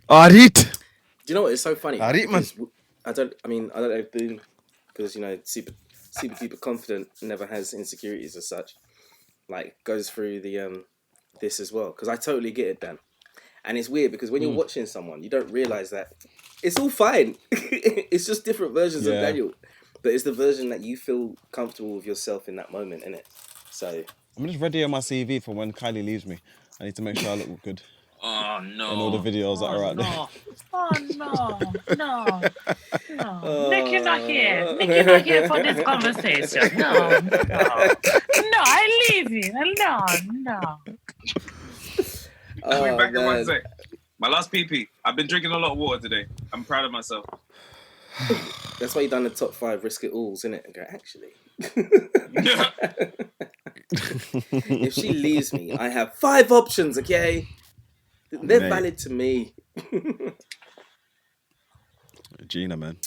Arit. Do you know what? It's so funny, right? Arit, man. Because I don't know if because super duper confident never has insecurities as such. Like goes through the this as well because I totally get it, Dan. And it's weird because when you're Mm. watching someone, you don't realize that it's all fine. It's just different versions of Yeah. Daniel, but it's the version that you feel comfortable with yourself in that moment, innit? So I'm just ready on my CV for when Kylie leaves me. I need to make sure I look good Oh in all the no. videos that Oh are out there. no. Oh no. No. No. Nikki's not here. Nikki's not here for this uh... conversation. No, no. No, I leave you. No, no. I'll be oh back in one man, sec. My last PP. I've been drinking a lot of water today. I'm proud of myself. that's why you done the top 5 risk it alls, innit? And go actually. If she leaves me, I have 5 options. Okay, they're Mate, valid to me. Gina, man.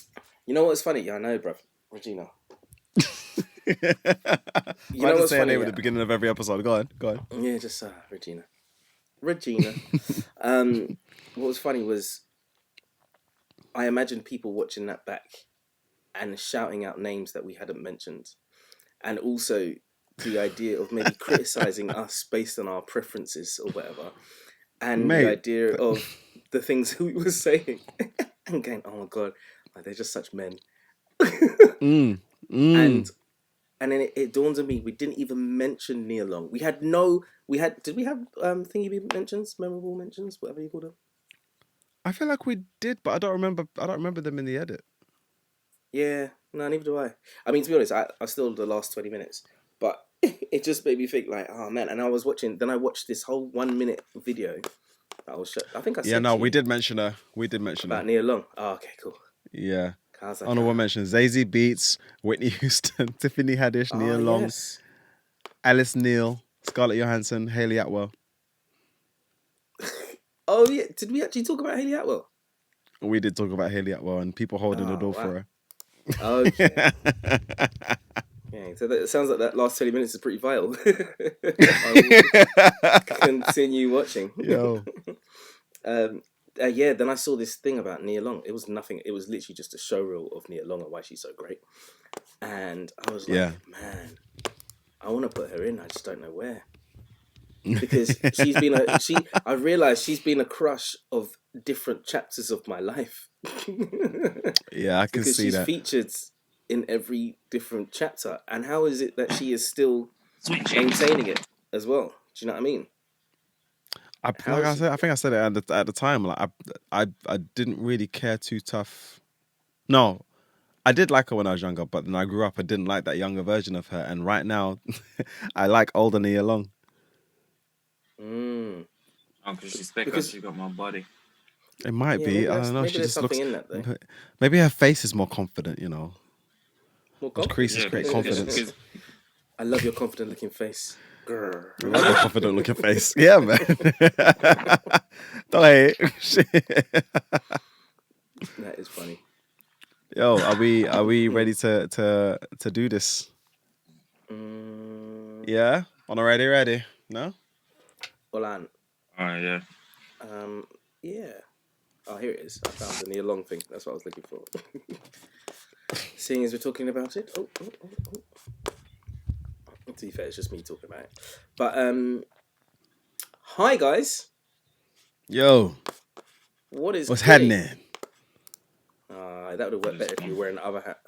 You know what's funny? Yeah, I know, bruv. Regina. You Why know just what's say her funny? name at the beginning of every episode? Go on, go on. Yeah, just Regina. Regina. What was funny was I imagined people watching that back and shouting out names that we hadn't mentioned, and also the idea of maybe criticizing us based on our preferences or whatever, and the Mate. idea of the things we were saying, and going, "Oh my god, like, they're just such men." Mm. and and then it dawns on me we didn't even mention Neil Long. Did we have thingy mentions, memorable mentions, whatever you call them? I feel like we did, but I don't remember. I don't remember them in the edit. Yeah, no, neither do I. I mean, to be honest, I still the last 20 minutes, but it just made me think like, oh man. And I was watching. Then I watched this whole 1 minute video. I think I Yeah, sent no, to we you did mention her. We did mention her. about Neil Long. Oh, okay, cool. Yeah. I was like, Honorable mention: Zazie Beats, Whitney Houston, Tiffany Haddish, oh Neil Long, yes. Alice Neal, Scarlett Johansson, Haley Atwell. Oh yeah, did we actually talk about Haley Atwell? We did talk about Haley Atwell and people holding the Oh door wow. for Okay. her. Yeah, so it sounds like that last 20 minutes is pretty vital. I will continue watching. Yo. Yeah, then I saw this thing about Nia Long. It was nothing. It was literally just a show reel of Nia Long and why she's so great. And I was like, Yeah. man, I want to put her in. I just don't know where. Because I realized she's been a crush of different chapters of my life. Yeah, I can because see she's that. featured in every different chapter. And how is it that she is still Switching. maintaining it as well? Do you know what I mean? I think I said it at the time. Like I didn't really care too tough. No, I did like her when I was younger, but then I grew up. I didn't like that younger version of her, and right now, I like older Nia Long. Mm. Oh, because she's thicker. Because She got more body. It might yeah, be. I don't know. maybe She there's just something looks. in that though. Maybe her face is more confident. You know, More those confident. creases Yeah, create confidence. I love your confident looking face. Grr. I love your confident looking face. Yeah, man. Don't hate. That is funny. Yo, are we ready to do this? Yeah, on already ready? No. Olan. Oh yeah. Yeah. Oh, here it is. I found the Neil Long thing. That's what I was looking for. Seeing as we're talking about it. Oh. To be fair, it's just me talking about it. But hi guys. Yo, What's what's happening? That would have worked better if you were wearing the other hat.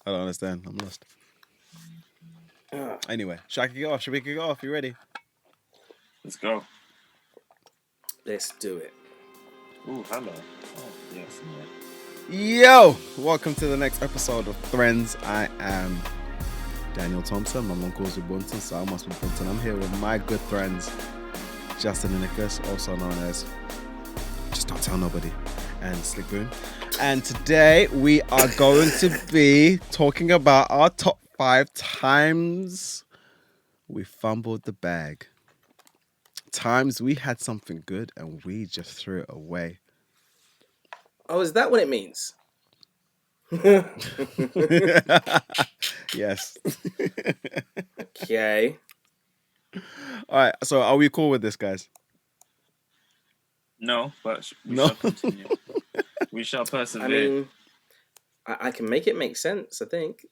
I don't understand. I'm lost. Anyway, should I kick it off? Should we kick it off? You ready? Let's go. Let's do it. Ooh, hello. Oh, yes. Yo, welcome to the next episode of Friends. I am Daniel Thompson. My mom calls me Bunton, so I must be Bunton. I'm here with my good friends, Justin and Nicholas, also known as Just Don't Tell Nobody, and Slick Boone. And today we are going to be talking about our top 5 times we fumbled the bag. Times we had something good and we just threw it away. Oh, is that what it means? Yes. Okay. All right. So are we cool with this, guys? No, but we No. shall continue. We shall I persevere. mean, I can make it make sense. I think.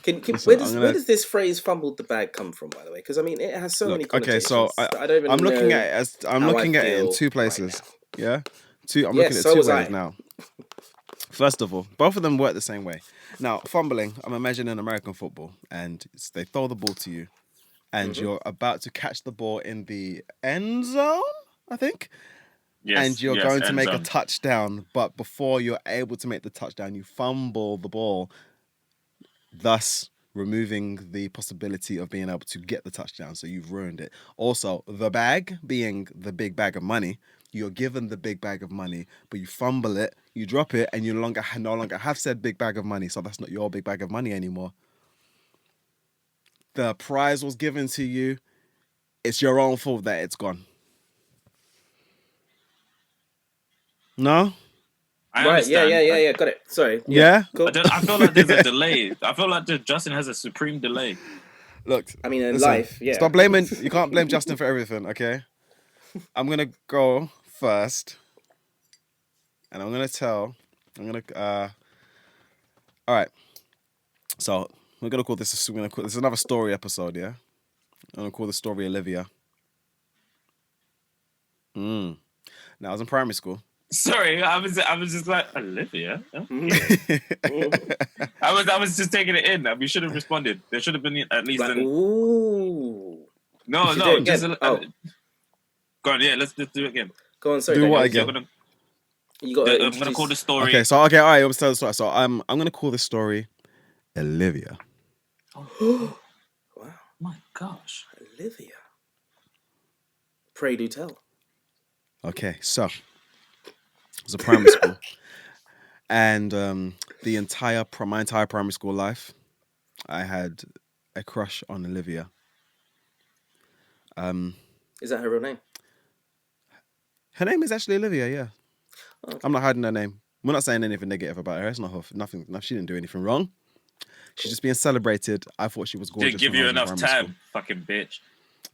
Listen, Where does this phrase "fumbled the bag" come from? By the way, because I mean it has so many look. Okay. connotations. So That I don't even I'm looking know at it as I'm how looking I at it in feel two right places. now. Yeah. I'm Yes, looking at so two was ways I. now. First of all, both of them work the same way. Now, fumbling, I'm imagining American football, and they throw the ball to you, and you're about to catch the ball in the end zone, I think, and Yes, you're yes, going to end make a zone. touchdown, but before you're able to make the touchdown, you fumble the ball, thus removing the possibility of being able to get the touchdown. So you've ruined it. Also, the bag being the big bag of money, you're given the big bag of money, but you fumble it, you drop it, and you no longer have said big bag of money. So that's not your big bag of money anymore. The prize was given to you. It's your own fault that it's gone. No? I Right? Yeah, understand. yeah. Got it. Sorry. Yeah? Cool. I feel like there's a delay. I feel like Justin has a supreme delay. Look, I mean, in listen, life, yeah. stop blaming. You can't blame Justin for everything, okay? I'm gonna go first, and I'm gonna tell. All right. So we're gonna call this. This is another story episode, yeah. I'm gonna call the story Olivia. Now I was in primary school. Sorry, I was just like Olivia. Okay. I was just taking it in. We should have responded. There should have been at least Like, an. ooh. No, You should no, do it just again. go on. Yeah, let's just do it again. Go on. Sorry. Do what Daniel. again? You got to I'm gonna introduce. call the story. Okay, so all right, I'm tell the story. So I'm gonna call this story Olivia. Wow, My gosh. Olivia. Pray do tell. Okay, so it was a primary school, and the my entire primary school life, I had a crush on Olivia. Is that her real name? Her name is actually Olivia. Yeah, Okay. I'm not hiding her name. We're not saying anything negative about her. It's not her. Nothing. No, she didn't do anything wrong. She's just being celebrated. I thought she was gorgeous. Didn't give when I you was in enough primary time, school. fucking bitch.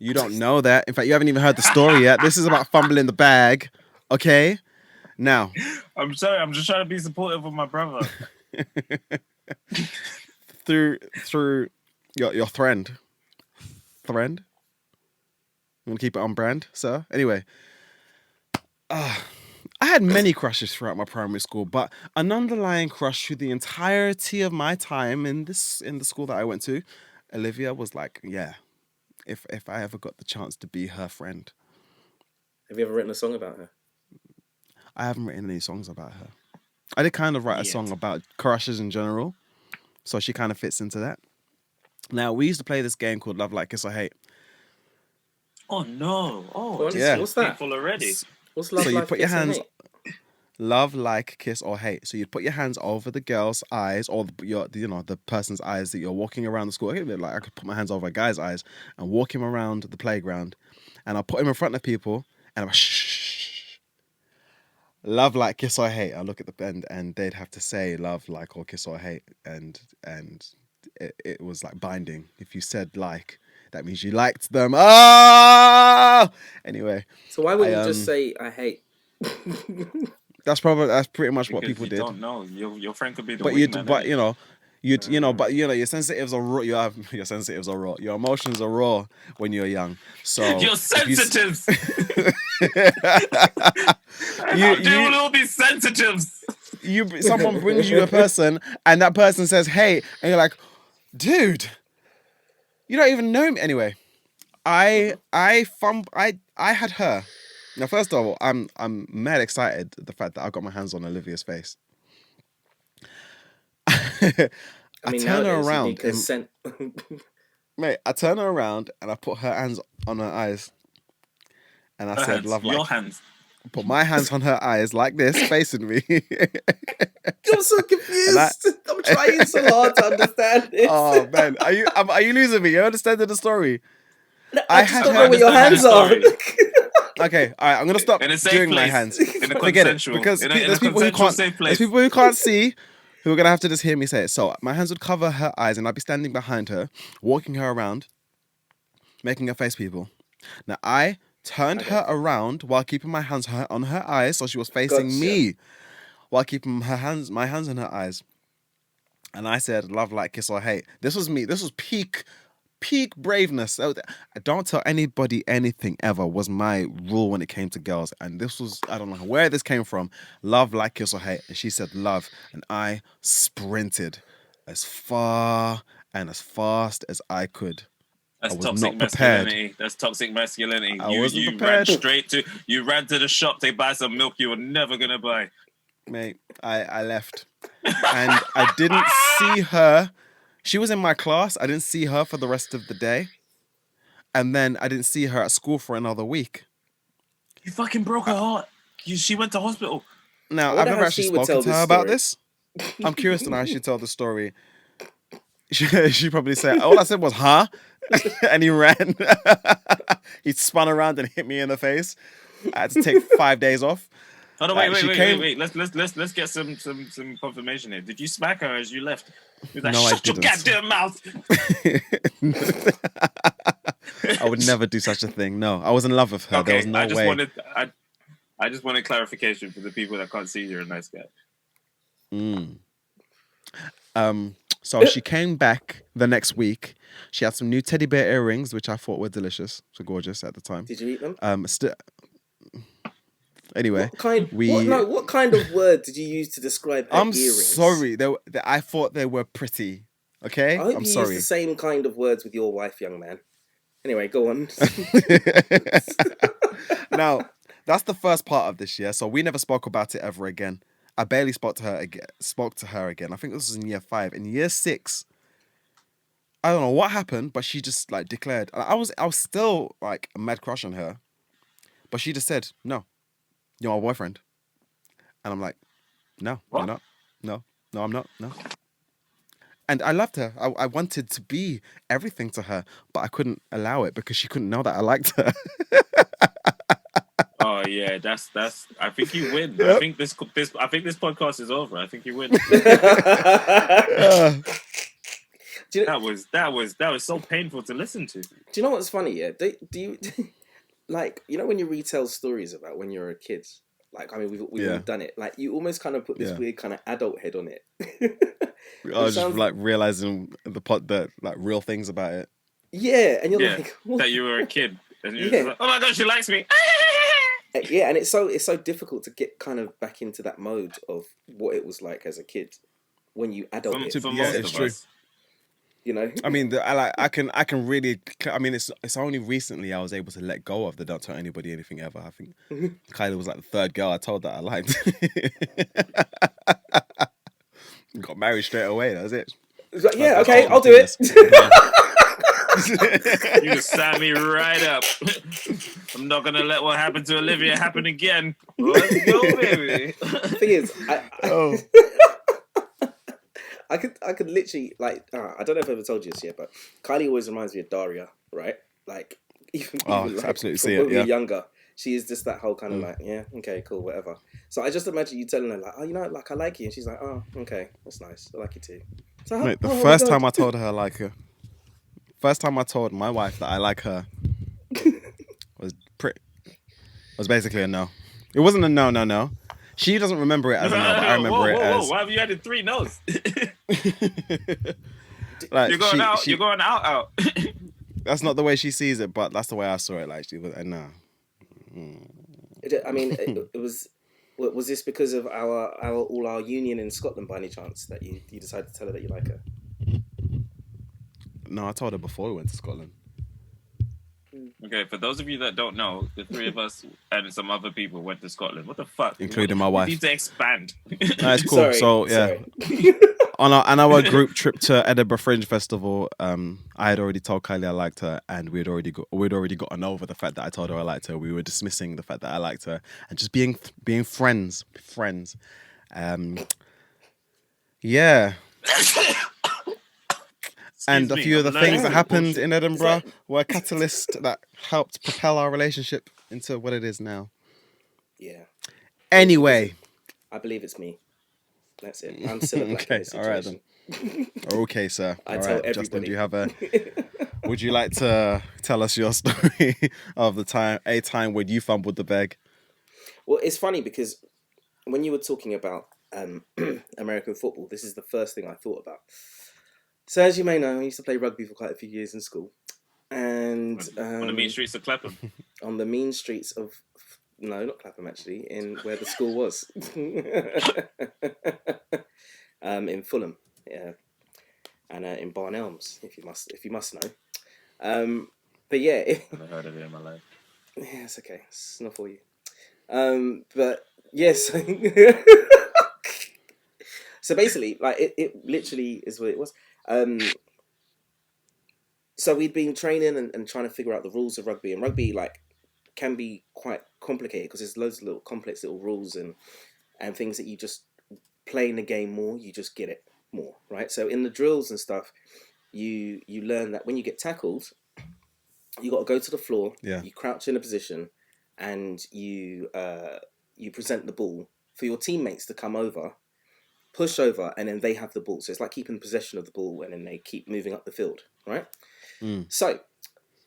You don't know that. In fact, you haven't even heard the story yet. This is about fumbling the bag. Okay. Now, I'm sorry. I'm just trying to be supportive of my brother. through your friend. You want to keep it on brand, sir? Anyway, I had many crushes throughout my primary school, but an underlying crush through the entirety of my time in the school that I went to, Olivia was like, yeah, if I ever got the chance to be her friend. Have you ever written a song about her? I haven't written any songs about her. I did kind of write a song about crushes in general, so she kind of fits into that. Now, we used to play this game called Love, Like, Kiss or Hate. Oh no! Oh, What's Yeah. that? painful already. What's love So you like? put your Kiss and hands- hate? Love, like, kiss, or hate. So you'd put your hands over the girl's eyes, or the person's eyes that you're walking around the school. Like I could put my hands over a guy's eyes and walk him around the playground, and I'll put him in front of people, and I'm shh. Love, like, kiss, or hate. I look at the end, and they'd have to say love, like, or kiss, or hate, and it was like binding. If you said like, that means you liked them. Ah. Anyway, So why wouldn't I, you just say I hate? that's pretty much what Because people you did. don't know. Your friend could be the But wingman. innit? your sensitives are raw. Your sensitives are raw. Your emotions are raw when you're young. So You're if you s- sensitives. You- How deal you- with all these sensitives? someone brings you a person, and that person says, "Hey," and you're like, "Dude, you don't even know me." Anyway, I had her. Now, first of all, I'm mad excited at the fact that I got my hands on Olivia's face. I mean, turn her nowadays you around, need consent. mate. I turn her around and I put her hands on her eyes, and I Her said, hands, "Love, your like." hands. Put my hands on her eyes like this, facing me. I'm so confused. I'm trying so hard to understand this. Oh man, are you losing me? You're understanding the story. I I just had don't her- know where your hands are. Understand the Okay, all right. I'm gonna stop In a safe doing my place. hands. In a Forget it, consensual. because in a there's people who consensual can't. safe There's place. people who can't see, who are gonna have to just hear me say it. So my hands would cover her eyes, and I'd be standing behind her, walking her around, making her face people. Now, I turned her around while keeping my hands on her eyes, so she was facing Gotcha. me while keeping my hands on her eyes. And I said, love, like, kiss, or hate. This was me. This was peak braveness. Don't tell anybody anything ever was my rule when it came to girls. And this was, I don't know where this came from. Love, like, kiss, or hate. And she said love. And I sprinted as far and as fast as I could. That's I was toxic not prepared. masculinity. That's toxic masculinity. I wasn't You prepared. ran to the shop to buy some milk you were never gonna buy. Mate, I left. And I didn't see her. She was in my class. I didn't see her for the rest of the day. And then I didn't see her at school for another week. You fucking broke her heart. She went to hospital. Now, I I've wonder never how actually she would spoken tell to her this about story. this. I'm curious to know how she tell the story. She probably said, all I said was, huh? And he ran. He spun around and hit me in the face. I had to take 5 days off. Hold on, She wait. came- Let's get some confirmation here. Did you smack her as you left? He was like, No, I shut your didn't. goddamn mouth. I would never do such a thing. No, I was in love with her. There was no way. I just wanted clarification for the people that can't see you're a nice guy. So she came back the next week. She had some new teddy bear earrings, which I thought were delicious, so gorgeous at the time. Did you eat them? Anyway, What kind of word did you use to describe her I'm earrings? sorry. I thought they were pretty. Okay, I hope I'm you sorry. use the same kind of words with your wife, young man. Anyway, go on. Now, that's the first part of this year. So we never spoke about it ever again. I barely spoke to her again. I think this was in year 5. In year 6, I don't know what happened, but she just like declared. I was still like a mad crush on her, but she just said, "No, you're my boyfriend," and I'm like, "No, What? you're not. No, I'm not. No." And I loved her. I wanted to be everything to her, but I couldn't allow it because she couldn't know that I liked her. Oh yeah, that's. I think you win. Yep. I think this podcast is over. I think you win. Do you know, That was so painful to listen to. do you know what's funny? Yeah, do you like when you retell stories about when you're a kid? Like, I mean, we've Yeah. all done it. Like, you almost kind of put this Yeah. weird kind of adult head on it. I was just sounds- like realizing the like real things about it. Yeah, and you're Yeah, like, what? that you were a kid and you're Yeah. just like, oh my god, she likes me. Yeah, and it's so difficult to get kind of back into that mode of what it was like as a kid when you adult it. For Yeah, most it's of true. us. You know, I mean, I can really. I mean, it's only recently I was able to let go of the don't tell anybody anything ever. I think Kylie was like the third girl I told that I liked. Got married straight away. That was it. it's like, yeah, That's okay, all I'll do it. You just signed me right up. I'm not gonna let what happened to Olivia happen again. Let's go, baby. Thing is, Oh. I could literally like I don't know if I ever told you this yet, but Kylie always reminds me of Daria, right? Like even like, absolutely from see when it. we were Yeah. younger, she is just that whole kind of like, yeah, okay, cool, whatever. So I just imagine you telling her like, oh, like I like you, and she's like, oh, okay, that's nice, I like you too. So Mate, the oh my first God. time I told her I like her, first time I told my wife that I like her was basically a no. It wasn't a no. She doesn't remember it as a no, but I remember it as. Why have you added 3 no's? Like, You're going out. You're going out. That's not the way she sees it, but that's the way I saw it. Like, she was, no. I mean, it was. Was this because of our union in Scotland by any chance that you decided to tell her that you like her? No, I told her before we went to Scotland. Okay, for those of you that don't know, the 3 of us and some other people went to Scotland. What the fuck? Including my You wife. need to expand. That's cool. Sorry, So, yeah. sorry. On our group trip to Edinburgh Fringe Festival, I had already told Kylie I liked her, and we'd already gotten over the fact that I told her I liked her. We were dismissing the fact that I liked her and just being friends. Yeah. And a few of the things that happened in Edinburgh were a catalyst that helped propel our relationship into what it is now. Yeah, Anyway. I believe it's me. That's it. I'm still a black in this Okay, all right situation. Okay, sir. I All tell right, Justin, everybody. do you have would you like to tell us your story of a time when you fumbled the bag. Well, it's funny because when you were talking about American football, this is the first thing I thought about. So as you may know, I used to play rugby for quite a few years in school, and On the mean streets of Clapham. on the mean streets of no, not Clapham actually, in where the school was, in Fulham, yeah, and in Barn Elms, if you must know. But yeah, I've never heard of it in my life. yeah, it's okay. It's not for you. But yes. So basically, like it literally is what it was. So we'd been training and trying to figure out the rules of rugby, and rugby like can be quite complicated because there's loads of little complex little rules and things that you just playing the game more, you just get it more, right? So in the drills and stuff, you learn that when you get tackled, you got to go to the floor, you crouch in a position, and you present the ball for your teammates to come over, push over, and then they have the ball. So it's like keeping possession of the ball, and then they keep moving up the field, right? So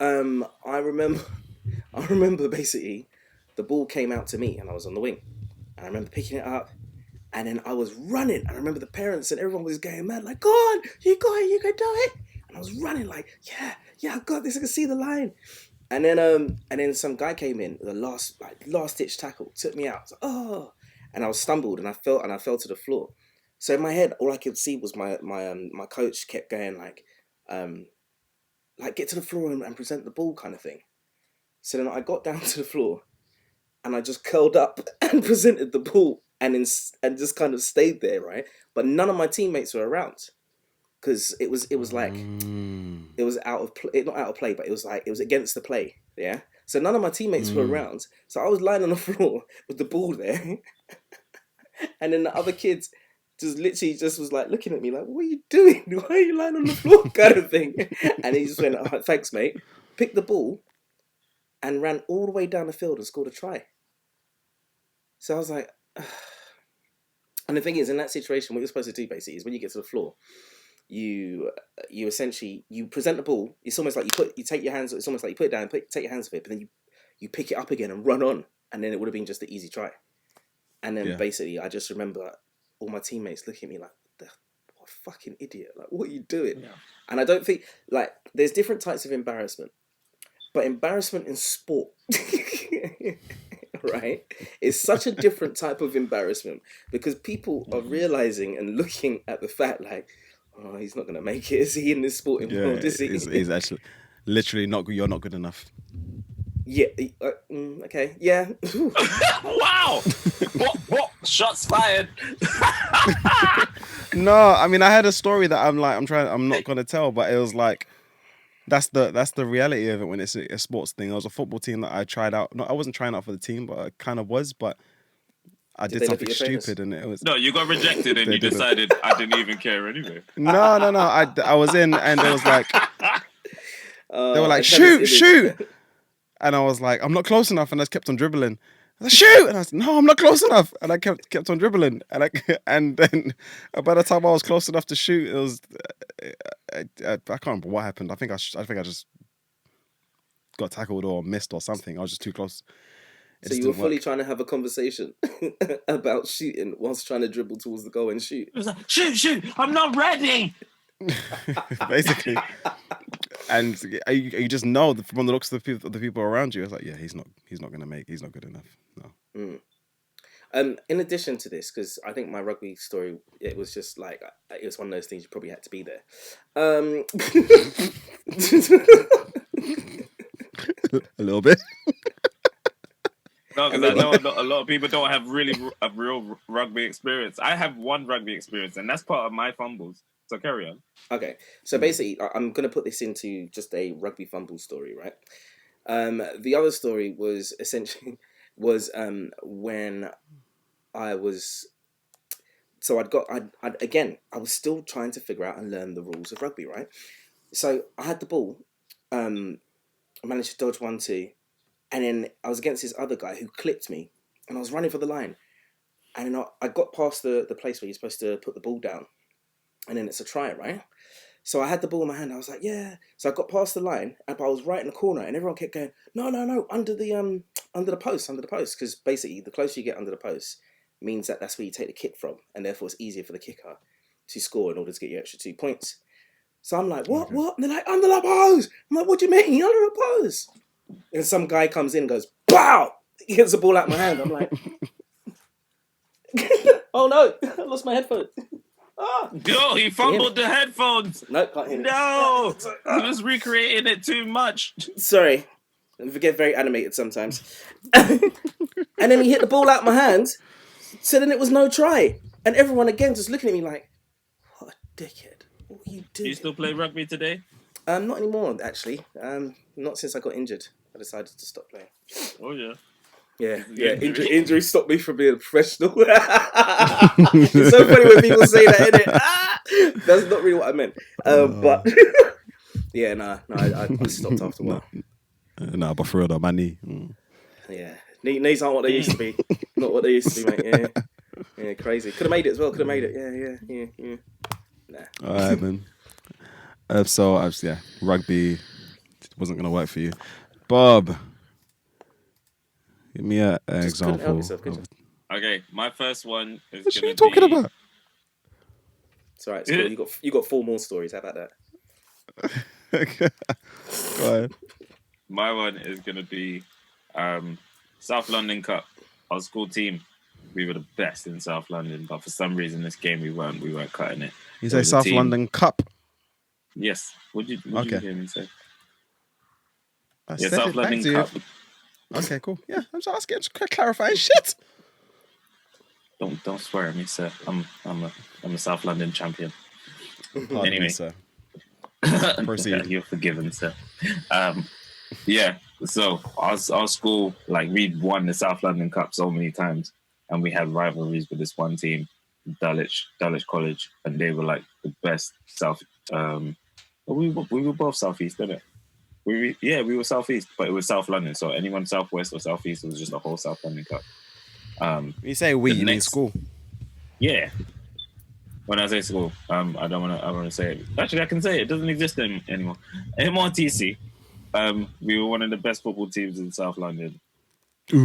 I remember basically the ball came out to me, and I was on the wing, and I remember picking it up. And then I was running. I remember the parents and everyone was going mad, like, "Go on, you got it, you can do it." And I was running like, "Yeah, I got this. I can see the line." And then some guy came in, the last ditch tackle, took me out. I was like, oh, and I was stumbled and I fell to the floor. So in my head, all I could see was my coach kept going like get to the floor and present the ball kind of thing. So then I got down to the floor, and I just curled up and presented the ball. And just kind of stayed there, right? But none of my teammates were around because it was like it was out of not out of play, but it was against the play, yeah. So none of my teammates were around, so I was lying on the floor with the ball there, and then the other kids just literally just was like looking at me like, "What are you doing? Why are you lying on the floor?" kind of thing. And he just went, "Oh, thanks, mate." Picked the ball and ran all the way down the field and scored a try. So I was like. And the thing is, in that situation, what you're supposed to do basically is when you get to the floor, you essentially you present the ball. It's almost like you take your hands. It's almost like you put it down, take your hands off it, but then you pick it up again and run on, and then it would have been just an easy try. And then basically, I just remember all my teammates looking at me like, "What a fucking idiot! Like, what are you doing?" Yeah. And I don't think like there's different types of embarrassment, but embarrassment in sport. Right, it's such a different type of embarrassment because people are realizing and looking at the fact like, oh, he's not going to make it. Is he in this sporting world? Is he? He's actually literally not. You're not good enough. Yeah. Okay. Yeah. Wow. What? Shots fired. No, I mean I had a story that I'm not gonna tell, but it was like. That's the reality of it when it's a sports thing. It was a football team that I tried out. No, I wasn't trying out for the team, but I kind of was. But I did something stupid, and it was no. You got rejected, and you decided I didn't even care anyway. No. I was in, and it was like they were like shoot, and I was like I'm not close enough, and I just kept on dribbling. I was like, shoot, and I said no, I'm not close enough, and I kept on dribbling, and then by the time I was close enough to shoot, it was. I can't remember what happened. I think I just got tackled or missed or something. I was just too close. So you were fully trying to have a conversation about shooting whilst trying to dribble towards the goal and shoot. It was like, shoot! I'm not ready. Basically, and you just know from the looks of the people around you. It's like, yeah, he's not going to make. He's not good enough. No. In addition to this, because I think my rugby story, it was just like, it was one of those things you probably had to be there. A little bit. No, because I know a lot of people don't have a real rugby experience. I have one rugby experience, and that's part of my fumbles. So carry on. Okay, so basically, I'm going to put this into just a rugby fumble story, right? The other story was essentially when I was. So I was still trying to figure out and learn the rules of rugby, right? So I had the ball, I managed to dodge 1-2, and then I was against this other guy who clipped me, and I was running for the line, and then I got past the place where you're supposed to put the ball down, and then it's a try, right? So I had the ball in my hand. I was like, yeah. So I got past the line, but I was right in the corner, and everyone kept going, no, under the post, because basically the closer you get under the post means that that's where you take the kick from, and therefore it's easier for the kicker to score in order to get you extra 2 points. So I'm like, what? And they're like, under the post. I'm like, what do you mean, under the post? And some guy comes in and goes, pow! He gets the ball out of my hand. I'm like, oh no, I lost my headphones. Yo, he fumbled the headphones. No, can't hear me. No, he was recreating it too much. Sorry, I get very animated sometimes. And then he hit the ball out of my hand. So then it was no try, and everyone again just looking at me like, what a dickhead. What are you doing? Do you still play rugby today? Not anymore, actually. Not since I got injured. I decided to stop playing. Oh yeah. Yeah. Injury stopped me from being a professional. It's so funny when people say that, isn't it? That's not really what I meant. But yeah, I stopped after a while. Nah, but for real though, my knee. Yeah, knees aren't what they used to be. Not what they used to be, mate. Yeah, crazy. Could have made it as well. Could have made it. Yeah. Nah. All right, man. So obviously, rugby wasn't gonna work for you, Bob. Give me an example. Okay, my first one is. What are you talking about? It's alright. It's cool. You got 4 more stories. How about that? Okay. Go ahead. My one is gonna be South London Cup. Our school team, we were the best in South London, but for some reason this game we weren't cutting it. You say South London Cup? Yes. What did you hear me say? I Yeah, said South it back London to you. Cup. Okay, cool. Yeah, I'm just asking, just clarifying shit. Don't swear at me, sir. I'm a South London champion. Pardon Anyway. me, sir. Proceed. Yeah, you're forgiven, sir. Yeah. So our school, like, we'd won the South London Cup so many times, and we had rivalries with this one team, Dulwich College, and they were like the best South. We were both Southeast, didn't it? We were Southeast, but it was South London. So anyone Southwest or Southeast, it was just a whole South London Cup. You say we, you mean school? Yeah. When I say school, I want to say it. Actually, I can say it. It doesn't exist anymore. MRTC. We were one of the best football teams in South London. Yeah.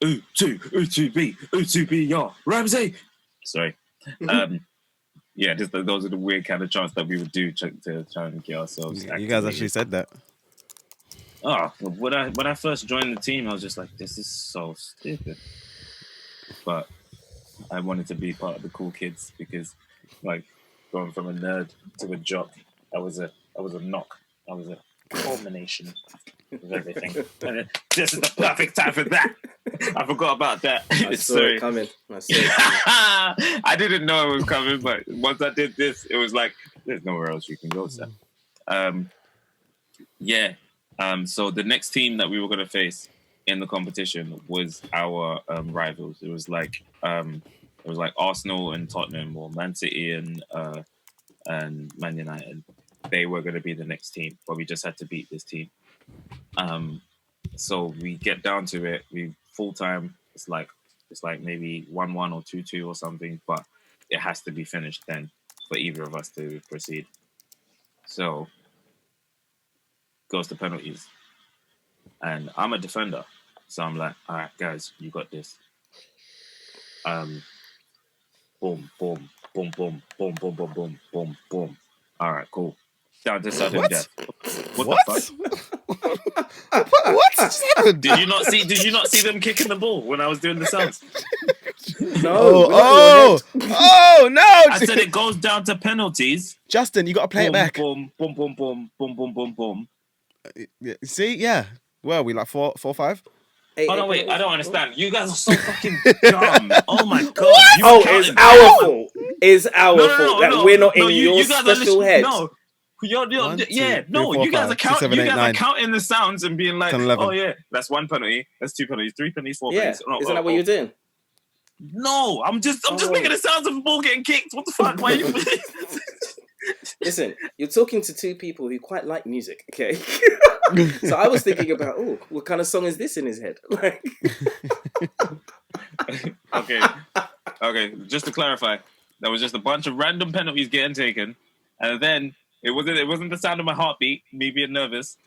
O2B, yeah. Ramsey. Sorry. Yeah, those are the weird kind of chants that we would do to try and get ourselves. You guys actually said that. Oh, when I first joined the team, I was just like, this is so stupid. But I wanted to be part of the cool kids because, like, going from a nerd to a jock, I was a knock. I was a culmination of everything. And this is the perfect time for that. I forgot about that. I saw it coming. I didn't know it was coming, but once I did this, it was like, there's nowhere else you can go, sir. So the next team that we were going to face in the competition was our rivals. It was like Arsenal and Tottenham, or Man City and Man United. They were going to be the next team, but we just had to beat this team. So we get down to it. We full time. It's like maybe 1-1 or 2-2 or something, but it has to be finished then for either of us to proceed. So goes to penalties, and I'm a defender, so I'm like, all right, guys, you got this. Boom, boom, boom, boom, boom, boom, boom, boom, boom, boom. All right, cool. Down to sudden death. What the fuck? What just happened? Did you not see them kicking the ball when I was doing the sounds? No. No! I said it goes down to penalties. Justin, you got to play it back. Boom, boom, boom, boom, boom, boom, boom, boom. See, yeah. Well, we like 4-5. Oh no, wait! I don't understand. You guys are so fucking dumb. Oh my god! It's our fault. It's our fault that we're not in your special head. No, you guys are counting the sounds and being like, 10, 11. oh yeah, that's 1 penalty, that's 2 penalties, 3 penalties, 4 Yeah, penalties. isn't that what you're doing? No, I'm just making the sounds of the ball getting kicked. What the fuck? Why are you? Listen, you're talking to 2 people who quite like music, okay? So I was thinking about, what kind of song is this in his head? Okay. Just to clarify, There was just a bunch of random penalties getting taken, and then it wasn't the sound of my heartbeat, me being nervous.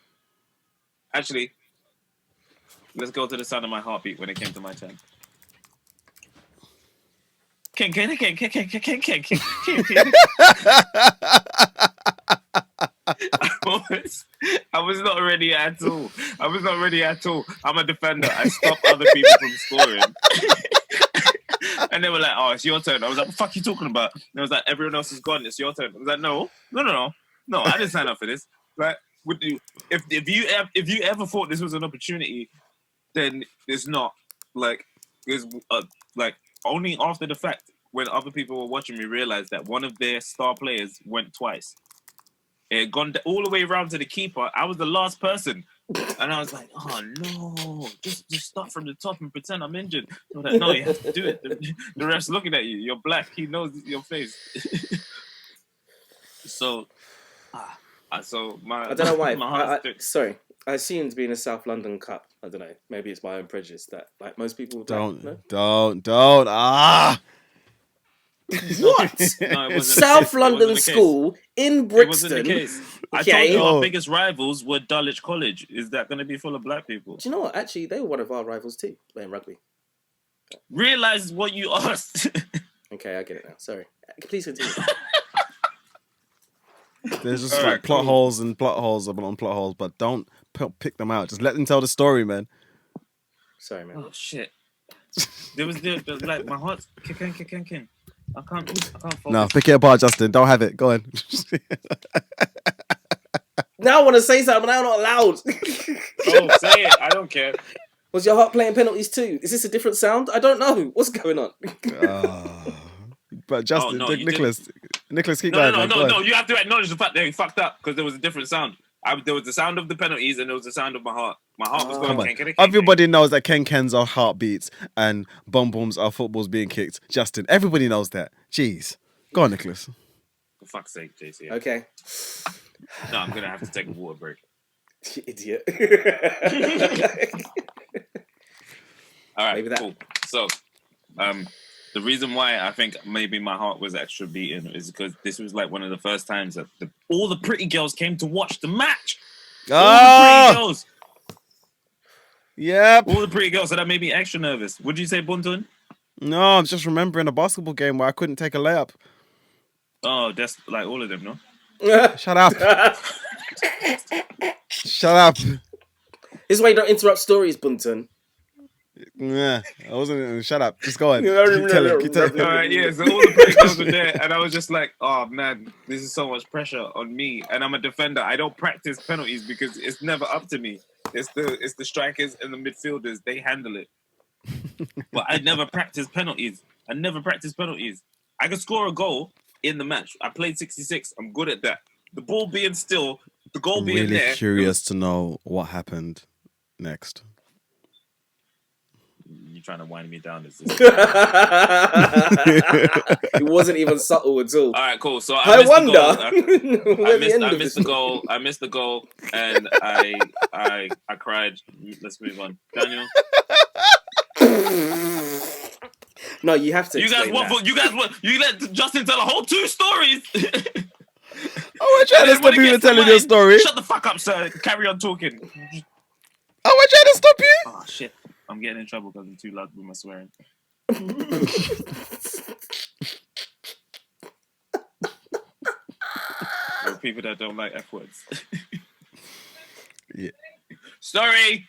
Actually, let's go to the sound of my heartbeat when it came to my turn. Ken. I was not ready at all. I'm a defender. I stop other people from scoring. And they were like, "Oh, it's your turn." I was like, "What the fuck are you talking about?" And I was like, "Everyone else is gone. It's your turn." I was like, "No. I didn't sign up for this." Like, would you? If you ever thought this was an opportunity, then it's not. Like, it's like only after the fact when other people were watching me realized that one of their star players went twice. It had gone all the way around to the keeper. I was the last person. And I was like, "Oh no, just start from the top and pretend I'm injured." I was like, "No, you have to do it. The ref's looking at you. You're black. He knows your face." So my I don't know why. my heart's Sorry, I assumed being a South London Cup. I don't know. Maybe it's my own prejudice that like most people Don't. No? Ah. What? No, it wasn't South the London case. school in It wasn't the Brixton. case. I Okay. told you Oh. our biggest rivals were Dulwich College. Is that going to be full of black people? Do you know what? Actually, they were one of our rivals too, playing rugby. Realize what you asked. Okay, I get it now. Sorry. Please continue. There's just All like right, plot cool. holes and plot holes upon plot holes, but don't pick them out. Just let them tell the story, man. Sorry, man. Oh shit! There was like my heart's kicking. I can't focus. No, pick it apart, Justin. Don't have it. Go on. Now I want to say something, but I'm not allowed. Oh, say it. I don't care. Was your heart playing penalties too? Is this a different sound? I don't know. What's going on? But Justin, no, you Nicholas, keep No, going. no. You have to acknowledge the fact that he fucked up because there was a different sound. There was the sound of the penalties and there was the sound of my heart. My heart was going. Come on. Ken. Everybody knows that Kens are heartbeats and bums are footballs being kicked. Justin, everybody knows that. Jeez. Go on, Nicholas. For fuck's sake, JC. Okay. No, I'm gonna have to take a water break. You idiot. All right, Maybe that- cool. So, the reason why I think maybe my heart was extra beating is because this was like one of the first times that all the pretty girls came to watch the match. All the pretty girls. Yep. All the pretty girls. So that made me extra nervous. Would you say, Buntun? No, I'm just remembering a basketball game where I couldn't take a layup. Oh, that's like all of them, no? Shut up. Shut up. This is why you don't interrupt stories, Bunton. Yeah, I wasn't. Shut up. Just go on. Keep telling. All right, yeah. So all the pretty girls were there, and I was just like, "Oh man, this is so much pressure on me." And I'm a defender. I don't practice penalties because it's never up to me. It's the strikers and the midfielders. They handle it. But I never practice penalties. I could score a goal in the match. I played 66. I'm good at that. The ball being still, the goal I'm being really there. curious to know what happened next. You're trying to wind me down. Is this? It wasn't even subtle at all. All right, cool. So I missed wonder. The goal. where the end I of missed this- the goal. I missed the goal, and I cried. Let's move on, Daniel. No, you have to. You guys explain that. you let Justin tell a whole 2 stories. Oh, we're trying to stop you from telling your story. Shut the fuck up, sir. Carry on talking. Oh, we're trying to stop you. Oh shit! I'm getting in trouble because I'm too loud with my swearing. There are people that don't like F words. Yeah. Story.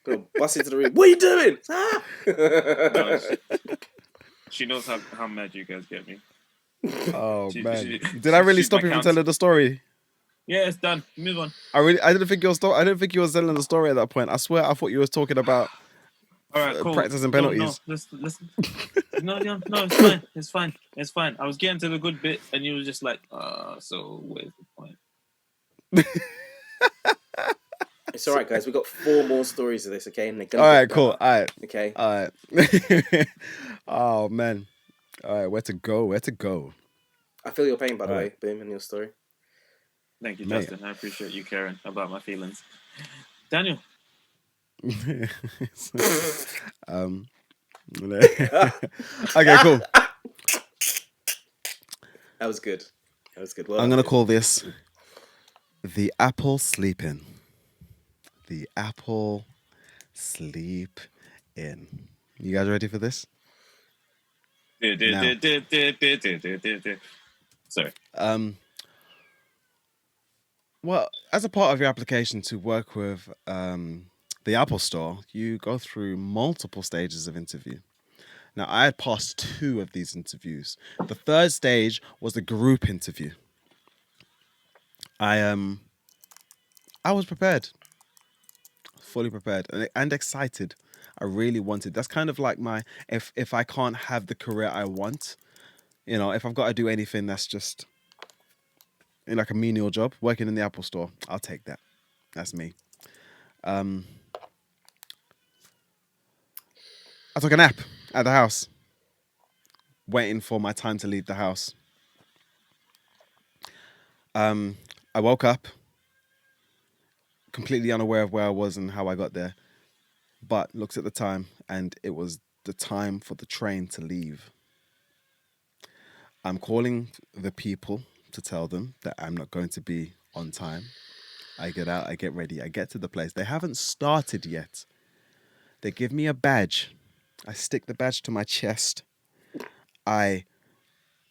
Go bust into the room. What are you doing? No, she knows how mad you guys get me. Oh She- man, she- did I really she's stop my you from counsel. telling the story? Yeah, it's done. Move on. I didn't think you were telling the story at that point. I swear, I thought you were talking about All right, cool. practicing No, penalties. listen. No, it's fine. It's fine. I was getting to the good bit, and you were just like, so where's the point? It's all right, guys. We've got 4 more stories of this, okay? And they're gonna All get right, cool. better, All right, Okay. all right. Oh man. All right, where to go? I feel your pain, by the All way, right. Boom, in your story. Thank you, Mate. Justin. I appreciate you caring about my feelings. Daniel. Okay, cool. That was good. Well I'm done, gonna dude. call this the apple sleeping. The apple sleep in. You guys ready for this? Now. Sorry. Well, as a part of your application to work with the Apple Store, you go through multiple stages of interview. Now, I had passed 2 of these interviews. The third stage was the group interview. I was prepared, fully prepared, and excited. I really wanted. That's kind of like my if I can't have the career I want, if I've got to do anything that's just like a menial job, working in the Apple Store, I'll take that. That's me. I took a nap at the house, waiting for my time to leave the house. I woke up completely unaware of where I was and how I got there, but looked at the time and it was the time for the train to leave. I'm calling the people to tell them that I'm not going to be on time. I get out, I get ready, I get to the place. They haven't started yet. They give me a badge. I stick the badge to my chest. I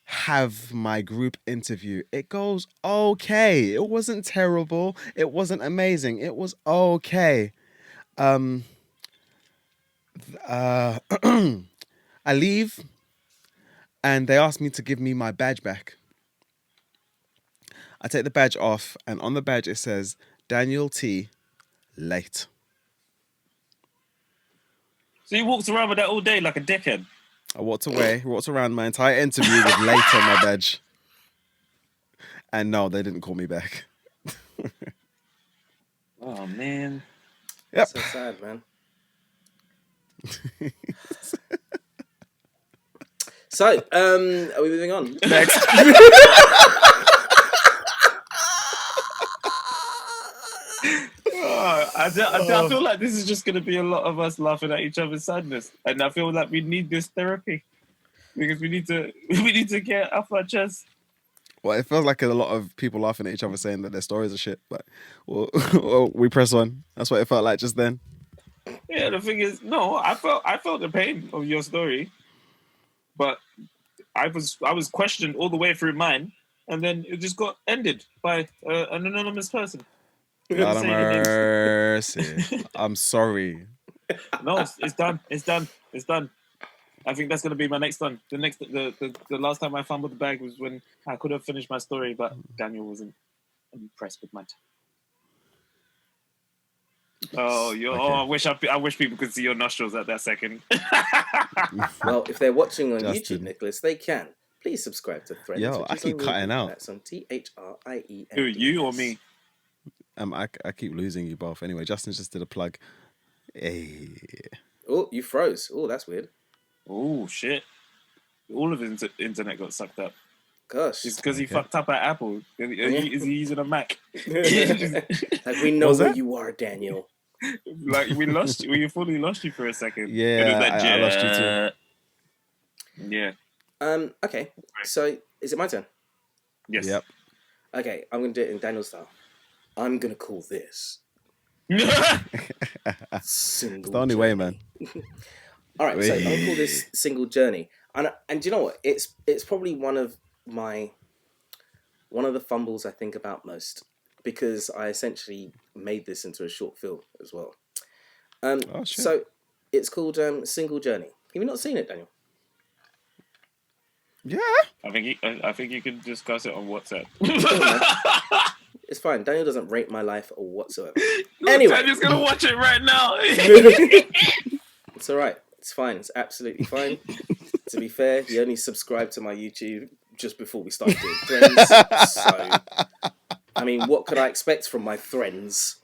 have my group interview. It goes okay. It wasn't terrible. It wasn't amazing. It was okay. I leave and they ask me to give me my badge back. I take the badge off and on the badge it says Daniel T. late. So you walked around with that all day like a dickhead. I walked around my entire interview with late on my badge. And no, they didn't call me back. Oh man. Yep. So sad, man. So, are we moving on? Next. I feel like this is just going to be a lot of us laughing at each other's sadness, and I feel like we need this therapy because we need to get off our chest. Well, it feels like a lot of people laughing at each other saying that their stories are shit, but well, we press on. That's what it felt like just then. Yeah, the thing is, no, I felt the pain of your story, but I was questioned all the way through mine, and then it just got ended by an anonymous person. God of mercy. I'm sorry. No, it's done. It's done. It's done. I think that's gonna be my next one. The last time I fumbled the bag was when I could have finished my story, but Daniel wasn't impressed with my. I wish people could see your nostrils at that second. Well, if they're watching on Justin. YouTube, Nicholas, they can. Please subscribe to Threads. Yo, which I is keep on cutting YouTube. out. That's on THRIE. Who, you or me? I keep losing you both. Anyway, Justin just did a plug. Hey. Oh, you froze. Oh, that's weird. Oh shit! All of his internet got sucked up. Gosh. It's because he fucked up at Apple. Is he using a Mac? Like, we know where you are, Daniel. Like we lost you. We fully lost you for a second. Yeah, I lost you too. Yeah. Okay. So, is it my turn? Yes. Yep. Okay, I'm gonna do it in Daniel style. I'm gonna call this single. It's the only way, man. All right, so I'll call this single journey, and do you know what? It's probably one of the fumbles I think about most, because I essentially made this into a short film as well. Oh, shit. So it's called Single Journey. Have you not seen it, Daniel? Yeah. I think you can discuss it on WhatsApp. It's fine. Daniel doesn't rate my life or whatsoever. Look, Anyway, Daniel's gonna watch it right now. it's all right. It's fine. It's absolutely fine. To be fair, he only subscribed to my YouTube just before we started doing Threads. So, I mean, what could I expect from my friends?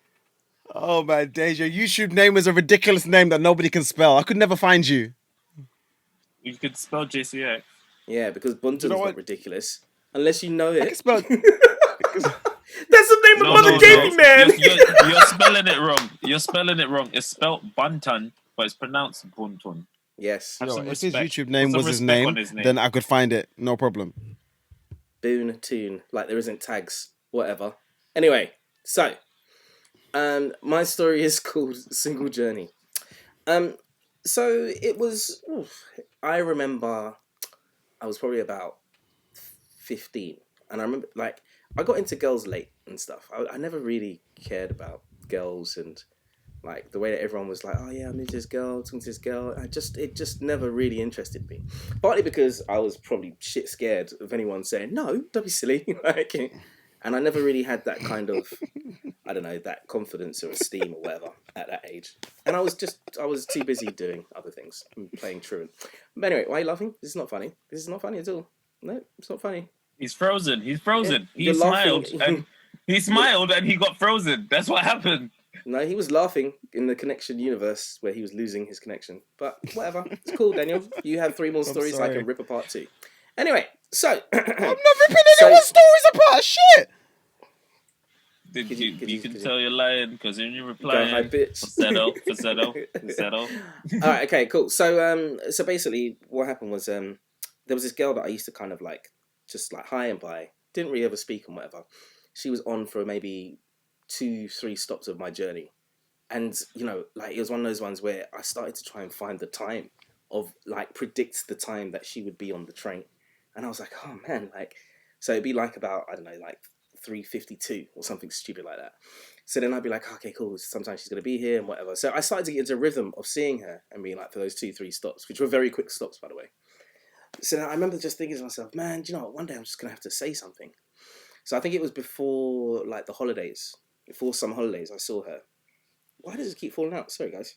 Oh man, Deja, your YouTube name is a ridiculous name that nobody can spell. I could never find you. You could spell JCX. Yeah, because Bunton's know not what? ridiculous. Unless you know I can it. spell. That's the name my mother gave me, man. You're spelling it wrong. You're spelling it wrong. It's spelled Bunton, but it's pronounced Bunton. Yes. Have Yo, some if his respect. YouTube name Put some was his respect name, on his name. then I could find it. No problem. Boone Toon. Like there isn't tags. Whatever. Anyway, so my story is called Single Journey. So it was. I remember I was probably about 15, and I remember like I got into girls late and stuff. I never really cared about girls and like the way that everyone was like, oh yeah, I'm into this girl, talking to this girl. It just never really interested me. Partly because I was probably shit scared of anyone saying no, don't be silly, like, and I never really had that kind of, I don't know, that confidence or esteem or whatever at that age. And I was too busy doing other things, playing truant. But anyway, why are you laughing? This is not funny. This is not funny at all. No, it's not funny. He's frozen. He's frozen. Yeah, you're he laughing. smiled and he smiled and he got frozen. That's what happened. No, he was laughing in the connection universe where he was losing his connection. But whatever. It's cool, Daniel. You have 3 more stories I sorry. can rip apart too. Anyway, so... I'm not ripping anyone's stories apart. Shit. You can tell you're lying because in your Go reply, high bitch. falsetto. Alright, okay, cool. So basically what happened was there was this girl that I used to kind of like just like hi and bye. Didn't really ever speak and whatever. She was on for maybe 2-3 stops of my journey. And, you know, like it was one of those ones where I started to try and find the time of like predict the time that she would be on the train. And I was like, oh man, like, so it'd be like about, I don't know, like 3:52 or something stupid like that. So then I'd be like, okay, cool. Sometimes she's going to be here and whatever. So I started to get into a rhythm of seeing her and being like for those 2-3 stops, which were very quick stops, by the way. So then I remember just thinking to myself, man, do you know what? One day I'm just going to have to say something. So I think it was before like the holidays, before summer holidays, I saw her. Why does it keep falling out? Sorry, guys.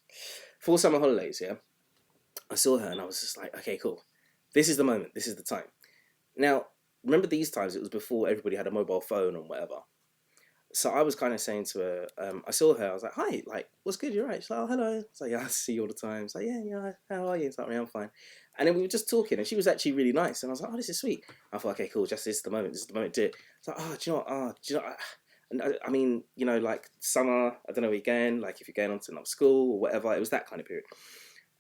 Before summer holidays, yeah, I saw her and I was just like, okay, cool. This is the moment. This is the time. Now, remember these times, it was before everybody had a mobile phone or whatever. So I was kind of saying to her, I saw her, I was like, hi, like, what's good? You're right. She's like, oh, hello. I was like, yeah, I see you all the time. She's like, yeah, how are you? It's like, I'm fine. And then we were just talking and she was actually really nice. And I was like, oh, this is sweet. I thought, okay, cool. Just this is the moment. This is the moment to do it. It's like, oh, do you know what? I mean, you know, like summer, I don't know where you're going, like if you're going on to another school or whatever, it was that kind of period.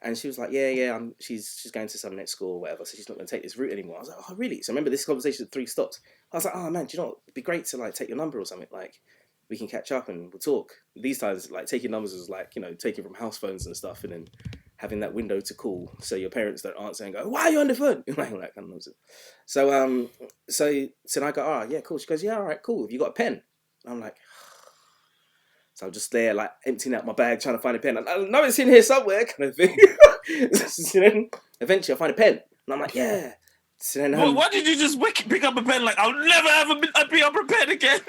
And she was like, yeah, she's going to some next school or whatever, so she's not going to take this route anymore. I was like, oh, really? So I remember this conversation at 3 stops. I was like, oh, man, do you know what? It'd be great to like take your number or something. Like, we can catch up and we'll talk. These times, like taking numbers was like, you know, taking from house phones and stuff and then having that window to call so your parents don't answer and go, why are you on the phone? Like that kind of nonsense. So, so I go, oh, yeah, cool. She goes, yeah, all right, cool. Have you got a pen? And I'm like, so I'm just there, like emptying out my bag, trying to find a pen. I know it's in here somewhere, kind of thing. So then eventually I find a pen, and I'm like, yeah. So then, Why did you just pick up a pen? Like, I'll never ever be unprepared again.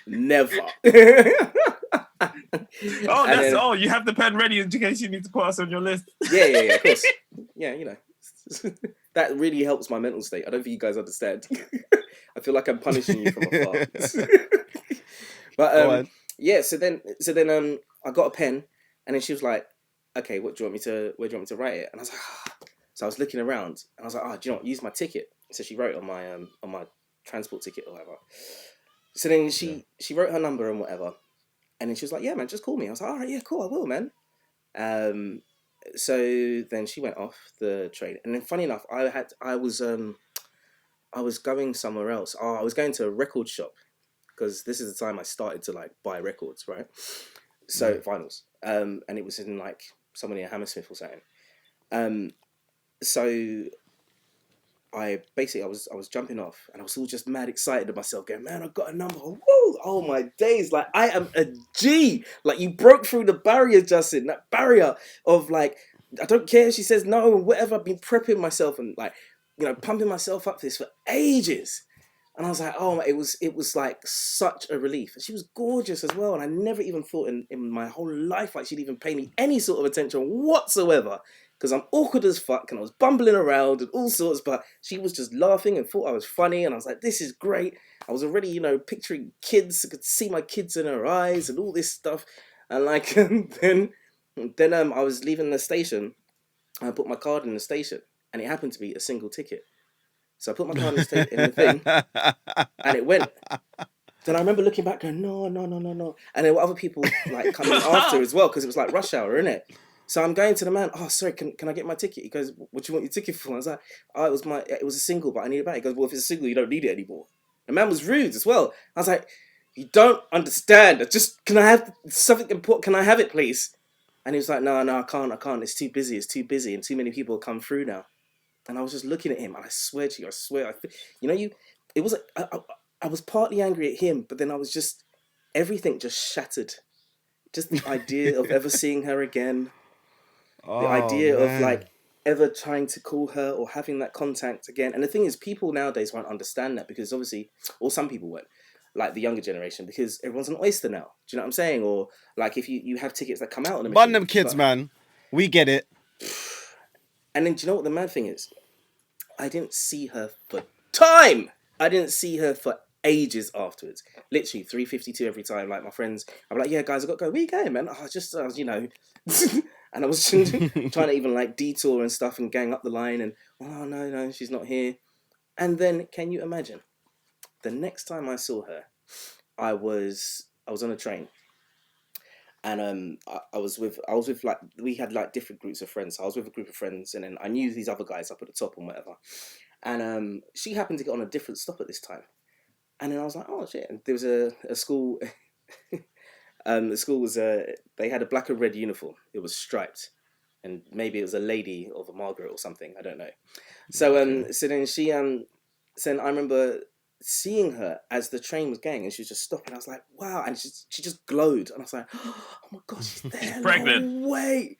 never. You have the pen ready in case you need to put us on your list. Yeah, of course. Yeah, you know, that really helps my mental state. I don't think you guys understand. I feel like I'm punishing you from afar. But yeah, so then I got a pen, and then she was like, "Okay, where do you want me to write it?" And I was like, so I was looking around, and I was like, "Oh, do you know what? Use my ticket." So she wrote on my transport ticket or whatever. So then she wrote her number and whatever, and then she was like, "Yeah, man, just call me." I was like, "All right, yeah, cool, I will, man." So then she went off the train, and then funny enough, I was going somewhere else. Oh, I was going to a record shop. Because this is the time I started to like buy records, right? So vinyls, and it was in like somewhere near Hammersmith or something. So I was jumping off, and I was all just mad excited of myself, going, man, I got a number. Woo! Oh my days! Like I am a G. Like you broke through the barrier, Justin. That barrier of like, I don't care if she says no and whatever. I've been prepping myself and like, you know, pumping myself up for this for ages. And I was like, oh, it was like such a relief. And she was gorgeous as well. And I never even thought in my whole life like she'd even pay me any sort of attention whatsoever. Because I'm awkward as fuck and I was bumbling around and all sorts. But she was just laughing and thought I was funny. And I was like, this is great. I was already, you know, picturing kids. I could see my kids in her eyes and all this stuff. And like, then I was leaving the station. I put my card in the station. And it happened to be a single ticket. So I put my card in the thing, and it went. Then I remember looking back going, no. And there were other people like coming after as well, because it was like rush hour, innit? So I'm going to the man. Oh, sorry, can I get my ticket? He goes, what do you want your ticket for? I was like, oh, it was a single, but I need it back. He goes, well, if it's a single, you don't need it anymore. The man was rude as well. I was like, you don't understand. Can I have something important? Can I have it, please? And he was like, no, I can't. It's too busy. And too many people come through now. And I was just looking at him, and I swear to you, I was partly angry at him, but then everything just shattered. Just the idea of ever seeing her again, the idea of like ever trying to call her or having that contact again. And the thing is, people nowadays won't understand that because obviously, or some people won't, like the younger generation, because everyone's an oyster now. Do you know what I'm saying? Or like if you have tickets that come out on the machine. Bun them kids, man. We get it. And then do you know what the mad thing is? I didn't see her for time. I didn't see her for ages afterwards. Literally 3:52 every time. Like my friends, I'm like, yeah, guys, I got to go. Where you going, man? Oh, I was, and I was trying to even like detour and stuff and gang up the line. And oh no, she's not here. And then, can you imagine? The next time I saw her, I was on a train. And I was with like, we had like different groups of friends. So I was with a group of friends, and then I knew these other guys up at the top and whatever. And she happened to get on a different stop at this time. And then I was like, oh shit! And there was a school. The school was they had a black and red uniform. It was striped, and maybe it was a lady of a Margaret or something. I don't know. So so then so then I remember seeing her as the train was going, and she was just stopping. I was like, wow! And she just glowed, and I was like, oh my god, she's there! She's pregnant. No way!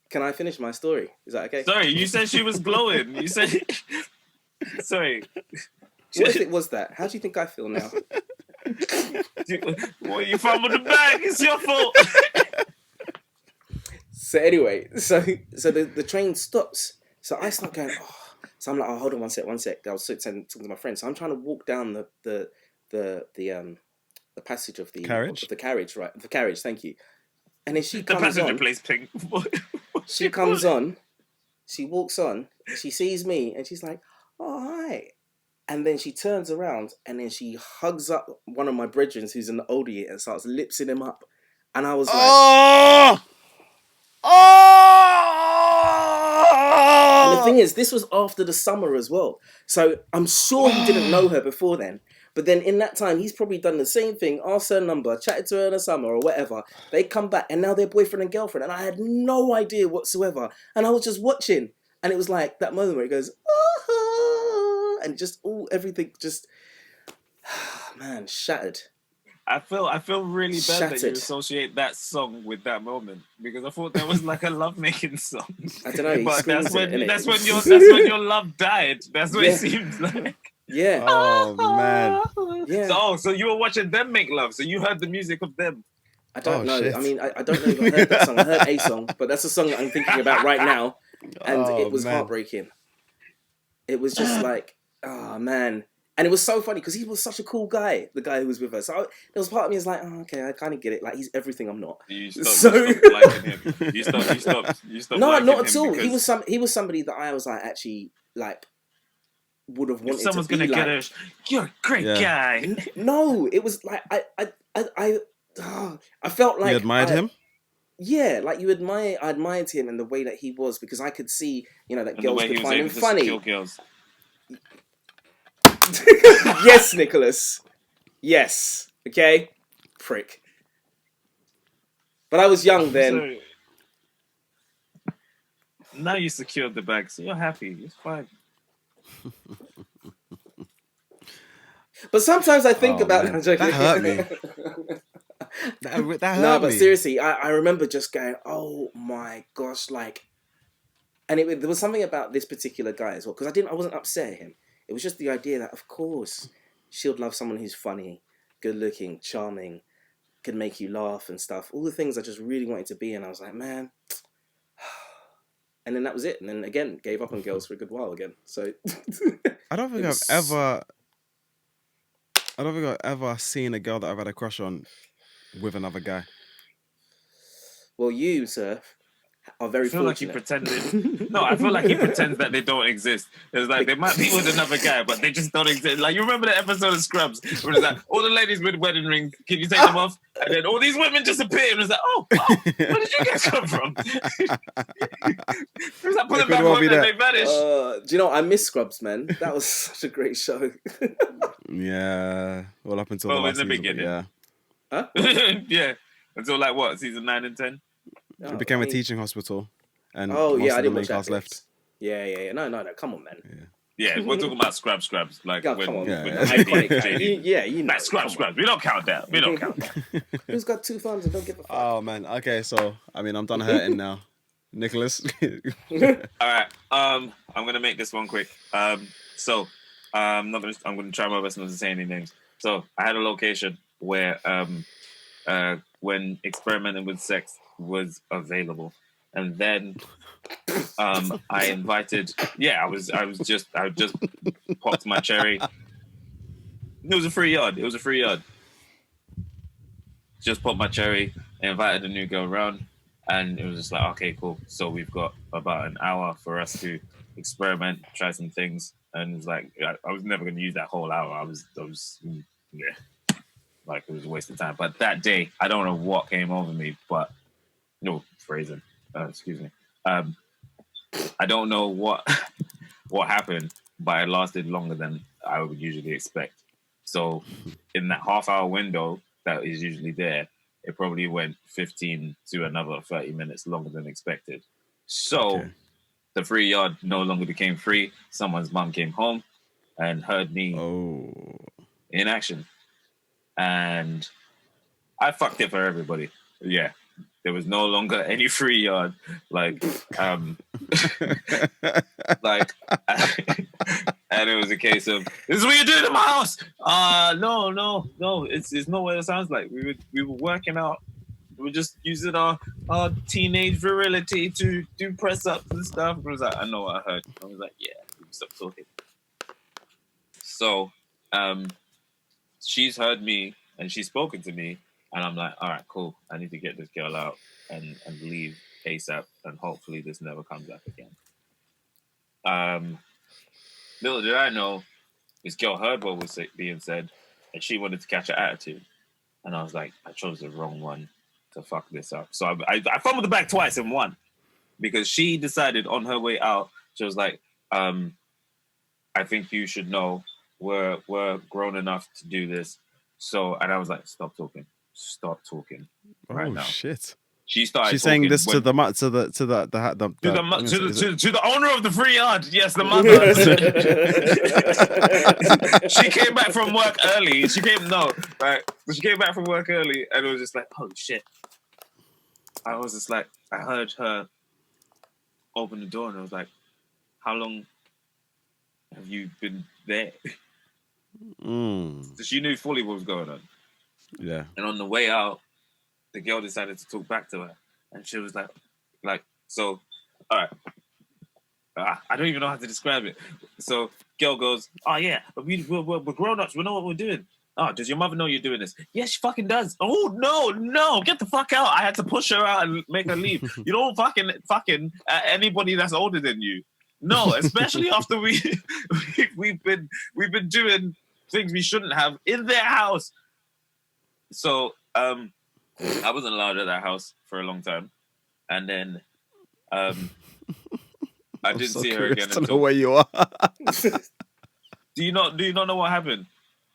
Can I finish my story? Is that okay? Sorry, you said she was glowing. You said, sorry. What if it was that? How do you think I feel now? Well, you fumbled the bag. It's your fault. So anyway, so the train stops. So I start going, oh. So I'm like, oh, hold on one sec. I was talking to my friend. So I'm trying to walk down the passage of the carriage. Of the carriage, right? The carriage, thank you. And then she comes passenger on. plays pink. She comes on. She walks on. She sees me, and she's like, oh, hi. And then she turns around, and then she hugs up one of my brethren who's in the older year and starts lipsing him up. And I was like, And the thing is, this was after the summer as well. So I'm sure he didn't know her before then. But then in that time, he's probably done the same thing, asked her number, chatted to her in the summer or whatever. They come back, and now they're boyfriend and girlfriend. And I had no idea whatsoever. And I was just watching. And it was like that moment where he goes, and just everything just, man, shattered. I feel really bad that you Shattered. associate that song with that moment, because I thought that was like a lovemaking song. I don't know. He But screams that's when it, your love died. That's what Yeah. it seems like. Yeah. Oh man. Yeah. So you were watching them make love. So you heard the music of them. I don't know. shit. I mean, I don't know if I heard that song. I heard a song, but that's the song that I'm thinking about right now. And it was heartbreaking. It was just like, oh man. And it was so funny because he was such a cool guy, the guy who was with us. So there was part of me was like, oh, okay, I kind of get it. Like, he's everything I'm not. You stopped liking him. You stopped No, liking not him at all. because He was somebody that I was like, actually, like, would have wanted if someone's to be gonna like. get her, you're a great guy. No, it was like I felt like You admired him? Yeah, like I admired him in the way that he was, because I could see, that And the girls way he could was find him able to funny. kill girls. Yes, Nicholas. Yes. Okay? Prick. But I was young then. So, now you secured the bag, so you're happy. It's fine. But sometimes I think about man. I'm joking. That hurt me. That hurt No, but me. seriously, I remember just going, oh my gosh, like, and there was something about this particular guy as well, because I wasn't upset at him. It was just the idea that, of course, she'll love someone who's funny, good looking, charming, can make you laugh and stuff. All the things I just really wanted to be, and I was like, man. And then that was it. And then again, gave up on girls for a good while again. So I don't think I've ever seen a girl that I've had a crush on with another guy. Well, you, sir, are I very feel like he fortunate. pretended. No, I feel like he pretends that they don't exist. It's like they might be with another guy, but they just don't exist. Like you remember the episode of Scrubs where it's like all the ladies with wedding rings, can you take them off? And then all these women just appear, and it's like, oh, where did you guys come from? It's like put them It could back well on be and that. they vanish. Do you know, I miss Scrubs, man. That was such a great show. Yeah. Well, up until Well, the in last the season, but beginning. yeah. Huh? Yeah, until like what, season 9 and 10? It became a teaching hospital, and Oh most yeah, I of the didn't main watch that cast bit. left. Yeah. No. Come on, man. Yeah, we're talking about Scrubs. Like Oh, when, come on. Yeah. when Iconic. JD. You know. Like Scrubs. We don't count that. We don't count that. Who's got 2 thumbs and don't give a fuck? Oh man. Okay, so I mean, I'm done hurting now. Nicholas. All right. I'm gonna make this one quick. So I'm gonna try my best not to say any names. So I had a location where when experimenting with sex was available, and then I invited. Yeah, I just popped my cherry. It was a free yard. Just popped my cherry, invited a new girl around, and it was just like, okay, cool. So we've got about an hour for us to experiment, try some things, and it's like I was never going to use that whole hour. I was like it was a waste of time. But that day, I don't know what came over me, but no phrasing. Excuse me. I don't know what happened, but it lasted longer than I would usually expect. So in that half-hour window that is usually there, it probably went 15 to another 30 minutes longer than expected. So the free yard no longer became free. Someone's mom came home and heard me in action. And I fucked it for everybody. Yeah. There was no longer any free yard. Like, and it was a case of, this is what you're doing in my house. No. It's not what it sounds like. We were working out. We were just using our teenage virility to do press ups and stuff. I was like, I know what I heard. I was like, yeah, stop talking. So, she's heard me and she's spoken to me, and I'm like, all right, cool. I need to get this girl out and leave ASAP, and hopefully this never comes back again. Little did I know, this girl heard what was being said, and she wanted to catch her attitude. And I was like, I chose the wrong one to fuck this up. So I fumbled the bag twice and won, because she decided on her way out, she was like, I think you should know we're grown enough to do this. So, and I was like, stop talking right now. Shit. She started. She's saying this to the owner of the free yard. Yes, the mother. She came back from work early. She came back from work early, and it was just like, holy shit. I was just like, I heard her open the door, and I was like, how long have you been there? So she knew fully what was going on. Yeah. And on the way out, the girl decided to talk back to her, and she was like, so, all right. I don't even know how to describe it. So, girl goes, oh yeah, we're grown-ups. We know what we're doing. Oh, does your mother know you're doing this? Yes, she fucking does. Oh, no, get the fuck out. I had to push her out and make her leave. You don't fucking anybody that's older than you. No, especially after we've been doing things we shouldn't have in their house. So, I wasn't allowed at that house for a long time, and then I didn't see her again until. until. Where you are? Do you not know what happened?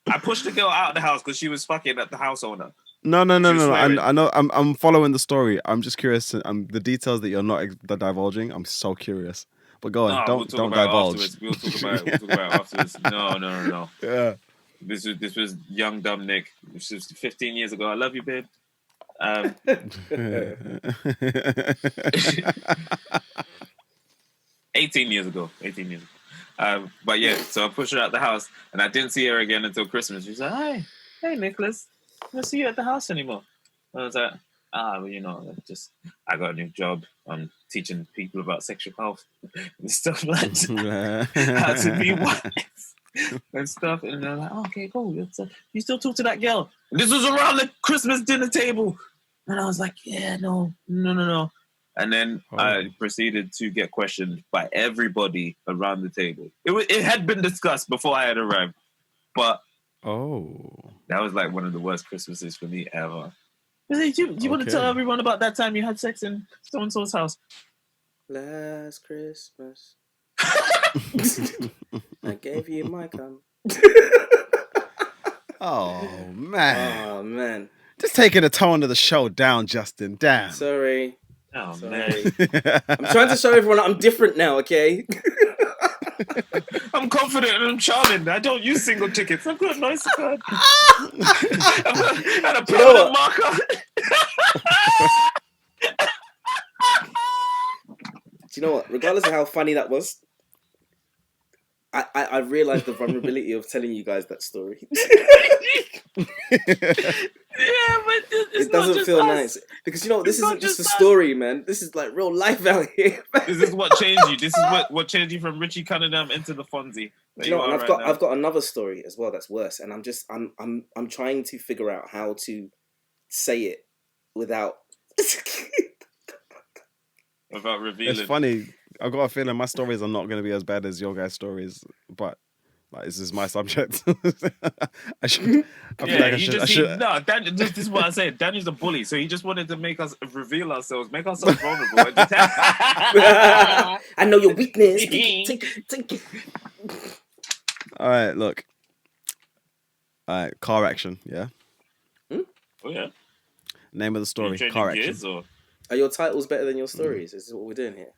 I pushed the girl out of the house because she was fucking at the house owner. No. I know. I'm following the story. I'm just curious. The details that you're not divulging. I'm so curious. But go on. Don't divulge. We'll talk about it afterwards. No. Yeah. This was young dumb Nick. This was 15 years ago. I love you, babe. 18 years ago. But yeah, so I pushed her out the house, and I didn't see her again until Christmas. She was like, hey, Nicholas, I don't see you at the house anymore. And I was like, well, I got a new job. I'm teaching people about sexual health and stuff like that. How to be wise and stuff. And they're like, okay, cool. You still talk to that girl? And this was around the Christmas dinner table. And I was like, yeah, no. And then I proceeded to get questioned by everybody around the table. It had been discussed before I had arrived, but that was like one of the worst Christmases for me ever. You want to tell everyone about that time you had sex in so and so's house? Last Christmas, I gave you my cum. Oh man! Oh man! Just taking the tone of the show down, Justin. Damn. Sorry. Oh Sorry. man! I'm trying to show everyone I'm different now. Okay. I'm confident and I'm charming. I don't use single tickets. I've got a nice card. And a permanent marker. Do you know what? Regardless of how funny that was, I realized the vulnerability of telling you guys that story. Yeah, but it doesn't feel nice because you know this isn't just a story, man. This is like real life out here. This is what changed you. This is what changed you from Richie Cunningham into the Fonzie. You know, and I've got another story as well that's worse, and I'm trying to figure out how to say it without revealing. It's funny. I've got a feeling my stories are not going to be as bad as your guys' stories, but like this is my subject. I should. No, this is what I said. Daniel's a bully, so he just wanted to make us reveal ourselves, make ourselves vulnerable. I know your weakness. Take it. All right, look. All right, car action. Yeah. Oh yeah. Name of the story. Car action. Or? Are your titles better than your stories? Is this what we're doing here?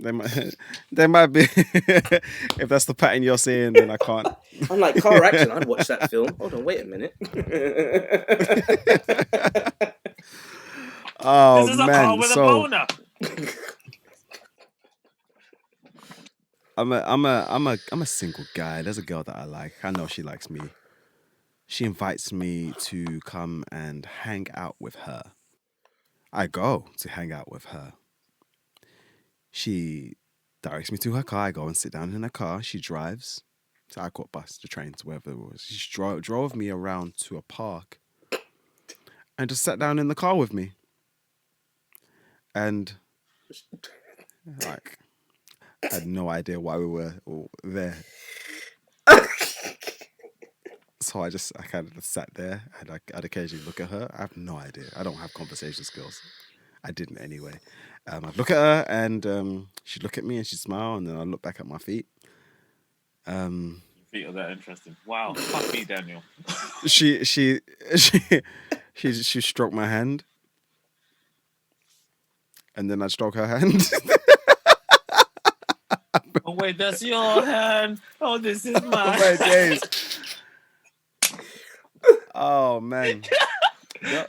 They might be. If that's the pattern you're seeing, then I can't. I'm like car action. I'd watch that film. Hold on, wait a minute. Oh this is man! A car with a boner. I'm a single guy. There's a girl that I like. I know she likes me. She invites me to come and hang out with her. I go to hang out with her. She directs me to her car. I go and sit down in her car. She drives. So I caught bus, the trains, wherever it was. She drove me around to a park and just sat down in the car with me. And like, I had no idea why we were there. So I kind of sat there and I'd occasionally look at her. I have no idea. I don't have conversation skills. I didn't anyway. I'd look at her and she'd look at me and she'd smile and then I'd look back at my feet. Feet are that interesting. Wow, fuck me, Daniel. She stroked my hand, and then I'd stroke her hand. Oh wait, that's your hand. Oh, this is mine. Oh my days. Oh man.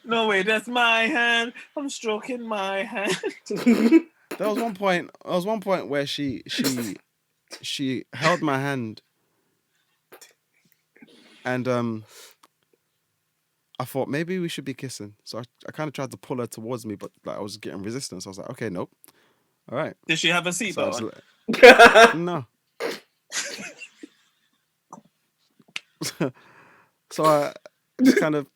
No way, that's my hand. I'm stroking my hand. There was one point where she held my hand, and I thought maybe we should be kissing. So I kind of tried to pull her towards me, but like I was getting resistance. I was like, okay, nope. All right. Did she have a seatbelt on? No. So I just kind of,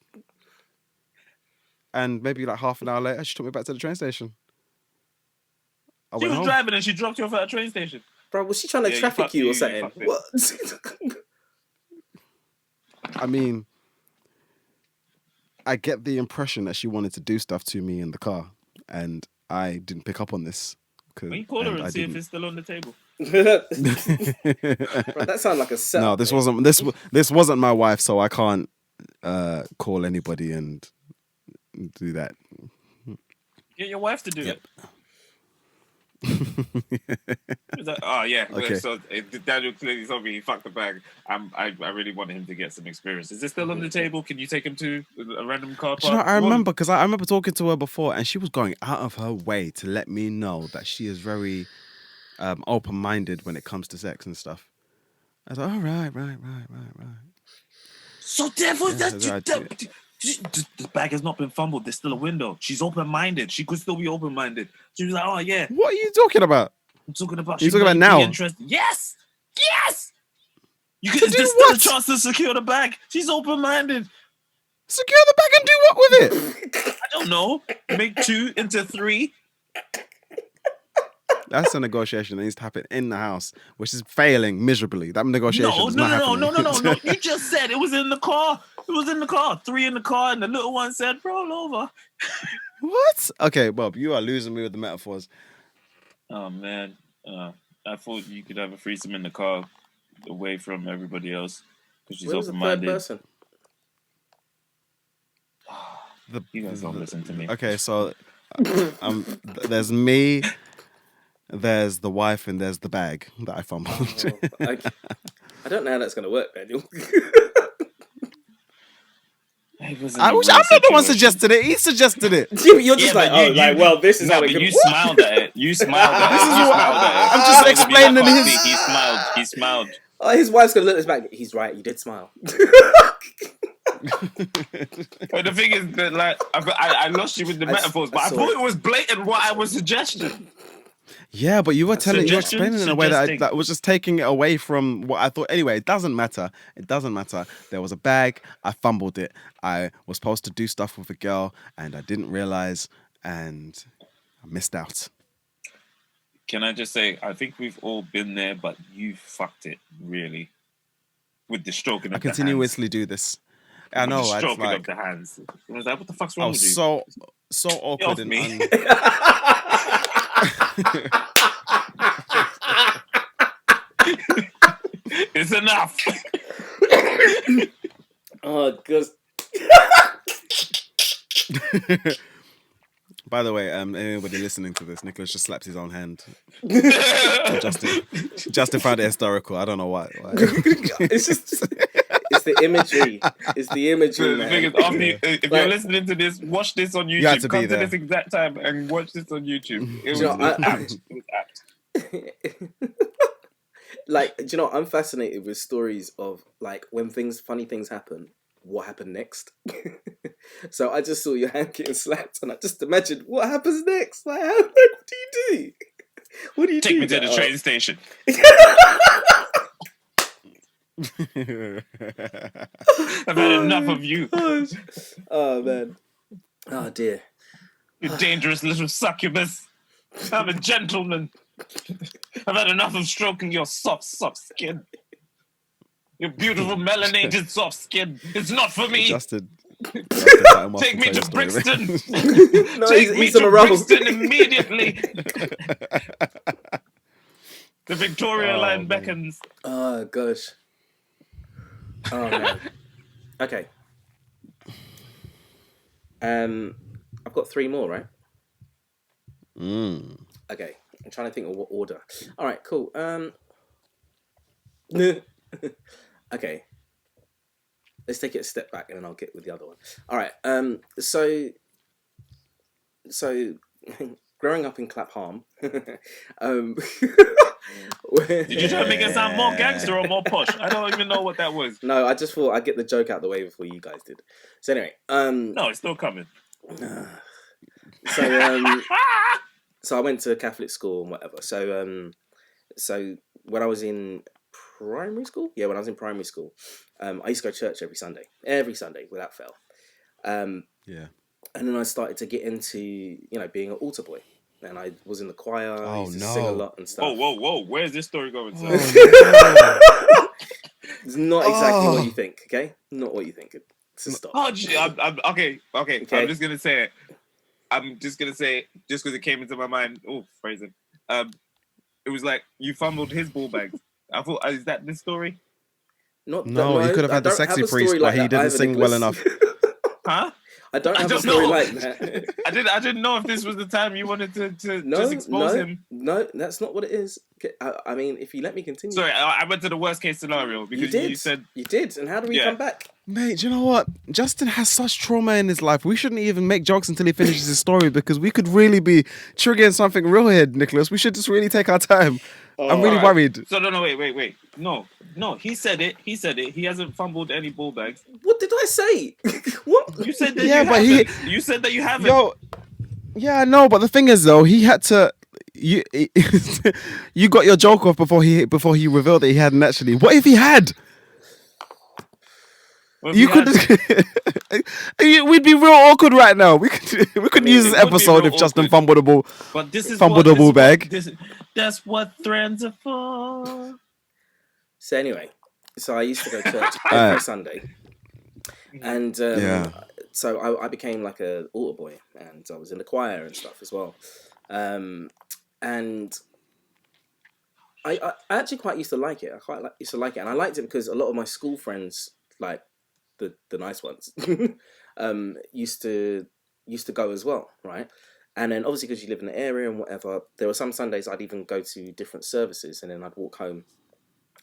and maybe like half an hour later, she took me back to the train station. She was driving and she dropped you off at a train station. Bro, was she trying to traffic you or something? What? I mean, I get the impression that she wanted to do stuff to me in the car, and I didn't pick up on this. Can you call her and see if it's still on the table? Bro, that sounds like a setup. No, this wasn't my wife, so I can't call anybody and do that. Get your wife to do it. Like, oh yeah. Okay. So Daniel clearly told me he fucked the bag. I really wanted him to get some experience. Is this still on the table? Can you take him to a random car park? You know, I remember because I remember talking to her before, and she was going out of her way to let me know that she is very open-minded when it comes to sex and stuff. I thought, oh, right. So therefore, the bag has not been fumbled. There's still a window. She's open-minded. She could still be open-minded. She was like, oh yeah. What are you talking about? I'm talking about. You're talking about now? Yes. There's still a chance to secure the bag. She's open-minded. Secure the bag and do what with it? I don't know. Make 2 into 3. That's a negotiation that needs to happen in the house, which is failing miserably. That negotiation is not happening. No. You just said it was in the car. It was in the car. 3 in the car, and the little one said, roll over. What? Okay, Bob, you are losing me with the metaphors. Oh, man. I thought you could have a threesome in the car away from everybody else because she's Where was the third open-minded. person? You guys don't listen to me. Okay, so there's me, there's the wife, and there's the bag that I fumbled. I don't know how that's going to work, Daniel. It wasn't I'm a real not the one situation. suggested it. He suggested it. You're just Yeah, like, but well, this is No, how it but can you smiled at it. You smiled at it. This is You what- smiled at it. I'm just For those of you that explaining can't his- see, He smiled. Oh, his wife's going to look at us back. He's right, you did smile. But the thing is that, like, I lost you with the metaphors, but I saw thought it. it was blatant what I was suggesting. Yeah, but you were Suggestion, explaining it in a way suggesting. that was just taking it away from what I thought. Anyway, it doesn't matter. It doesn't matter. There was a bag. I fumbled it. I was supposed to do stuff with a girl, and I didn't realize, and I missed out. Can I just say, I think we've all been there, but you fucked it, really. With the stroking of I the hands. continuously do this. I With know. the It's stroking like of the hands. I was like, what the fuck's I wrong with was you? so awkward off and me. It's enough. Oh, God. By the way, anybody listening to this, Nicholas just slapped his own hand. Justin found it hysterical. I don't know why. It's just... It's the imagery. It's the imagery, The thing man. is, after if you're listening to this, watch this on You had YouTube. to be Come to there. this exact time and watch this on YouTube. It was, Do you know, it was apt. It was apt. Like, do you know, I'm fascinated with stories of, like, when funny things happen, what happened next? So I just saw your hand getting slapped, and I just imagined what happens next. Like, what do you do? What do you do? Take me to the Like, train station. I've had enough of you. Oh, man. Oh, dear. You dangerous little succubus. I'm a gentleman. I've had enough of stroking your soft skin. Your beautiful melanated soft skin. It's not for me. Justin, Take me to Brixton. No, Take me he's on to a roll. Brixton immediately. The Victoria Oh, line man. beckons. Oh, gosh. Oh, man. Okay. I've got 3 more, right? Okay. I'm trying to think of what order. All right, cool. Okay. Let's take it a step back and then I'll get with the other one. All right. So growing up in Clapham, Did you try to make it sound more gangster or more posh? I don't even know what that was. No, I just thought I'd get the joke out of the way before you guys did. So anyway, No, it's still coming. So I went to a Catholic school and whatever. So when I was in primary school, when I was in primary school, I used to go to church every Sunday without fail. Yeah. And then I started to get into, being an altar boy. And I was in the choir. I Oh, used to no. sing a lot and stuff. Whoa. Where's this story going? Sir? It's not exactly what you think, okay? Not what you think. So stop. Oh, okay. I'm just gonna say it. Just because it came into my mind. Oh, phrasing. It was like you fumbled his ball bag. I thought, is that this story? No, you could have had the sexy priest, but he didn't sing well enough. Huh? I don't have a don't story know. like that. I didn't know if this was the time you wanted to just expose him. No, that's not what it is. Okay, I mean, if you let me continue. Sorry, I went to the worst case scenario because you said You did, and how do we Yeah. come back? Mate, do you know what? Justin has such trauma in his life. We shouldn't even make jokes until he finishes his story because we could really be triggering something real here, Nicholas. We should just really take our time. I'm really Alright. worried. So no, wait. No, he said it. He hasn't fumbled any ball bags. What did I say? What? You said that Yeah, you but haven't. You said that you haven't. Yo, yeah, I know, but the thing is, though, he had to. You got your joke off before he revealed that he hadn't actually. What if he had? Well, You could. We'd be real awkward right now. We could use this it would be episode real if Justin awkward. fumbled the ball. But this is Fumbled the ball bag. That's what friends are for. So anyway, so I used to go to church every Sunday, and so I became like a altar boy, and I was in the choir and stuff as well, and I actually quite used to like it. Used to like it, and I liked it because a lot of my school friends, like the nice ones, used to go as well, right? And then obviously because you live in the area and whatever, there were some Sundays I'd even go to different services, and then I'd walk home,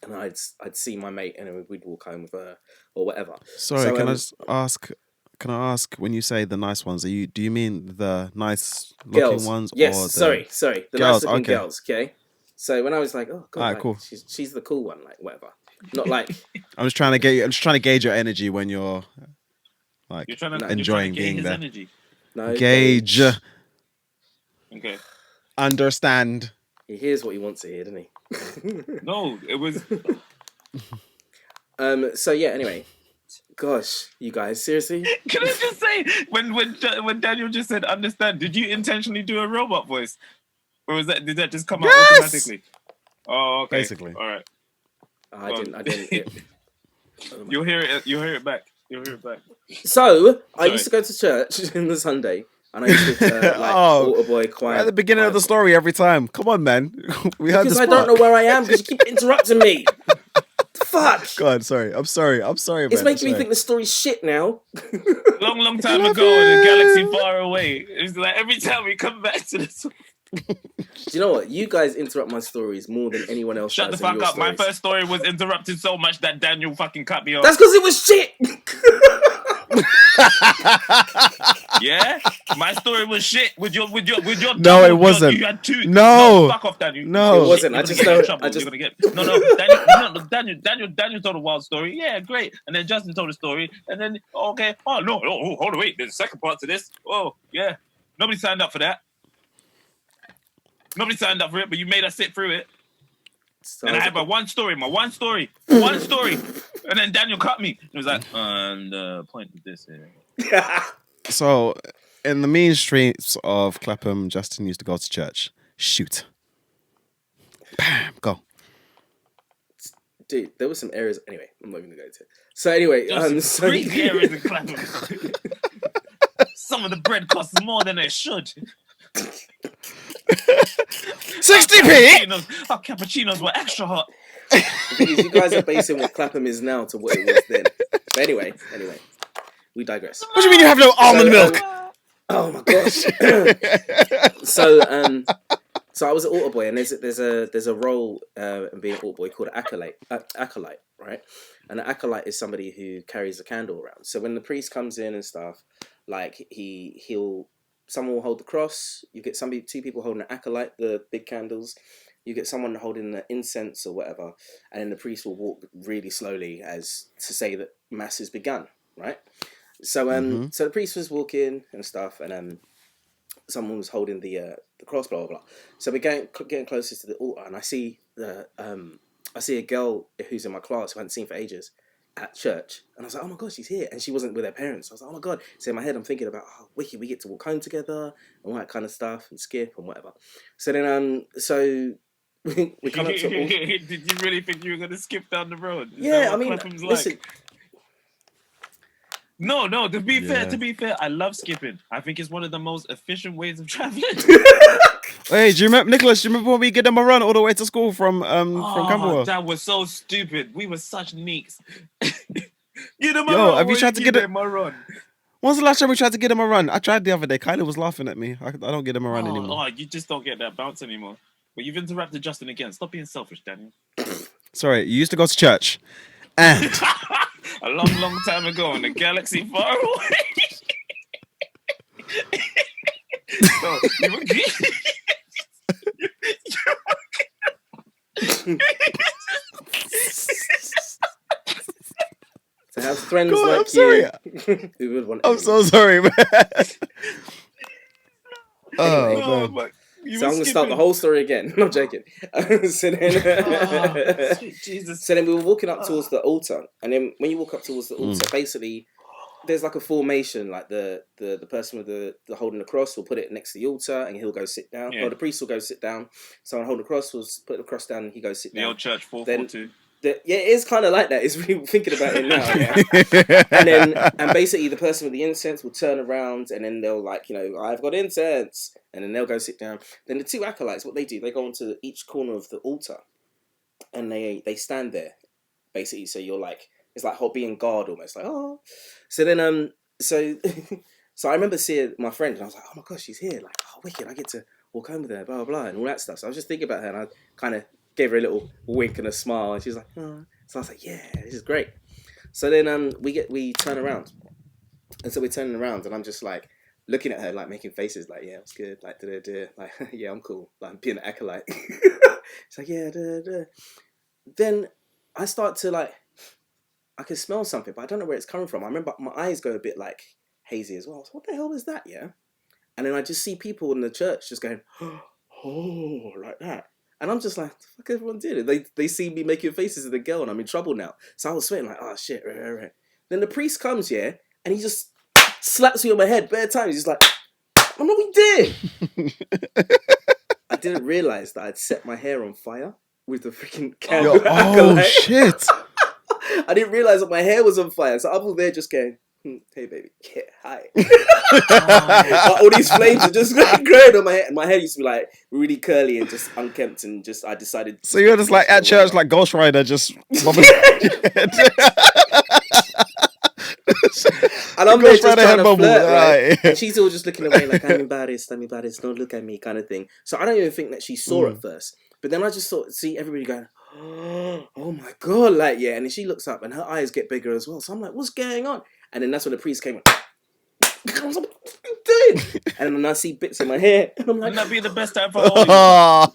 and I'd see my mate, and then we'd walk home with her or whatever. Sorry, So, can I just ask? Can I ask, when you say the nice ones, do you mean the nice looking girls? ones? Yes, or the... sorry, the girls, nice looking okay. girls. Okay. So when I was like, oh god, Alright, like, cool. she's the cool one, like whatever. Not like I'm just trying to gauge your energy when you're like You're trying to enjoying gain being his there. energy. no Gauge. Okay. Understand. He hears what he wants to hear, doesn't he? No, it was. So yeah. Anyway, gosh, you guys, seriously? Can I just say, when Daniel just said understand, did you intentionally do a robot voice, or did that just come out automatically? Oh, okay. Basically. All right. I didn't. You'll hear it. You'll hear it back. So I Sorry. used to go to church on the Sunday, and I used to like Oh, altar boy choir At the beginning of the story every time. Come on, man. We had because this I don't know where I am because you keep interrupting me. Fuck. God, sorry. I'm sorry, man. It's making me think the story's shit now. Long time ago in a galaxy far away. It's like every time we come back to this. Do you know what? You guys interrupt my stories more than anyone else. Shut the does in fuck your up. My stories. first story was interrupted so much that Daniel fucking cut me off. That's because it was shit. Yeah? My story was shit with your No, it wasn't. You had two. No. Fuck off, Daniel. No. It wasn't. You're I gonna just get in know. trouble. I just. You're gonna get Daniel told a wild story. Yeah, great. And then Justin told a story. And then okay. Oh no, hold on, wait. There's a second part to this. Oh yeah. Nobody signed up for that. Nobody signed up for it, but you made us sit through it. And I had my one story. And then Daniel cut me. It was like, and the point of this here. So, in the mean streets of Clapham, Justin used to go to church. Shoot. Bam. Go. Dude, there were some areas. Anyway, I'm not even gonna go into it. So anyway, so Crazy areas in Clapham. Some of the bread costs more than it should. 60p? Our cappuccinos were extra hot. The thing is, you guys are basing what Clapham is now to what it was then. But anyway, we digress. What do you mean you have no almond milk? Oh my gosh. So I was an altar boy, and there's a role in being an altar boy called acolyte, right? And an acolyte is somebody who carries a candle around. So when the priest comes in and stuff, like someone will hold the cross. You get two people holding an acolyte, the big candles. You get someone holding the incense or whatever, and then the priest will walk really slowly as to say that mass has begun, right? So so the priest was walking and stuff, and someone was holding the cross, blah blah blah. So we're getting closer to the altar, and I see a girl who's in my class who I hadn't seen for ages at church, and I was like, oh my god, she's here, and she wasn't with her parents. I was like, oh my god. So in my head I'm thinking about, oh wicked, we get to walk home together and all that kind of stuff and skip and whatever. So then we come up to all... Did you really think you were going to skip down the road? Yeah, I mean, listen. Like? No. To be fair, I love skipping. I think it's one of the most efficient ways of traveling. Hey, do you remember, Nicholas? Do you remember when we gave them a run all the way to school from Camberwell? That was so stupid. We were such neeks. Have you tried to get them a run? When's the last time we tried to get him a run? I tried the other day. Kylie was laughing at me. I don't get him a run anymore. Oh, you just don't get that bounce anymore. But you've interrupted Justin again. Stop being selfish, Daniel. Sorry, you used to go to church. And a long time ago in a galaxy far away. So, to have friends God, like I'm sorry. you who would want I'm so sorry, man. Anyway. oh my So I'm gonna start the whole story again. No, I'm joking. So then, Sweet Jesus. so then we were walking up towards the altar, and then when you walk up towards the altar, basically there's like a formation. Like the person with the holding the cross will put it next to the altar, and he'll go sit down. Yeah. Or the priest will go sit down. Someone holding the cross will put the cross down, and he goes sit The down. old church 442. Yeah, it is kind of like that. It's really thinking about it now. Yeah. and basically the person with the incense will turn around, and then they'll like, I've got incense, and then they'll go sit down. Then the two acolytes, what they do, they go onto each corner of the altar, and they stand there, basically. So you're like, it's like being guard almost, like So then so I remember seeing my friend, and I was like, oh my gosh, she's here, like, oh wicked, I get to walk home with her, blah blah blah, and all that stuff. So I was just thinking about her, and I kind of gave her a little wink and a smile, and she was like, oh. So I was like, yeah, this is great. So then we turn around, and so we're turning around, and I'm just like looking at her, like making faces, like, yeah, it's good, like like yeah, I'm cool, like I'm being an acolyte. It's like, yeah, Then I start to like, I can smell something, but I don't know where it's coming from. I remember my eyes go a bit like hazy as well. So what the hell is that? Yeah, and then I just see people in the church just going, oh, like that. And I'm just like, what the fuck everyone did? They see me making faces at the girl, and I'm in trouble now. So I was sweating like, oh shit, right. Then the priest comes, yeah, and he just slaps me on my head bare times. He's like, I know what he did. I didn't realise that I'd set my hair on fire with the freaking candle. Oh shit! I didn't realise that my hair was on fire. So I'm all there just going, hey baby, yeah, hi. But all these flames are just growing on my head. My hair used to be like really curly and just unkempt, and just I decided. So you're just like at church, like Ghost Rider, just. And I'm there just trying to bubble, flirt, right? right? And she's all just looking away like, I'm embarrassed, don't look at me, kind of thing. So I don't even think that she saw at first. But then I just see everybody going, oh my God, like, yeah. And then she looks up and her eyes get bigger as well. So I'm like, what's going on? And then that's when the priest came. I was like, what are you doing? And then I see bits of my hair, and I'm like, wouldn't that be the best time for all?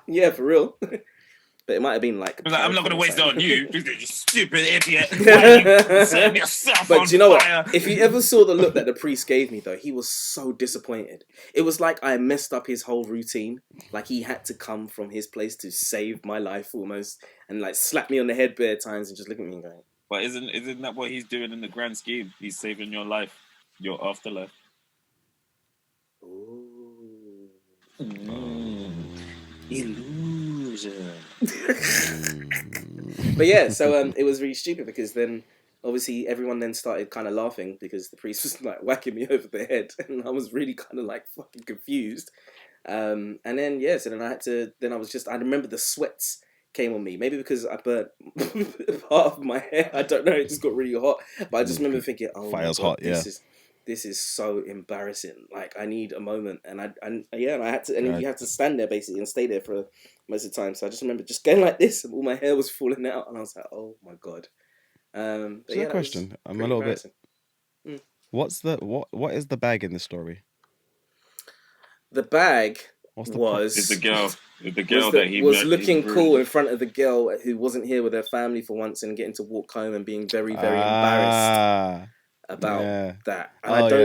yeah, for real. But it might have been like, I'm not going to waste it on you, you stupid idiot. Why you setting yourself but on do you know fire? what? If you ever saw the look that the priest gave me, though, he was so disappointed. It was like I messed up his whole routine. Like he had to come from his place to save my life almost, and like slap me on the head bare times and just look at me and go. But isn't that what he's doing in the grand scheme? He's saving your life, your afterlife. Ooh. Illusion. But yeah, so it was really stupid because then obviously everyone then started kind of laughing because the priest was like whacking me over the head, and I was really kind of like fucking confused. And then so then I remember the sweats came on me, maybe because I burnt part of my hair. I don't know, it just got really hot. But I just remember thinking, oh, fire's my God, hot, yeah. This is so embarrassing. Like I need a moment, and I had to, and then you have to stand there basically and stay there for most of the time. So I just remember just going like this, and all my hair was falling out, and I was like, oh my God. But So question, I'm a little bit. What is the bag in the story? The bag is the girl that he was looking cool in front of the girl who wasn't here with her family for once, and getting to walk home and being very, very embarrassed about that. And to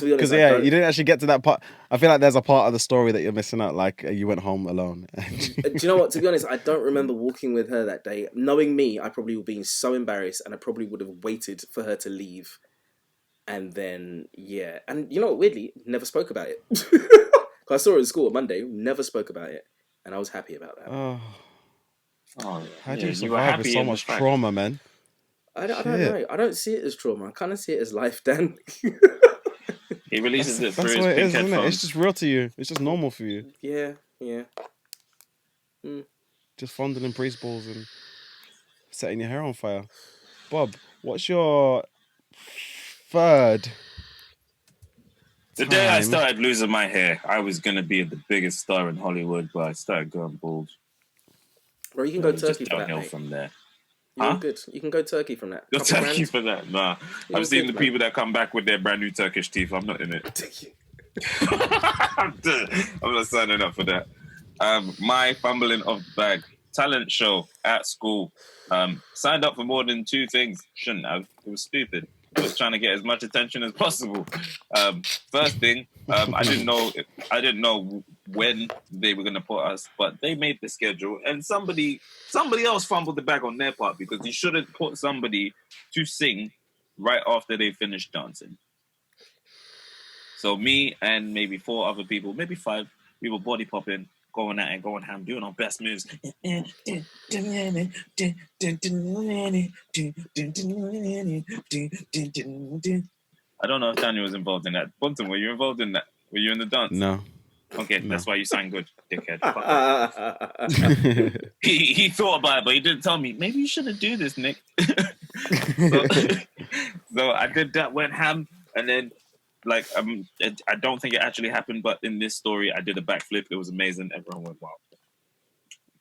be honest, because you didn't actually get to that part. I feel like there's a part of the story that you're missing out. Like you went home alone. Do you know what? To be honest, I don't remember walking with her that day. Knowing me, I probably would have been so embarrassed, and I probably would have waited for her to leave. And then and you know what? Weirdly, never spoke about it. I saw her in school on Monday. Never spoke about it, and I was happy about that. How do you survive with so much trauma, man? I don't know. I don't see it as trauma. I kind of see it as life, Dan. He releases it through his what it pink is, isn't it? headphones. It's just real to you. It's just normal for you. Yeah. Just fondling priest balls and setting your hair on fire. Bob, what's your third? The day I started losing my hair, I was going to be the biggest star in Hollywood, but I started going bald. Bro, you can go Turkey for that, downhill mate. from there. You're good. You can go Turkey from that. Go Turkey for that? Nah. I've seen the people that come back with their brand new Turkish teeth. I'm not in it. I'm not signing up for that. My fumbling of the bag. Talent show at school. Signed up for more than 2 things. Shouldn't have. It was stupid. was trying to get as much attention as possible. First thing, I didn't know when they were gonna put us, but they made the schedule, and somebody else fumbled the bag on their part because you shouldn't put somebody to sing right after they finished dancing. So me and maybe 4 other people, maybe 5, we were body popping, going at it, going ham, doing our best moves. I don't know if Daniel was involved in that. Bunton, were you involved in that? Were you in the dance? No. Okay, that's why you sang good, dickhead. That's He thought about it, but he didn't tell me. Maybe you shouldn't do this, Nick. So I did that, went ham, and then I don't think it actually happened, but in this story, I did a backflip. It was amazing. Everyone went wild.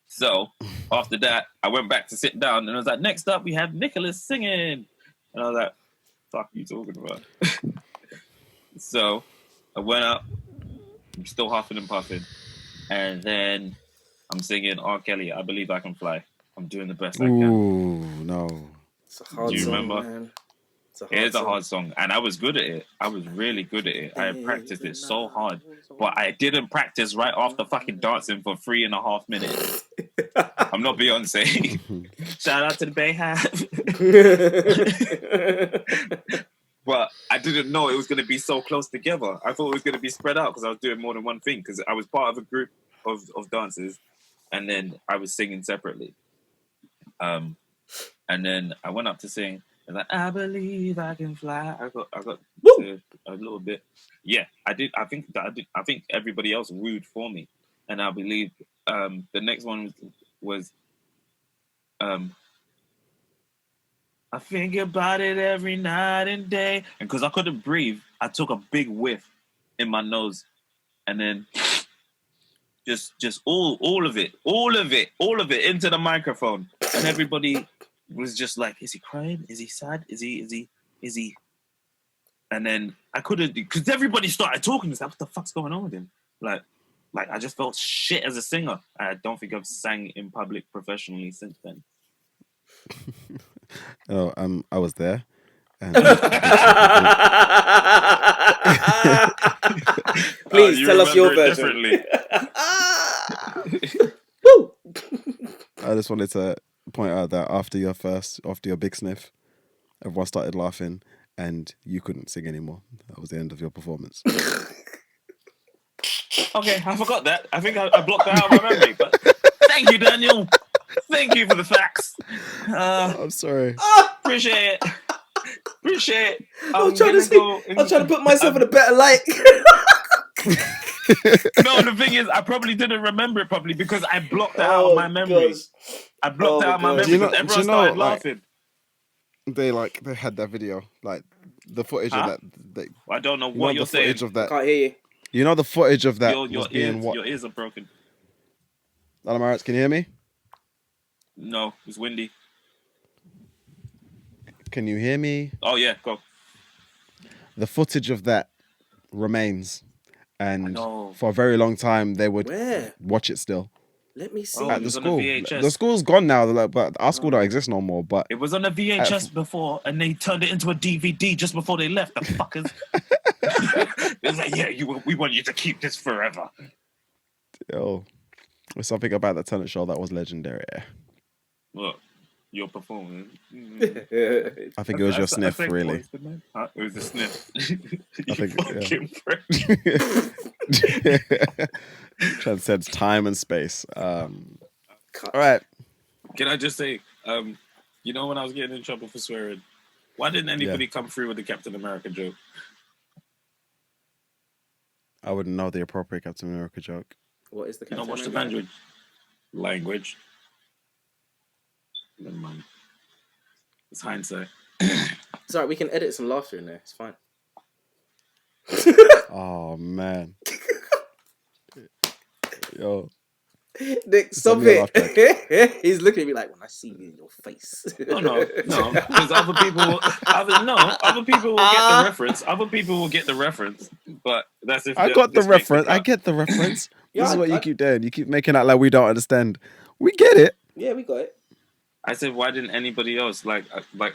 So after that, I went back to sit down, and I was like, next up, we have Nicholas singing. And I was like, fuck you talking about? So I went up, I'm still huffing and puffing, and then I'm singing R. Kelly, I Believe I Can Fly. I'm doing the best I can. Ooh, no. It's a hard Do you song, remember? man. It is a hard song, and I was good at it. I was really good at it. I had practiced it so hard, but I didn't practice right after fucking dancing for 3.5 minutes. I'm not Beyonce. Shout out to the Bayhive. But I didn't know it was going to be so close together. I thought it was going to be spread out because I was doing more than one thing, because I was part of a group of dancers, and then I was singing separately. And then I went up to sing. And like, I believe I can fly. I got to a little bit. Yeah, I did. I think everybody else wooed for me, and I believe the next one was I think about it every night and day. And because I couldn't breathe, I took a big whiff in my nose, and then just all of it into the microphone, and everybody was just like, is he crying? Is he sad? Is he? And then I couldn't, because everybody started talking. It's like, what the fuck's going on with him? Like I just felt shit as a singer. I don't think I've sang in public professionally since then. I was there. And Please tell us your version. Woo! I just wanted to point out that after your big sniff, everyone started laughing and you couldn't sing anymore. That was the end of your performance. Okay, I forgot that. I think I blocked that out of my memory. But thank you, Daniel. Thank you for the facts. I'm sorry. Appreciate it. I'm trying to put myself in a better light. No, the thing is, I probably didn't remember it properly because I blocked it out of my memory. Gosh. I blocked it out of my memory because everyone started laughing. They had that video, like the footage of that. I don't know what you're saying. Of that. Can't hear you. You know the footage of that Your ears are broken. Alamaritz, can you hear me? No, it's windy. Can you hear me? Oh yeah, go. The footage of that remains, and know. for a very long time they would watch it still. Let me see. At the school. VHS. The school's gone now, but our school don't exist no more. But it was on a VHS before, and they turned it into a DVD just before they left. The fuckers. It was like, yeah, we want you to keep this forever. Yo, there's something about that talent show that was legendary. Look, your performance. I think it was your sniff, really. Huh? It was the sniff. I think transcends time and space. All right. Can I just say, when I was getting in trouble for swearing, why didn't anybody come through with the Captain America joke? I wouldn't know the appropriate Captain America joke. What is the Captain Watch America? the language. Never mind. It's hindsight. Sorry, we can edit some laughter in there. It's fine. Oh man. Yo. Nick, stop it. He's looking at me like, when I see you in your face. No. Because other people will get the reference. Other people will get the reference. But that's if I got the reference. I get the reference. This is what you keep doing. You keep making out like we don't understand. We get it. Yeah, we got it. I said, why didn't anybody else? Like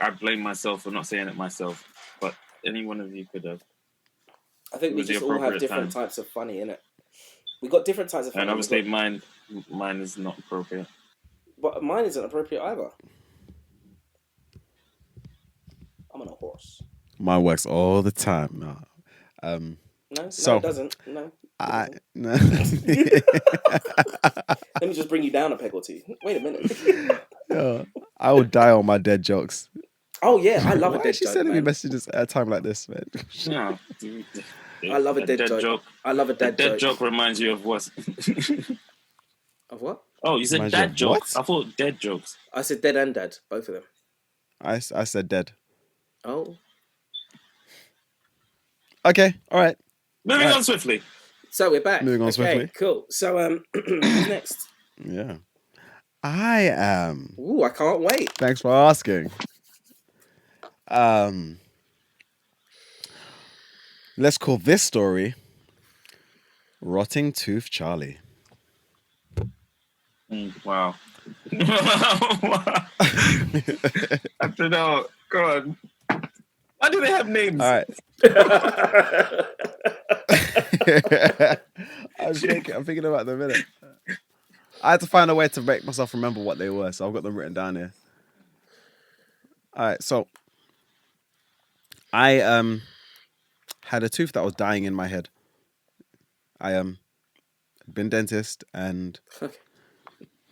I blame myself for not saying it myself. any one of you could have. I think we was the just all have appropriate different time. types of funny, innit? We got different types of funny. And obviously, mine is not appropriate. But mine isn't appropriate either. I'm on a horse. Mine works all the time. No. No, So it doesn't. No. No. Let me just bring you down a peg or two. Wait a minute. Yeah, I would die on my dead jokes. Oh yeah, I love Why a dead is she joke, sending me man. messages at a time like this, man? Yeah. I love a dead joke. I love a dead joke. Dead joke reminds you of what? Of what? Oh, you said Reminds you dad of joke. what? I thought dead jokes. I said dead and dad, both of them. I said dead. Oh. Okay, all right. Moving on swiftly. So we're back. Moving on swiftly. Cool. So who's next? Yeah. I am. Ooh, I can't wait. Thanks for asking. Let's call this story Rotting Tooth Charlie. Wow. I don't know. Go on. Why do they have names? All right. I'm thinking about them a minute. I had to find a way to make myself remember what they were, so I've got them written down here. All right, so I had a tooth that was dying in my head. I had been dentist, and I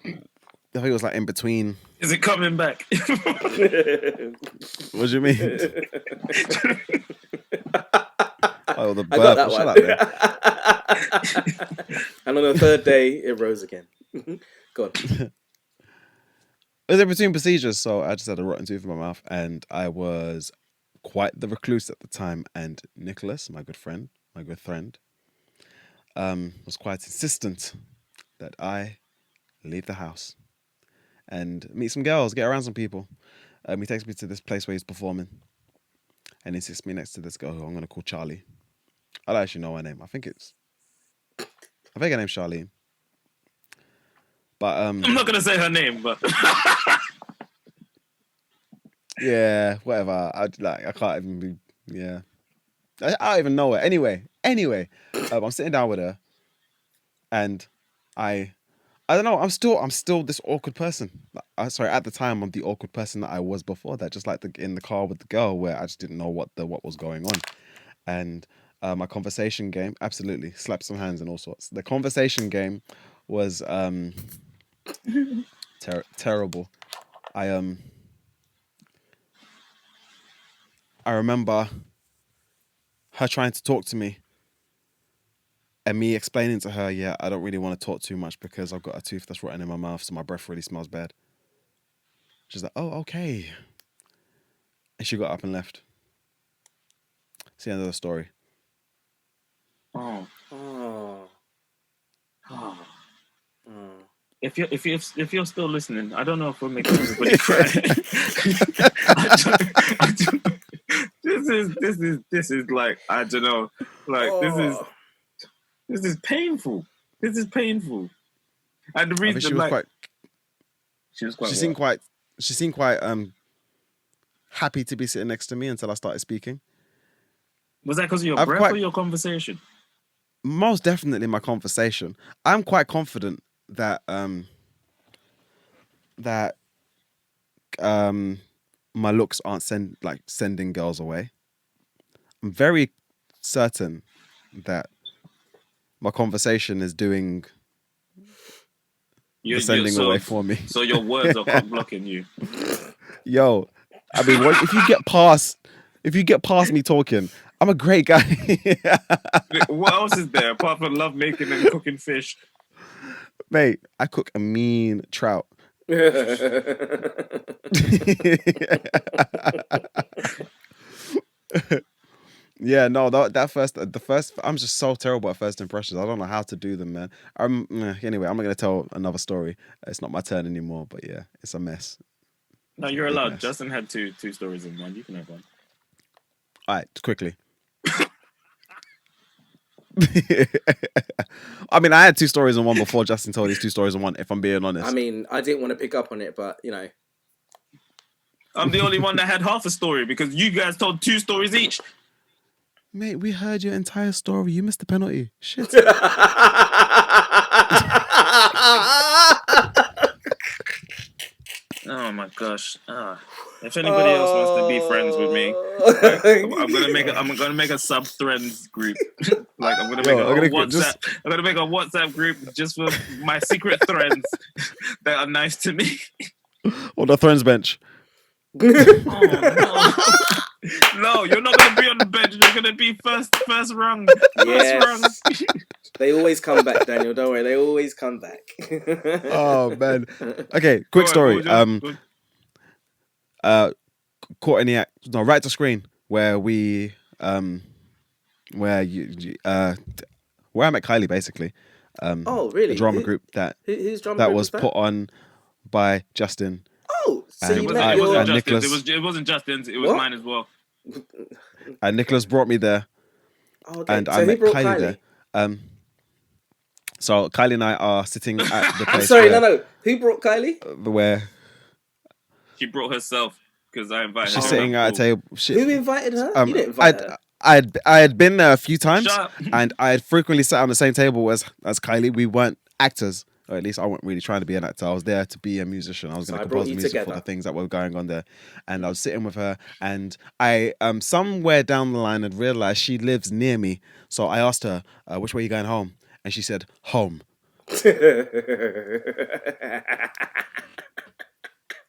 think it was like in between. Is it coming back? What do you mean? Oh, the I got that shut one. up, man. And on the third day, it rose again. Go on. It was in between procedures, so I just had a rotten tooth in my mouth, and I was quite the recluse at the time. And Nicholas, my good friend, was quite insistent that I leave the house and meet some girls, get around some people. He takes me to this place where he's performing, and he sits me next to this girl who I'm going to call Charlie. I don't actually know her name. I think her name's Charlene. But I'm not gonna say her name, but yeah, whatever. I can't even be. Yeah, I don't even know her. Anyway, I'm sitting down with her, and I don't know. I'm still this awkward person. Sorry, at the time, I'm the awkward person that I was before that. Just like in the car with the girl, where I just didn't know what was going on, and my conversation game absolutely slapped some hands and all sorts. The conversation game was terrible. I remember her trying to talk to me and me explaining to her, yeah, I don't really want to talk too much because I've got a tooth that's rotten in my mouth, so my breath really smells bad. She's like, oh, okay. And she got up and left. It's the end of the story. oh. Oh. Oh. Oh. If you're still listening, I don't know if we're making everybody cry. This is like, I don't know, like this is painful. This is painful. And the reason she was quite. She seemed quite happy to be sitting next to me until I started speaking. Was that because of your breath or your conversation? Most definitely my conversation. I'm quite confident that my looks aren't sending girls away. I'm very certain that my conversation is doing the sending away for me. So your words are blocking you. Yo, I mean, if you get past me talking, I'm a great guy. What else is there apart from love making and cooking fish? Mate, I cook a mean trout. Yeah, no, the first, I'm just so terrible at first impressions. I don't know how to do them, man. Anyway, I'm not gonna tell another story. It's not my turn anymore, but yeah, it's a mess. No, you're allowed. Justin had two stories in one. You can have one. All right, quickly. I mean, I had 2 stories in one before Justin told his 2 stories in one, if I'm being honest. I mean, I didn't want to pick up on it, but, you know. I'm the only one that had half a story because you guys told 2 stories each. Mate, we heard your entire story. You missed the penalty. Shit. Oh my gosh. If anybody else wants to be friends with me, like, I'm gonna make a sub friends group. Like I'm gonna make a WhatsApp. I'm gonna make a WhatsApp group just for my secret friends that are nice to me. On the Thrones bench. Oh no. No, you're not gonna be on the bench. You're gonna be first rung. Yes. They always come back, Daniel. Don't worry. They always come back. Oh man. Okay, quick story. Caught in the act. No, right to screen where we where I met Kylie basically. Oh really? A drama group that whose drama that group was put on by Justin. Oh, so and you It met wasn't your... Justin's. It wasn't Justin's. It was What? mine as well. And Nicholas brought me there. Oh, okay. And So I who met brought Kylie Kylie? there. So Kylie and I are sitting at the place. I'm sorry, no. Who brought Kylie? Where She brought herself because I invited her. she's sitting at a table. Who invited her? You didn't invite her. I had been there a few times, Shut up. and I had frequently sat on the same table as Kylie. We weren't actors, or at least I wasn't really trying to be an actor. I was there to be a musician. I was going to compose music for the things that were going on there, and I was sitting with her. And I somewhere down the line had realised she lives near me, so I asked her, "Which way are you going home?" And she said, "Home."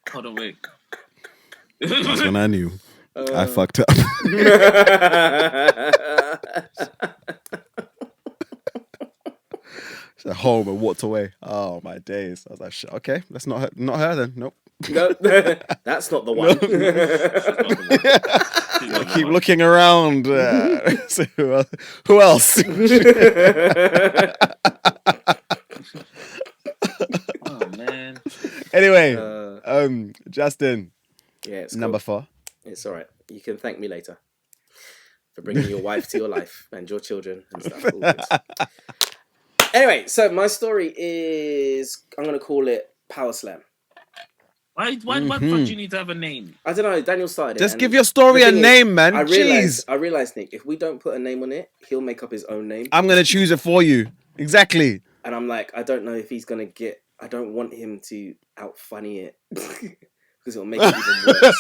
Hold on, wait. That's when I knew I fucked up. She said, "Home," and walked away. Oh my days! I was like, "Shit, okay, that's not her then." Nope. No, that's not the one. I keep looking around. So who else? Oh man. Anyway, Justin. Yeah, it's number cool. 4. It's all right. You can thank me later for bringing your wife to your life and your children and stuff. All good. Anyway, so my story is, I'm going to call it Power Slam. Why the fuck do you need to have a name? I don't know. Daniel started it. Just give your story a name, man. I Jeez. realized, Nick, if we don't put a name on it, he'll make up his own name. I'm going to choose it for you. Exactly. And I'm like, I don't know if he's going to get... I don't want him to out-funny it. Because it'll make it even worse.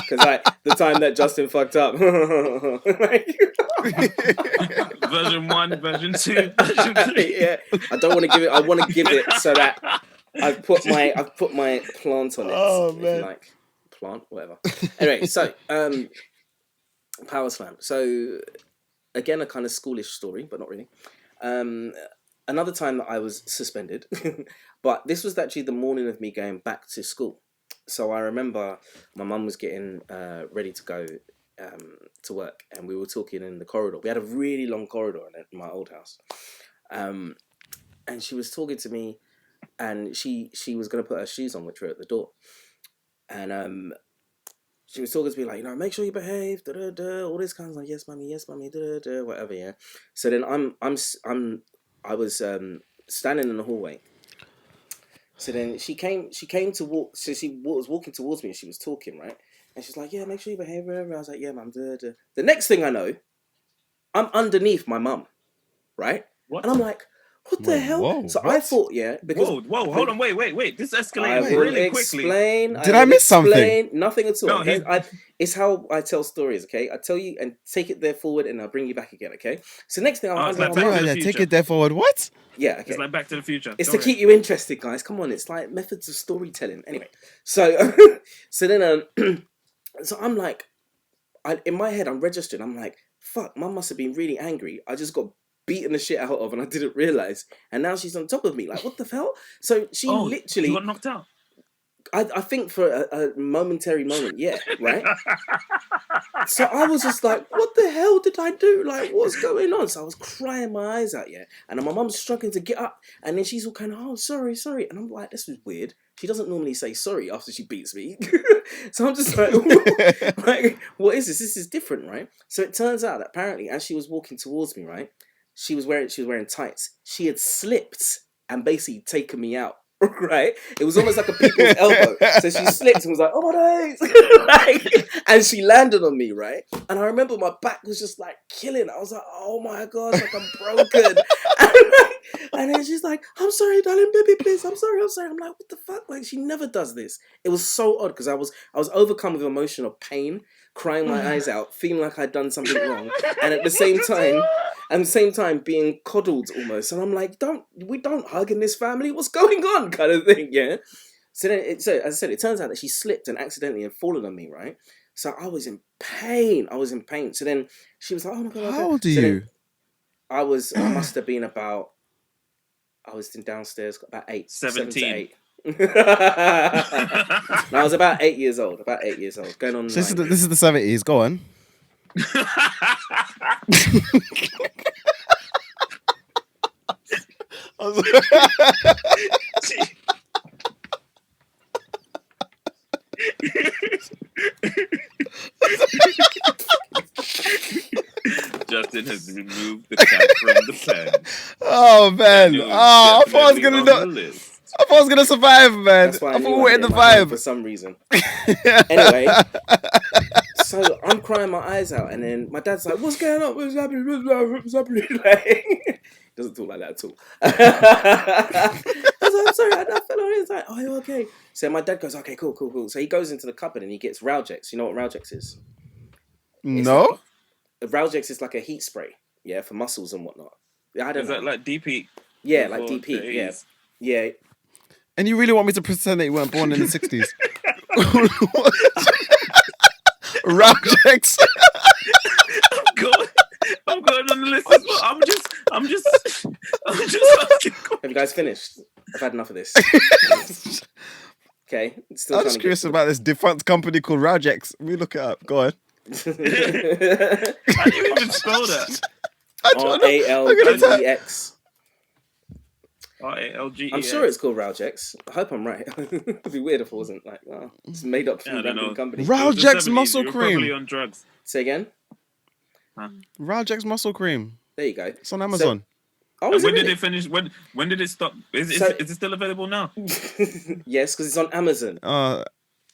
Because the time that Justin fucked up. Version 1, version 2, version 3. Yeah. I don't want to give it... I want to give it so that I've put my plant on it. Oh, man. If you like. Plant, whatever. Anyway, so Power Slam. So again, a kind of schoolish story, but not really. Another time that I was suspended, but this was actually the morning of me going back to school. So I remember my mum was getting ready to go to work, and we were talking in the corridor. We had a really long corridor in my old house, and she was talking to me, and she was going to put her shoes on, which were at the door, and she was talking to me like, make sure you behave, all this kind of like, yes, mummy, whatever, yeah. So then I was standing in the hallway. So then she came to walk. So she was walking towards me, and she was talking, right? And she's like, "Yeah, make sure you behave." Whatever. I was like, "Yeah, mum." The next thing I know, I'm underneath my mum, right? What? And I'm like, "What the hell?" Whoa, so what? I thought, yeah, because Whoa, hold on, wait. This escalated I will really quickly. explain. Did I miss something? Nothing at all. No, Okay? It's how I tell stories. Okay, I tell you and take it there forward, and I'll bring you back again. Okay. So next thing it's like I'm Back to the Yeah, Future. take it there forward. What? yeah, okay. It's like Back to the Future. It's Don't to keep you interested, guys. Come on, it's like methods of storytelling. Anyway, so so then so I'm like, in my head I'm registered. I'm like, fuck, mum must have been really angry. I just got beaten the shit out of, and I didn't realize. And now she's on top of me. Like, what the hell? So she literally, you got knocked out. I think for a momentary moment, yeah, right. So I was just like, what the hell did I do? Like, what's going on? So I was crying my eyes out, yeah. And my mum's struggling to get up, and then she's all kind of, oh, sorry. And I'm like, this was weird. She doesn't normally say sorry after she beats me. So I'm just like, like, what is this? This is different, right? So it turns out that apparently, as she was walking towards me, right, she was wearing tights. She had slipped and basically taken me out right? It was almost like a people's elbow. So she slipped and was like, "Oh my days!" Like, and she landed on me, right? And I remember my back was just like killing. I was like, "Oh my gosh, like I'm broken." And then she's like, "I'm sorry, darling, baby, please. I'm sorry. I'm like, "What the fuck?" Like, she never does this. It was so odd because I was overcome with emotional pain, crying my eyes out, feeling like I'd done something wrong, and at the same time being coddled almost. And I'm like, we don't hug in this family. What's going on? Kind of thing, yeah. So then, so as I said, it turns out that she slipped and accidentally had fallen on me, right? So I was in pain. So then she was like, "Oh my god, How old are so you? I must have been about. I was downstairs about 8, 7 to 17. 8. No, I was about 8 years old. Going on. So 9. this is the 70s. Go on. Justin has removed the cat from the pen. Oh man! Daniel is I thought I was definitely gonna on do. the list. I thought I was gonna survive, man. That's why I I thought knew we were I in had the it in my hand vibe for some reason. Anyway, so I'm crying my eyes out, and then my dad's like, "What's going on? What's happening? What's happening?" Like, doesn't talk like that at all. I was like, "I'm sorry, I fell on it." He's like, "Oh, you okay?" So my dad goes, "Okay, cool." So he goes into the cupboard and he gets Ralgex. You know what Ralgex is? No. Ralgex is like a heat spray, yeah, for muscles and whatnot. I don't Is know. that like DP? Yeah, like before DP. the Yeah, 80s? yeah. And you really want me to pretend that you weren't born in the 60s? Ralgex. I'm going on the list as well. I'm just asking. Have you guys finished? I've had enough of this. Okay, still I'm trying just to curious get about this defunct company called Ralgex. Let me look it up. Go on. How do you even spell that? I don't know. Ralgex. Ralgex. I'm sure it's called Ralgex. I hope I'm right. It'd be weird if it wasn't like, oh, it's made up Yeah, I don't know. company. Ralgex muscle you were probably cream. on drugs. Say again. Ralgex muscle cream. There you go. It's on Amazon. Oh, And when did it finish? When did it stop? Is it still available now? Yes, because it's on Amazon.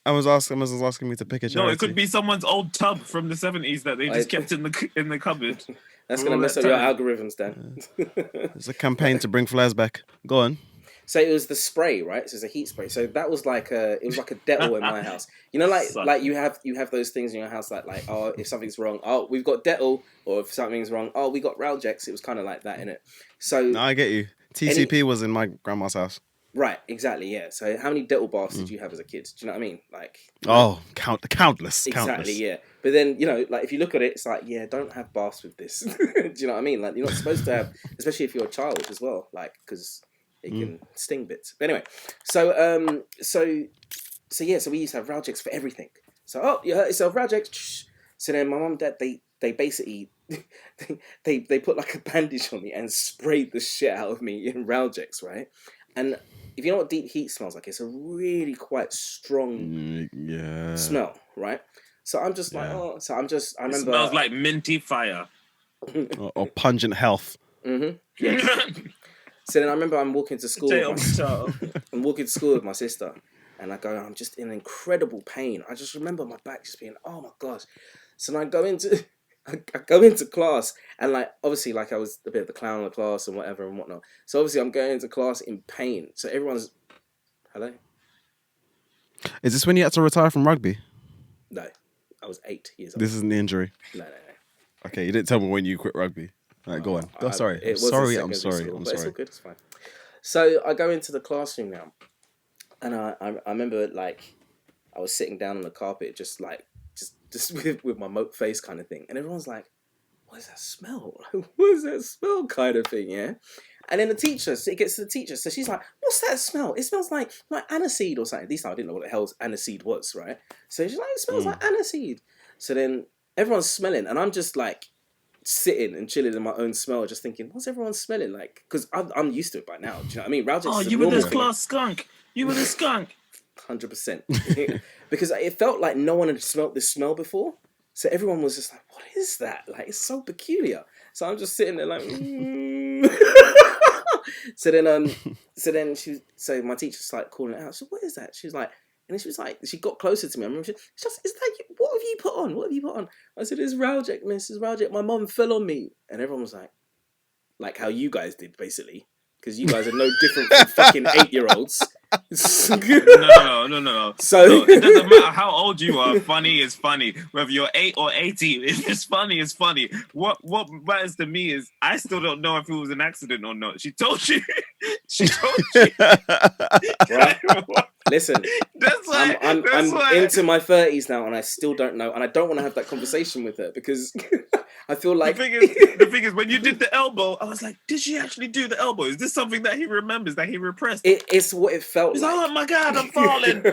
Amazon's asking me to pick a charity. No, it could be someone's old tub from the 70s that they just kept in the cupboard. That's gonna mess up your algorithms, Dan. It's a campaign to bring flies back. Go on. So it was the spray, right? So it's a heat spray. So that was like it was like a Dettol in my house. You know, like you have those things in your house like oh, if something's wrong, oh, we've got Dettol, or if something's wrong, oh, we got Ralgex. It was kind of like that, innit? So No, I get you. TCP was in my grandma's house. right, exactly, yeah. So how many Dettol baths did you have as a kid? Do you know what I mean? Like Countless. exactly, yeah. But then like if you look at it, it's like don't have baths with this. Do you know what I mean? Like you're not supposed to have, especially if you're a child as well, like because it can sting bits. But anyway, so we used to have Ralgex for everything. So you hurt yourself, Ralgex. So then my mum and dad they basically they put like a bandage on me and sprayed the shit out of me in Ralgex, right? And if you know what deep heat smells like, it's a really quite strong smell, right? So I'm just like, I remember. It smells like minty fire. or pungent health. Mm-hmm. Yes. So then I remember I'm walking to school. I'm walking to school with my sister, and I go, I'm just in incredible pain. I just remember my back just being, oh my gosh. So then I go into class, and like obviously like I was a bit of the clown of the class and whatever and whatnot. So obviously I'm going into class in pain. So everyone's, hello? Is this when you had to retire from rugby? No, I was 8 years old. This isn't the injury. No. Okay, you didn't tell me when you quit rugby. All right, go on. I'm sorry. It was I'm in secondary sorry. school, I'm but it's sorry. all good. It's fine. So I go into the classroom now, and I remember like I was sitting down on the carpet, just with my mope face kind of thing, and everyone's like, "What is that smell? What is that smell?" kind of thing, yeah. And then it gets to the teacher, so she's like, "What's that smell? It smells like aniseed or something." At least I didn't know what the hell aniseed was, right? So she's like, "It smells like aniseed." So then everyone's smelling, and I'm just like sitting and chilling in my own smell, just thinking, what's everyone smelling like? Because I'm used to it by now. Do you know what I mean? Ralgex is a You were normal this class skunk. You were the skunk. 100%. Because it felt like no one had smelt this smell before. So everyone was just like, what is that? Like, it's so peculiar. So I'm just sitting there like, So then so my teacher's like calling it out. So what is that? She was like, and then she was like, she got closer to me. I remember is that you? What have you put on? What have you put on? I said, it's Raljak, miss, it's Raljak. My mum fell on me. And everyone was like how you guys did, basically. Because you guys are no different from fucking 8-year-olds. No. So So it doesn't matter how old you are. Funny is funny. Whether you're 8 or 18, if it's funny, it's funny. What matters to me is I still don't know if it was an accident or not. She told you. She told you. Right. Listen, That's why. I'm into my 30s now, and I still don't know, and I don't want to have that conversation with her because I feel like the thing is, when you did the elbow, I was like, did she actually do the elbow? Is this something that he remembers that he repressed? It's what it felt He's like. like, oh my god, I'm falling.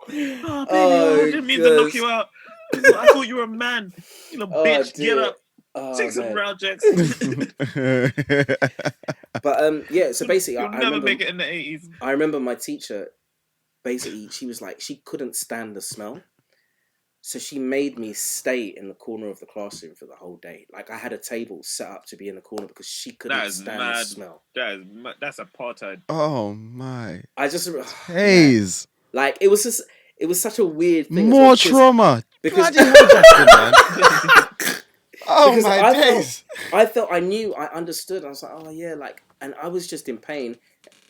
Oh baby, I didn't mean to knock you out. I thought you were a man. You know, bitch, dear. get up. Take some Raljaks. But yeah, so basically, You'll I never remember make it in the 80s. I remember my teacher. Basically, she was like, she couldn't stand the smell, so she made me stay in the corner of the classroom for the whole day. Like I had a table set up to be in the corner because she couldn't stand the smell. That's apartheid. Oh my! I just Haze. Like it was such a weird thing. More trauma. Because Bloody hell, Justin, man. Oh because my days! I understood. I was like, oh yeah, like, and I was just in pain,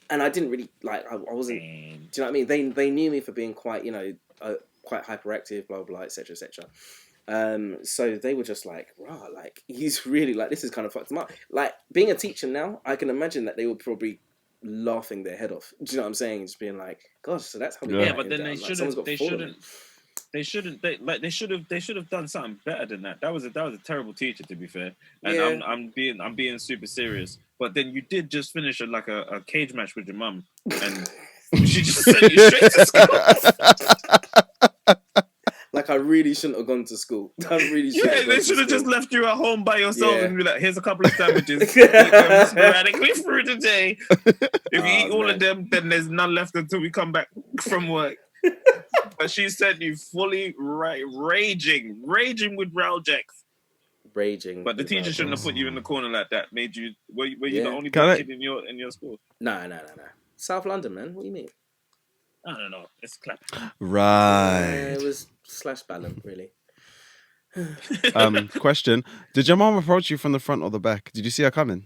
and I didn't really like. I wasn't. Do you know what I mean? They knew me for being quite, quite hyperactive, blah blah, etc. etc. So they were just like, wow, like he's really like this is kind of fucked him up. Like being a teacher now, I can imagine that they were probably laughing their head off. Do you know what I'm saying? Just being like, gosh, so that's how we. Yeah, but then they should have done something better than that. That was a terrible teacher, to be fair. And Yeah. I'm being super serious. But then you did just finish a cage match with your mum, and she just sent you straight to school. Like I really shouldn't have gone to school. I really should. Yeah, they should have just left you at home by yourself and be like, "Here's a couple of sandwiches. Eat them sporadically through the day. If you eat all of them, then there's none left until we come back from work." But she said you fully raging with Raljaks. Raging. But the teacher shouldn't have put you in the corner like that. Made you were you the only Can kid in your school? No. South London, man. What do you mean? I don't know. It's clap. Right. It was /Ballon, really. Question: did your mom approach you from the front or the back? Did you see her coming?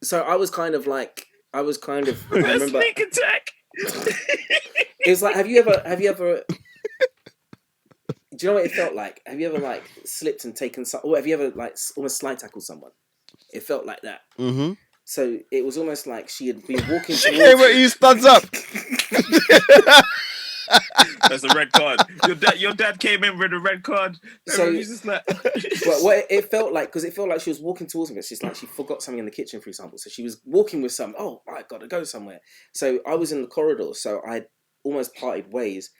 So I was kind of. I remember. Sneak attack. It was like, have you ever? Do you know what it felt like? Have you ever slipped and taken some? Or have you ever almost slide tackled someone? It felt like that. Mm-hmm. So it was almost like she had been walking. She came at you, studs up. That's a red card. Your dad came in with a red card. So, he's just like... but what it felt like, because it felt like she was walking towards me. She's like, she forgot something in the kitchen, for example. So she was walking with some. Oh, I got to go somewhere. So I was in the corridor. So I almost parted ways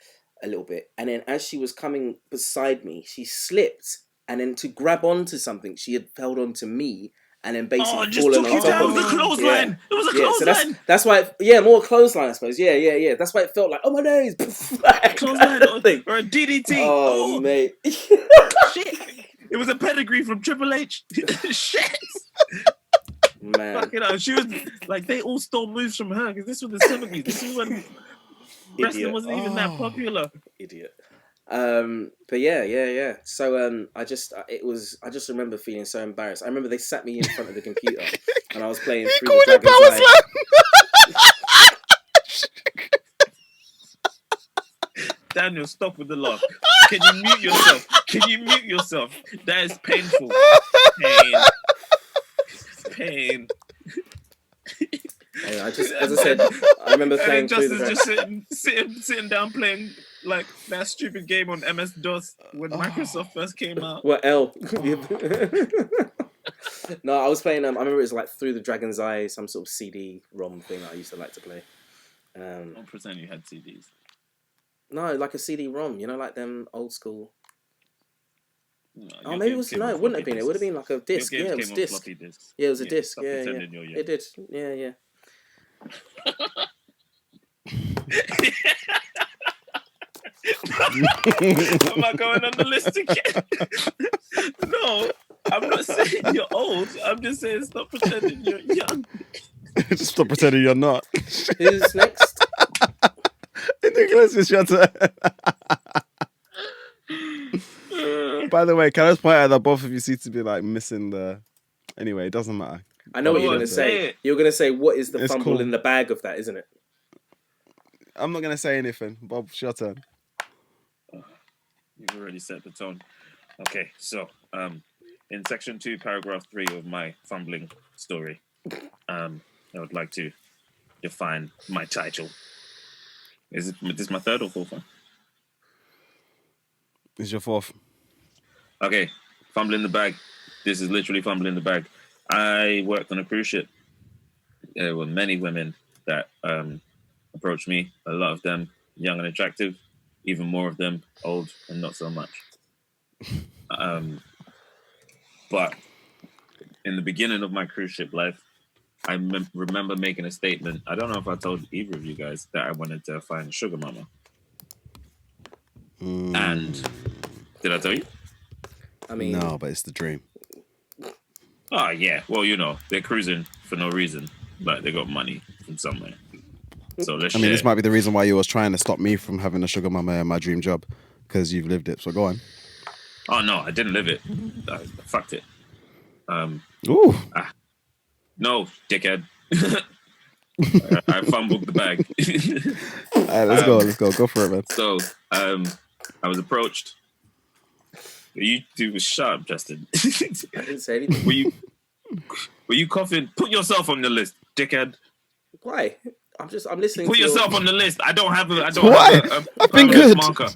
a little bit. And then as she was coming beside me, she slipped. And then to grab onto something, she had held onto me. And then basically just fallen took on you top down of the me. clothesline. Yeah. It was a So clothesline. that's why, more clothesline, I suppose. Yeah. That's why it felt like, oh my days, Clothesline or a DDT. Oh, mate. Shit. It was a pedigree from Triple H. Shit. Man. Fucking hell. She was like, they all stole moves from her because this was the 70s. This is when wrestling wasn't even that popular. Idiot. But yeah. So I just remember feeling so embarrassed. I remember they sat me in front of the computer and I was playing through the Dragon's Eye. Daniel, stop with the laugh. Can you mute yourself? That is painful. Pain. And as I said, I remember playing through the Justin's just sitting down playing like that stupid game on MS-DOS when Microsoft first came out. What L? No, I was playing. I remember it was like Through the Dragon's Eye, some sort of CD-ROM thing I used to like to play. Don't pretend you had CDs. No, like a CD-ROM. You know, like them old school. No, Maybe it was it wouldn't have been. It would have been like a disc. Yeah, it was disc. Yeah, it was a disc. Yeah. It did. Yeah. Am I going on the list again? No, I'm not saying you're old. I'm just saying stop pretending you're young. Just stop pretending you're not. Who's next? Nicholas, it's your turn. By the way, can I just point out that both of you seem to be like missing the... Anyway, it doesn't matter. I know what you're Go going on, to say say. it. You're going to say, what is the It's fumble cool. in the bag of that, isn't it? I'm not going to say anything. Bob, it's your turn. You've already set the tone. Okay, so in section 2, paragraph 3 of my fumbling story, I would like to define my title. Is this my third or fourth one? It's your fourth. Okay, fumbling the bag. This is literally fumbling the bag. I worked on a cruise ship. There were many women that approached me. A lot of them young and attractive. Even more of them old and not so much. But in the beginning of my cruise ship life, I remember making a statement. I don't know if I told either of you guys that I wanted to find a sugar mama. And did I tell you? I mean, No, but it's the dream. Oh, yeah. Well, you know, they're cruising for no reason. Like, they got money from somewhere. So let's I mean, share. this might be the reason why you was trying to stop me from having a sugar mama in my dream job, because you've lived it. So go on. Oh, no, I didn't live it. I fucked it. Ooh. No, dickhead. I fumbled the bag. All right, let's go. Let's go. Go for it, man. So, I was approached. You two was sharp, Justin. I didn't say anything. Were you coughing? Put yourself on the list, dickhead. Why? I'm listening. Put to yourself on the list. I don't have a Why? I've been permanent good. marker.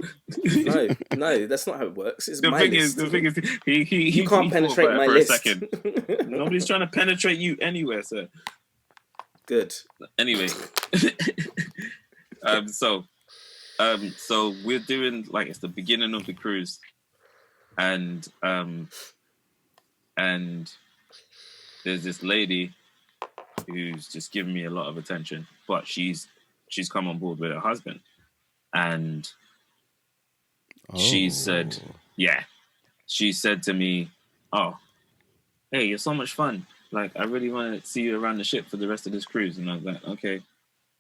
No, that's not how it works. It's The my thing list. is, he You can't he penetrate thought my about it for list. a second. Nobody's trying to penetrate you anywhere, sir. Good. Anyway, so we're doing like it's the beginning of the cruise, and there's this lady who's just giving me a lot of attention, but she's come on board with her husband, and she said to me, "Oh, hey, you're so much fun. Like, I really want to see you around the ship for the rest of this cruise." And I was like, "Okay."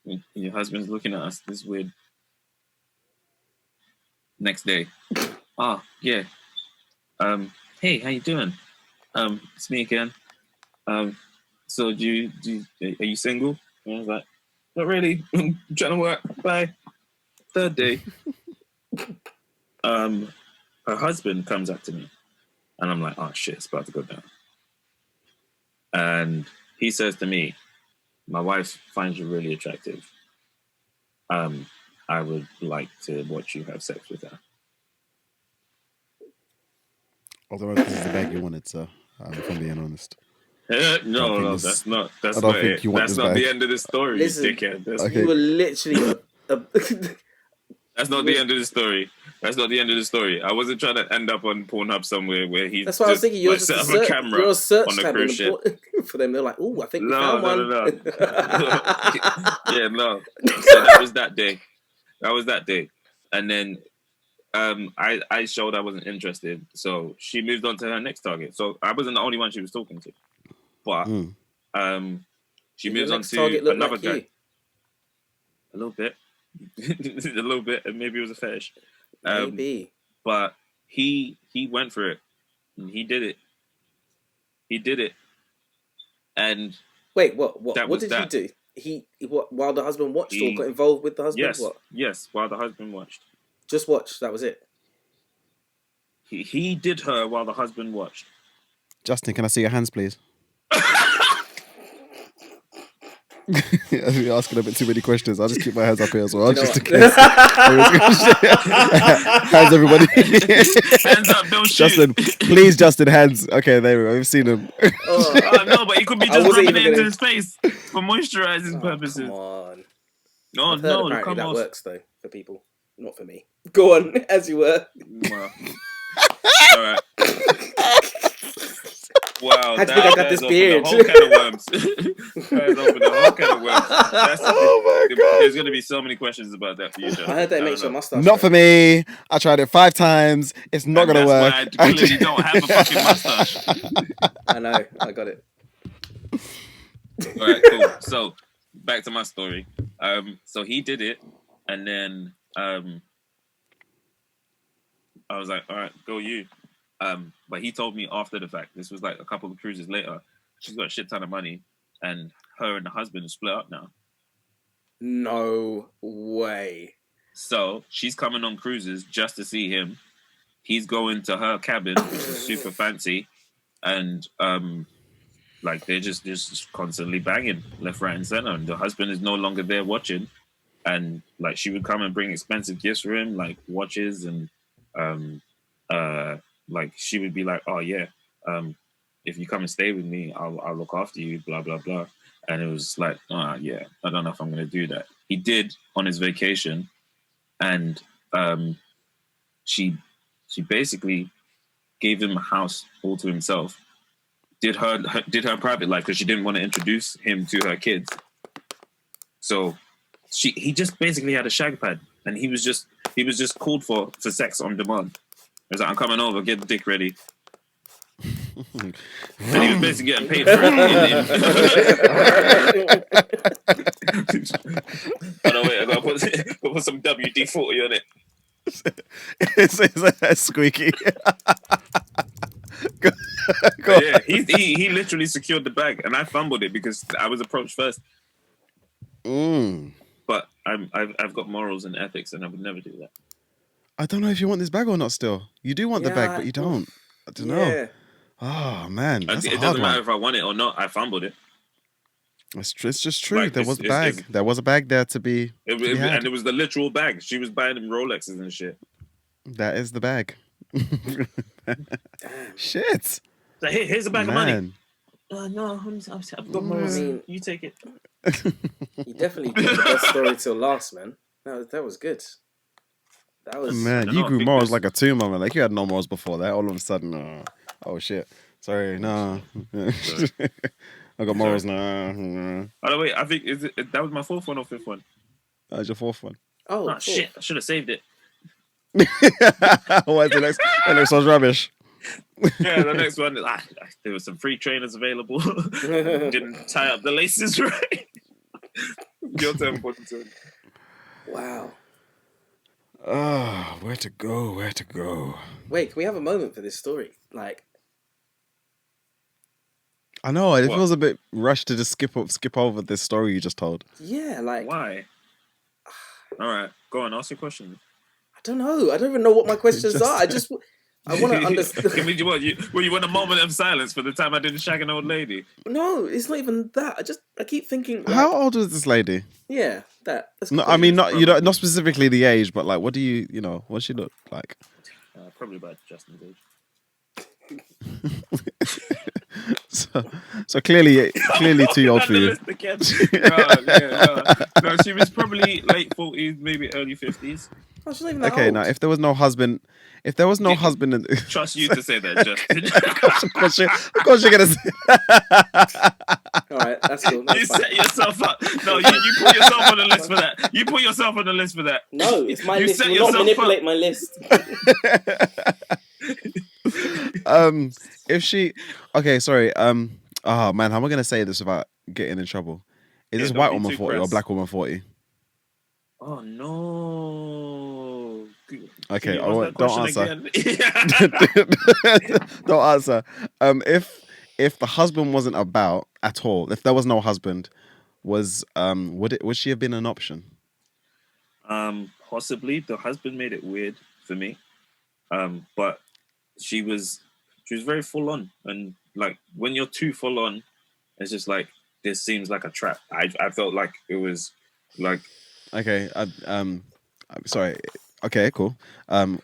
And your husband's looking at us. This weird. Next day, "Oh, yeah. Hey, how you doing? It's me again. So are you single?" And I was like, "Not really. I'm trying to work. Bye." Third day, her husband comes up to me, and I'm like, "Oh shit, it's about to go down." And he says to me, "My wife finds you really attractive. I would like to watch you have sex with her." Although this is the bag you wanted, so if I'm being honest. No, that's not it. That's not the end of the story, Listen, you dickhead. Okay. You were literally. That's not the end of the story. That's not the end of the story. I wasn't trying to end up on Pornhub somewhere where he. That's what I was thinking. You're just set up a a camera you're a search on a tab cruise ship. for them. They're like, "Oh, I think we No. found one." Yeah, no. So that was that day. And then I showed I wasn't interested. So she moved on to her next target. So I wasn't the only one she was talking to. But she moves on to another guy. You? A little bit. A little bit, and maybe it was a fetish. Maybe. But he went for it. And he did it. And Wait, what? What did that. he do? While the husband watched or got involved with the husband? Yes, what? yes, while the husband watched. Just watched. That was it. He did her while the husband watched. Justin, can I see your hands, please? You're asking a bit too many questions. I'll just keep my hands up here as well. Just in case. Hands, everybody. Hands up, don't shoot. Justin, please, Justin, hands. Okay, there we go. We've seen him. No, but he could be just rubbing it into his face for moisturizing purposes. Come on. No, Apparently come that on. works though for people, not for me. Go on, as you were. Well, all right. Wow, How do you think I got that this has opened beard? a whole can of worms. That has opened a whole can of worms. Oh my God. There's going to be so many questions about that for you, John. I heard that I makes don't your know. mustache. Not for me. I tried it 5 times. It's not And gonna that's work. why I clearly don't have a fucking mustache. I know. I got it. All right, cool. So back to my story. So he did it, and then I was like, all right, go you. But he told me after the fact. This was like a couple of cruises later. She's got a shit ton of money, and her and the husband are split up now. No way. So she's coming on cruises just to see him. He's going to her cabin, which is super fancy, and like they're just constantly banging left, right, and center. And the husband is no longer there watching. And like she would come and bring expensive gifts for him, like watches and like she would be like, oh yeah, if you come and stay with me, I'll look after you, blah blah blah. And it was like, yeah, I don't know if I'm gonna do that. He did on his vacation, and she basically gave him a house all to himself. Did her private life because she didn't want to introduce him to her kids. So he just basically had a shag pad, and he was just called for sex on demand. He was like, I'm coming over, get the dick ready. And he was basically getting paid for it. Oh no, wait, I gotta put some WD-40 on it. It's squeaky. Go Yeah, he literally secured the bag, and I fumbled it because I was approached first. But I've got morals and ethics, and I would never do that. I don't know if you want this bag or not. Still, you do want the bag, but you don't. I don't know. Oh man, that's it doesn't matter if I want it or not. I fumbled it. It's just true. Like, there was a bag. There was a bag there to be. And it was the literal bag. She was buying them Rolexes and shit. That is the bag. Shit. So here's a bag of money. No, I've got more. You take it. You definitely did the best story till last, man. That was good. That was man. You grew morals like a tumor, man. Like you had no morals before that. All of a sudden, oh shit. Sorry, no. I got morals now. By the way, I think that was my 4th one or 5th one. That was your 4th one. Oh shit! I should have saved it. What's the next? The next one's rubbish. Yeah, the next one. There were some free trainers available. Didn't tie up the laces right. Your turn, Potter. Wow. Where to go? Where to go? Wait, can we have a moment for this story? Like, I know it feels a bit rushed to just skip over this story you just told. Yeah, like why? All right, go on. Ask your question. I don't know. I don't even know what my questions are. I want to understand. You want a moment of silence for the time I didn't shag an old lady? No, it's not even that. I keep thinking. Like, how old was this lady? Yeah, that. No, I mean not specifically the age, but like, what do you what she look like? Probably about Justin's age. so clearly too old for you. No, she was probably late 40s, maybe early 50s. Oh, she's not even that okay, old. now if there was no husband, husband, trust you to say that, Justin. of course you're gonna say. All right, that's cool. That's you fine. set yourself up. No, you put yourself on the list for that. You put yourself on the list for that. No, it's my You list. set You will not yourself manipulate my list. If she, okay, sorry. Oh man, how am I gonna say this without getting in trouble? Is this white woman 40 or black woman 40? Oh no. Okay, don't answer. Don't answer. If the husband wasn't about at all, if there was no husband, would she have been an option? Possibly. The husband made it weird for me. But she was very full on, and like when you're too full on, it's just like this seems like a trap. I felt like it was like okay. I'm sorry. Okay, cool. I'm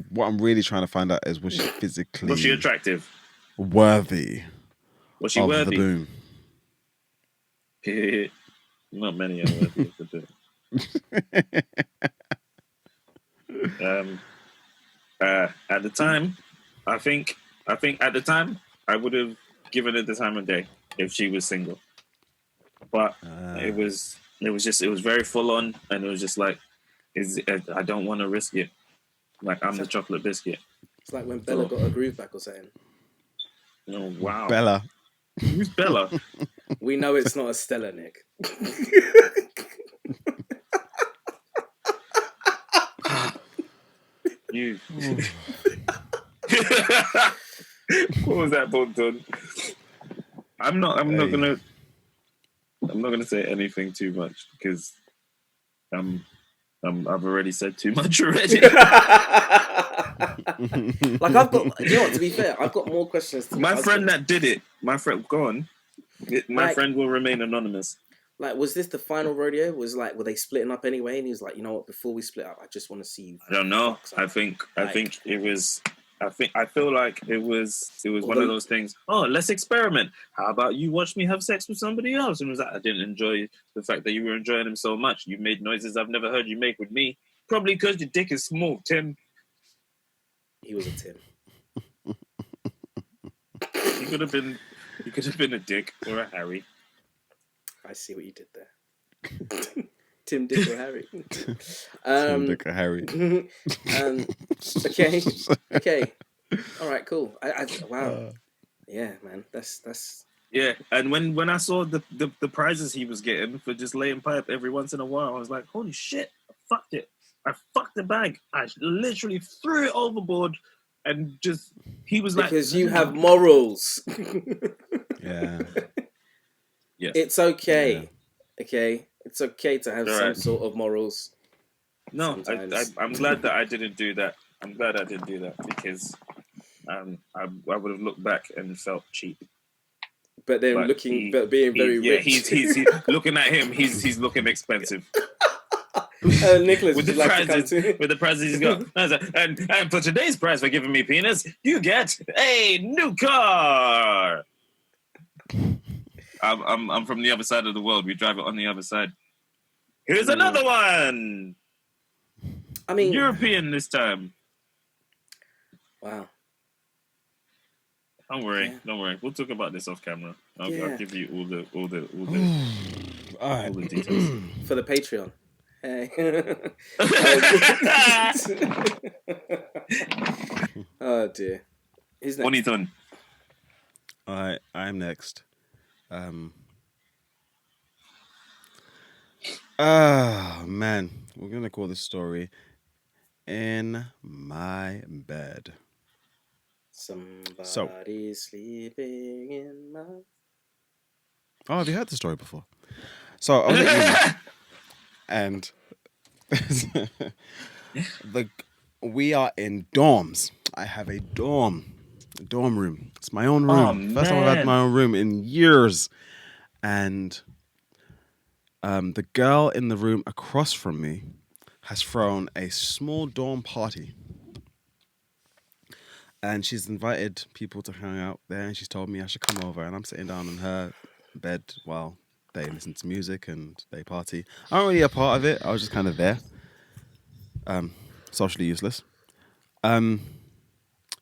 what I'm really trying to find out is was she physically attractive, worthy? Was she of worthy? The boom? Not many are worthy of the boom. At the time, I think at the time I would have given her the time of day if she was single. But it was very full on, and it was just like, I don't want to risk it. Like, I'm the chocolate biscuit. It's like when Bella got her groove back or something. Oh wow, Bella. Who's Bella? We know it's not a Stella, Nick. You. What was that, Bolton? I'm not gonna say anything too much because I've already said too much already. Like, I've got, you know what, to be fair, I've got more questions. My friend that did it, my friend, go on. My friend will remain anonymous. Like, was this the final rodeo? Were they splitting up anyway? And he was like, you know what, before we split up, I just want to see you. I don't know. I think it was. I feel like it was one of those things. Oh, let's experiment. How about you watch me have sex with somebody else? And it was like, I didn't enjoy the fact that you were enjoying him so much. You made noises I've never heard you make with me. Probably because your dick is small, Tim. He was a Tim. He could have been a Dick or a Harry. I see what you did there. Tim, Dick, or Harry. Tim, Dick, or Harry. Okay. All right, cool. Wow. Yeah, man. That's. Yeah, and when I saw the prizes he was getting for just laying pipe every once in a while, I was like, holy shit! I fucked it. I fucked the bag. I literally threw it overboard, and just he was like, because you have morals. Yeah. Yes. It's okay. Yeah. Okay. It's okay to have some sort of morals. No, I'm glad that I didn't do that. I'm glad I didn't do that because I would have looked back and felt cheap. But then being very rich. He's looking at him. He's looking expensive. Nicholas, with the prizes he's got, and for today's prize for giving me penis, you get a new car. I'm from the other side of the world. We drive it on the other side. Here's another one. I mean, European this time. Wow. Don't worry. We'll talk about this off camera. I'll give you all the details for the Patreon. Hey. Oh dear. Who's next? Bonitón. I'm next. Man, we're gonna call this story "In My Bed." Somebody's sleeping in my. Oh, have you heard the story before? So I was at uni, and we are in dorms. I have a dorm room. It's my own room. First time I've had my own room in years. And the girl in the room across from me has thrown a small dorm party. And she's invited people to hang out there, and she's told me I should come over. And I'm sitting down on her bed while they listen to music and they party. I'm not really a part of it. I was just kind of there. Socially useless.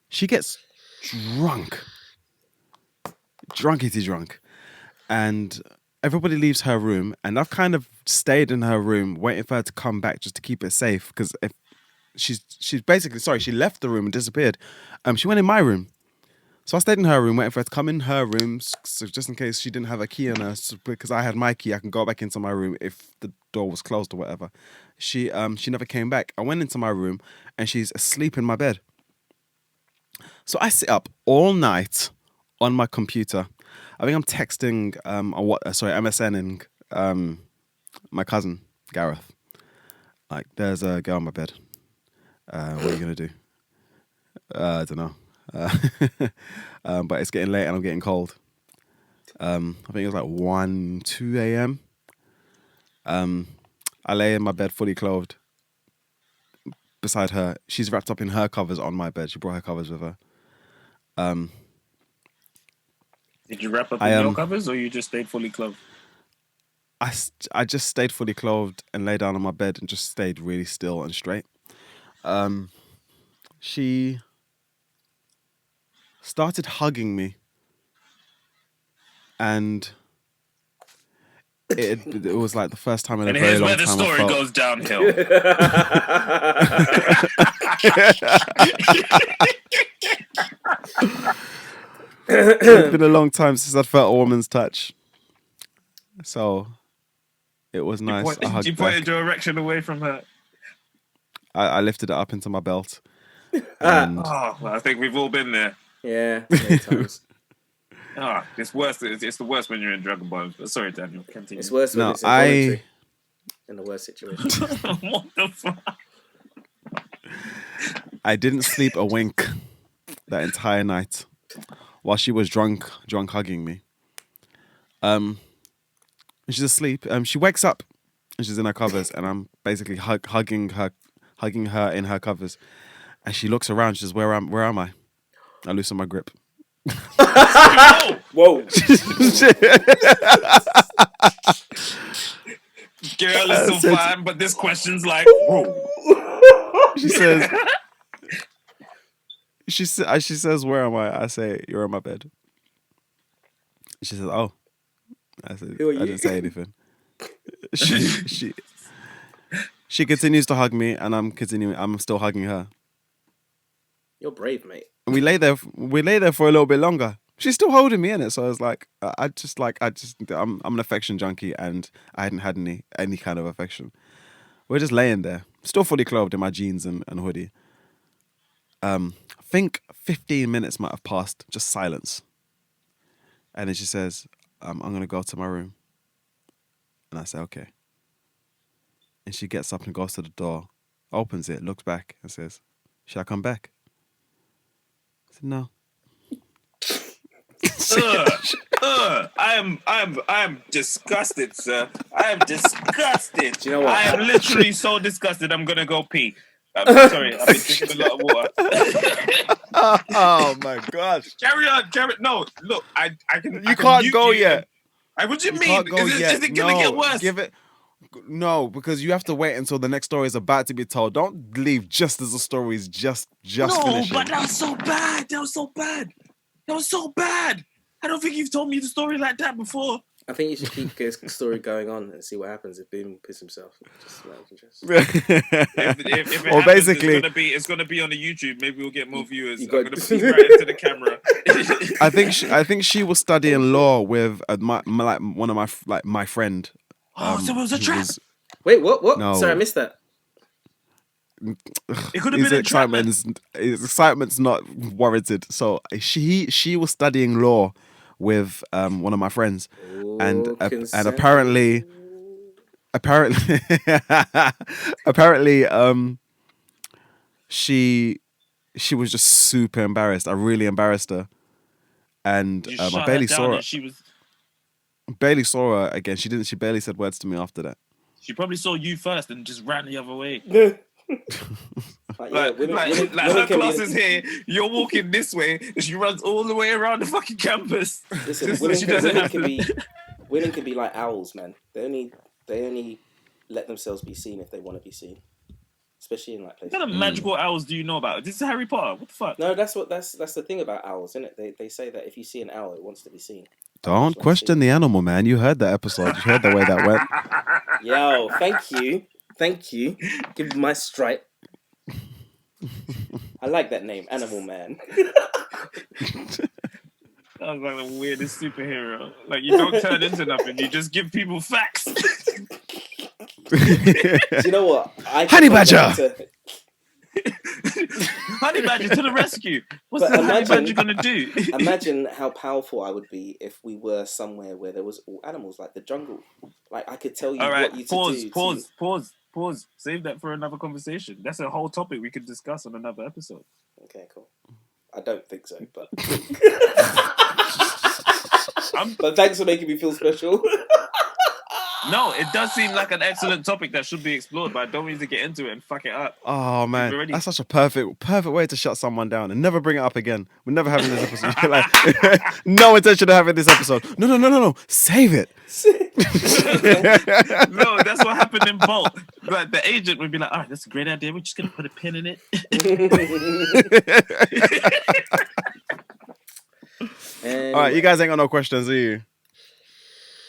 She gets drunk. Drunk. And everybody leaves her room, and I've kind of stayed in her room waiting for her to come back just to keep it safe, because if she's basically, she left the room and disappeared. She went in my room. So I stayed in her room waiting for her to come in her room, so just in case she didn't have a key on her, because I had my key, I can go back into my room if the door was closed or whatever. She never came back. I went into my room, and she's asleep in my bed. So I sit up all night on my computer. I think I'm texting, MSNing my cousin, Gareth. Like, there's a girl on my bed. What are you going to do? I don't know. But it's getting late and I'm getting cold. I think it was like 1, 2 a.m. I lay in my bed fully clothed beside her. She's wrapped up in her covers on my bed. She brought her covers with her. Did you wrap up in your covers, or you just stayed fully clothed? I just stayed fully clothed and lay down on my bed and just stayed really still and straight. She started hugging me and it was like the first time in a And very here's long where the time story I felt. goes downhill. It's been a long time since I felt a woman's touch, so it was nice. I hugged You back. pointed your erection away from her. I lifted it up into my belt, and Oh, well, I think we've all been there. Yeah, many times. It's worse. It's the worst when you're in Dragon Ball. Sorry, Daniel. Continue. It's worse when No, it's involuntary. In the worst situation. What the fuck? I didn't sleep a wink that entire night while she was drunk hugging me. She's asleep. She wakes up and she's in her covers, and I'm basically hugging her in her covers. And she looks around. She says, "Where am I?" I loosen my grip. Whoa! Girl is so fine, but this question's like, whoa. She says, she says, "Where am I?" I say, "You're in my bed." She says, "Oh." I said, Who are I you? didn't say anything. She continues to hug me, and I'm still hugging her. You're brave, mate. And we lay there for a little bit longer. She's still holding me in it, so I was like, I'm an affection junkie, and I hadn't had any kind of affection. We're just laying there, still fully clothed in my jeans and hoodie. I think 15 minutes might have passed, just silence. And then she says, I'm going to go to my room. And I say, okay. And she gets up and goes to the door, opens it, looks back and says, should I come back? I said, no. I am disgusted, sir. I am disgusted. Do you know what? I am literally so disgusted. I'm gonna go pee. I'm sorry. I've been drinking a lot of water. Oh my gosh! Carry on. No, look. I can. You can't go yet. What do you mean? Can't go Is yet. it gonna get worse? No, because you have to wait until the next story is about to be told. Don't leave just as the story is just finishing. But that was so bad. That was so bad. I don't think you've told me the story like that before. I think you should keep this story going on and see what happens if Boom piss himself. Just out of interest. If it Well, happens, basically, it's gonna be on the YouTube. Maybe we'll get more viewers. You I'm got- gonna peek right into the camera. I think she was studying law with one of my friend. So it was a trap. Wait, what? No. Sorry, I missed that. It could have been a trap. His excitement's not warranted. So she was studying law with one of my friends, and apparently she was just super embarrassed. I really embarrassed her, and You I shut barely her down saw her. and Barely saw her again. She barely said words to me after that. She probably saw you first and just ran the other way. Women Her can class be, is here. You're walking this way, and she runs all the way around the fucking campus. listen, women can be like owls, man. They only let themselves be seen if they want to be seen, especially in like places. What kind of magical owls do you know about? This is Harry Potter. What the fuck? No, that's the thing about owls, isn't it? They say that if you see an owl, it wants to be seen. Don't question the animal, man. You heard that episode. You heard the way that went. Yo, thank you. Give me my stripe. I like that name, Animal Man. That was like the weirdest superhero. Like, you don't turn into nothing. You just give people facts. Do you know what? Honey Badger! Honey Badger to the rescue. What's But the Honey imagine- Badger going to do? Imagine how powerful I would be if we were somewhere where there was all animals, like the jungle. Like, I could tell you All right, what you to do. pause. Save that for another conversation. That's a whole topic we could discuss on another episode. Okay, cool. I don't think so, but... I'm- But thanks for making me feel special. No, it does seem like an excellent topic that should be explored, but I don't need to get into it and fuck it up. Oh man, Already- that's such a perfect way to shut someone down and never bring it up again. We're never having this episode. Like, no intention of having this episode. No. Save it. No, that's what happened in Bolt. Like, the agent would be like, all right, that's a great idea. We're just going to put a pin in it. All right, you guys ain't got no questions, do you?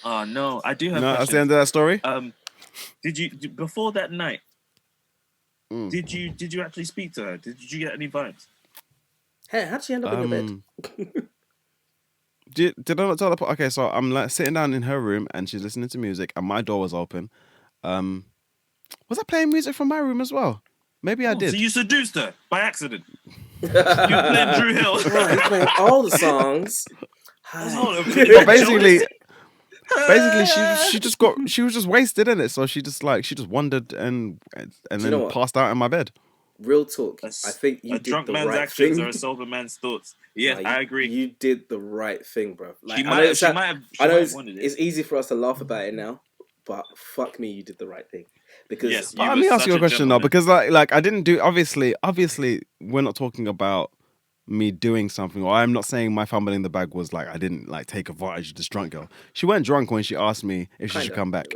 Oh no, I do have No, that's the questions. end of that story. Did you before that night? Mm. Did you actually speak to her? Did you get any vibes? Hey, how'd she end up in your bed? Did I not tell the Okay, so I'm like sitting down in her room and she's listening to music and my door was open. Was I playing music from my room as well? Maybe I did. So you seduced her by accident. You played Drew Hill. Right, he's playing all the songs. Basically, she was just wasted in it. So she just wandered and then passed out in my bed. Real talk. I think you a did drunk the man's right actions thing. are a sober man's thoughts. Yes, Nah, I agree. You did the right thing, bro. Like, She might have wanted it. It's easy for us to laugh about it now, but fuck me, you did the right thing. Because Yes, let me ask you a question though, because like I didn't do. Obviously, we're not talking about me doing something, or I'm not saying my fumbling the bag was like I didn't like take advantage of this drunk girl. She went drunk when she asked me if she should come back.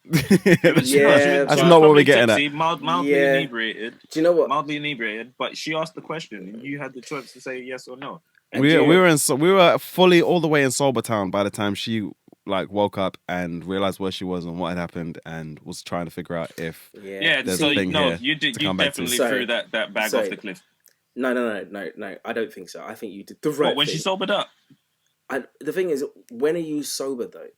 That's not what we're getting tipsy, at. Mildly inebriated. Do you know what? Mildly inebriated, but she asked the question, and you had the choice to say yes or no. We were fully all the way in sober town by the time she like woke up and realized where she was and what had happened, and was trying to figure out if there's a thing here you to come back to. definitely threw that bag off the cliff. No. I don't think so. I think you did the right thing. When she sobered up? The thing is, when are you sober though?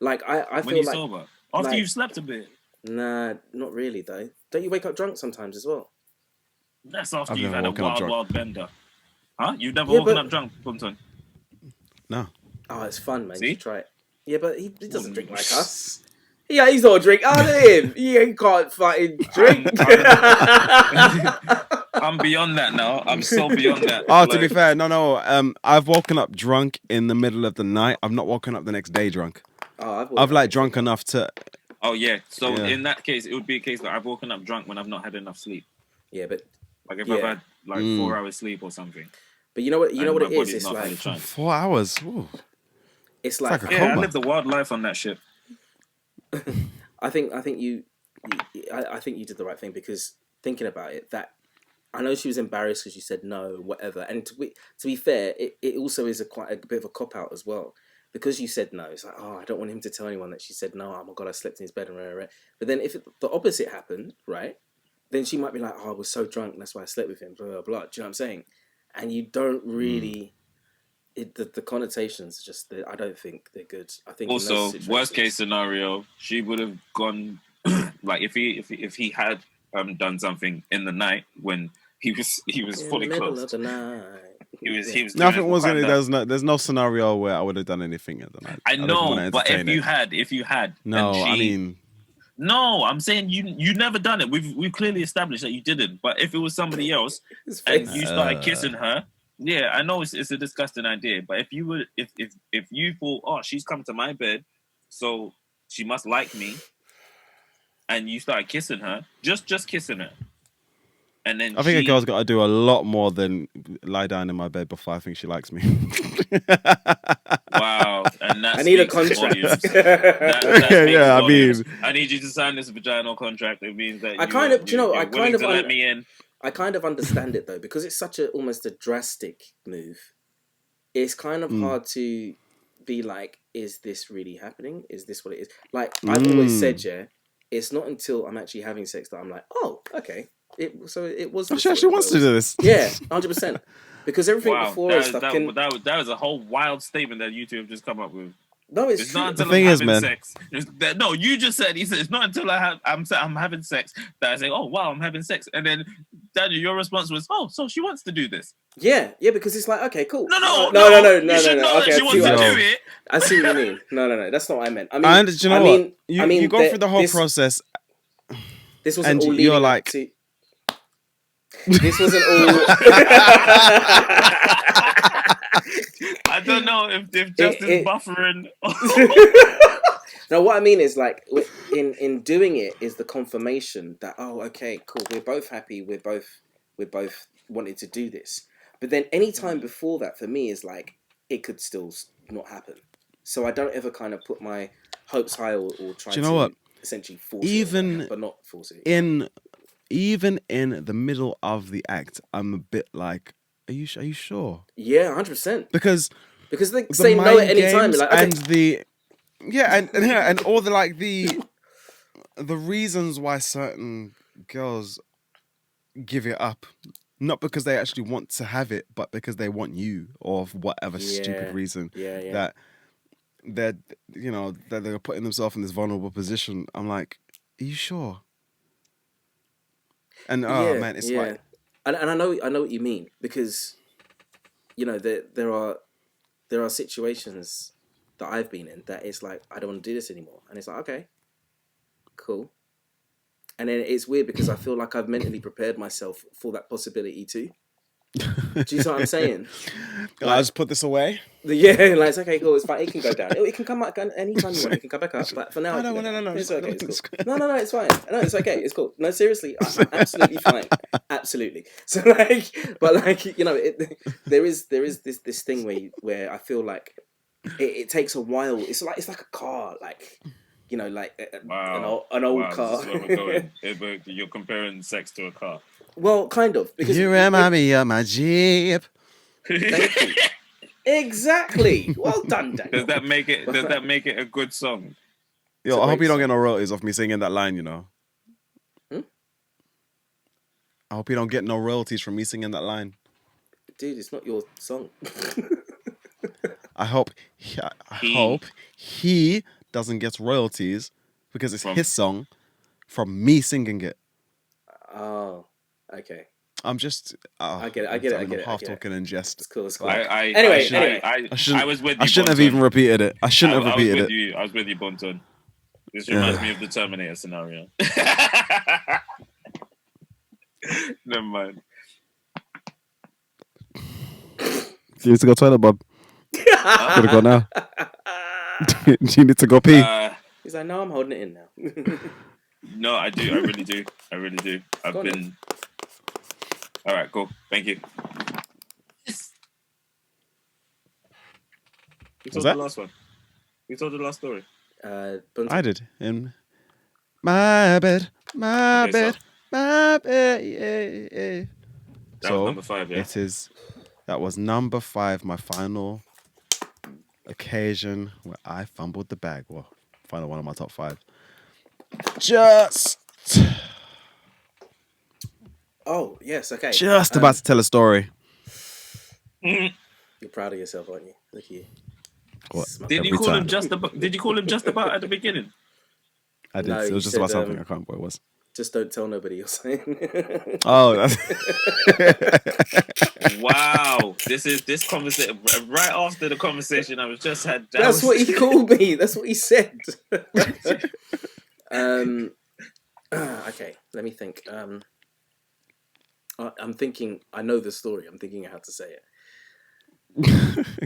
Like I feel when you're like sober after you've slept a bit. Nah, not really though. Don't you wake up drunk sometimes as well? That's after you've had a wild bender. Huh? You've never woken up drunk, Pumpton? No. Oh, it's fun, man. See? You try it. Yeah, but he doesn't drink like us. Yeah, he's not a drink. Look at him. He can't fucking drink. I'm beyond that now. I'm so beyond that. Oh, to be fair, no. I've woken up drunk in the middle of the night. I've not woken up the next day drunk. Oh, I've like drunk enough to. Oh yeah. So in that case, it would be a case that I've woken up drunk when I've not had enough sleep. Yeah, but like if I've had like 4 hours sleep or something. But you know what? You know what it is. It's like 4 hours. Ooh. It's like a coma. I lived a wild life on that ship. I think you did the right thing, because thinking about it, that I know she was embarrassed because you said no, whatever. And to be fair, it also is quite a bit of a cop out as well, because you said no. It's like, oh, I don't want him to tell anyone that she said no. Oh my god, I slept in his bed and rah. But then if the opposite happened, right? Then she might be like, oh, I was so drunk, and that's why I slept with him. Blah blah blah. Do you know what I'm saying? And you don't really. The connotations just I don't think they're good. I think also worst case scenario, she would have gone like if he had done something in the night when he was fully closed. He was nothing was gonna. There's no scenario where I would have done anything at the night. I know, but if you had no, I'm saying you never done it. We've clearly established that you didn't. But if it was somebody else and you started kissing her. Yeah, I know it's a disgusting idea, but if you thought, oh, she's come to my bed, so she must like me, and you started kissing her, just kissing her, and then I think a girl's got to do a lot more than lie down in my bed before I think she likes me. Wow, and that I need a contract. Yeah, I mean, I need you to sign this vaginal contract. It means that I kind of let me in. I kind of understand it though, because it's such almost a drastic move. It's kind of hard to be like, is this really happening? Is this what it is? Like I've always said, it's not until I'm actually having sex that I'm like, oh, okay. It was. She actually wants to do this. Yeah, 100%. Because everything before that was a whole wild statement that you two have just come up with. No, it's true. Not until I'm having sex. No, you just said. He said it's not until I'm having sex that I say, oh wow, I'm having sex, and then Daniel, your response was, oh, so she wants to do this. Yeah, because it's like, okay, cool. No. You should know okay, that she wants to do it. I see what you mean. No, that's not what I meant. I mean, do you know what? You go through the whole process. This wasn't all leading up to. This wasn't all. I don't know if Justin's buffering. No, what I mean is like in doing it is the confirmation that, oh, okay, cool, we're both happy, we're both wanted to do this. But then any time before that for me is like it could still not happen. So I don't ever kind of put my hopes high or try to essentially force it, but not force it. Even in the middle of the act, I'm a bit like, are you sure? Yeah, 100%. Because they say no at any time. Like, okay. And Yeah, and all the reasons why certain girls give it up, not because they actually want to have it, but because they want you, or for whatever stupid reason Yeah. that they're that they're putting themselves in this vulnerable position. I'm like, are you sure? And oh man, it's like, and I know what you mean, because there are situations that I've been in that it's like, I don't want to do this anymore, and it's like, okay, cool. And then it's weird because I feel like I've mentally prepared myself for that possibility too. Do you see what I'm saying? I'll just put this away. Yeah, like, it's okay, cool, it's fine. It can go down. It can come back anytime you want. It can come back up. But for now, No, it's okay. It's cool. No, it's fine. No, it's okay. It's cool. No, seriously, I'm absolutely fine. Absolutely. So but there is this thing where I feel like it takes a while. It's like a car, like. Wow. An old car. This is where we're going. You're comparing sex to a car. Well, kind of, because You remind me of my Jeep. Thank you. Exactly. Well done, Daniel. Does that make it a good song? Yo, I hope you don't get no royalties off me singing that line. Hmm? I hope you don't get no royalties from me singing that line. Dude, it's not your song. I hope he doesn't get royalties because it's his song from me singing it. Oh, okay. I'm just. I get it. I'm half talking in jest. It's cool. Anyway, I was with you. I shouldn't have even repeated it. I shouldn't have repeated it. I was with you, Bonton. This reminds me of the Terminator scenario. Never mind. You need to go toilet, Bob. Gotta go now. You need to go pee. He's like, no, I'm holding it in now. No, I do. I really do. I've been. All right, cool. Thank you. Who told the last one? Who told the last story? I did. In my bed. Yeah. That was number 5, yeah? That was number 5, my final occasion where I fumbled the bag. Well, final one of my top 5. Oh, yes, okay. Just about to tell a story. You're proud of yourself, aren't you? Look at you. What? Did you call him just about at the beginning? I did. No, it was just said, about something. I can't remember what it was. Just don't tell nobody you're saying. Oh, that's... Wow. This conversation right after the conversation I was just had. That's what he called me. That's what he said. Okay, let me think. I'm thinking. I know the story. I'm thinking how to say it.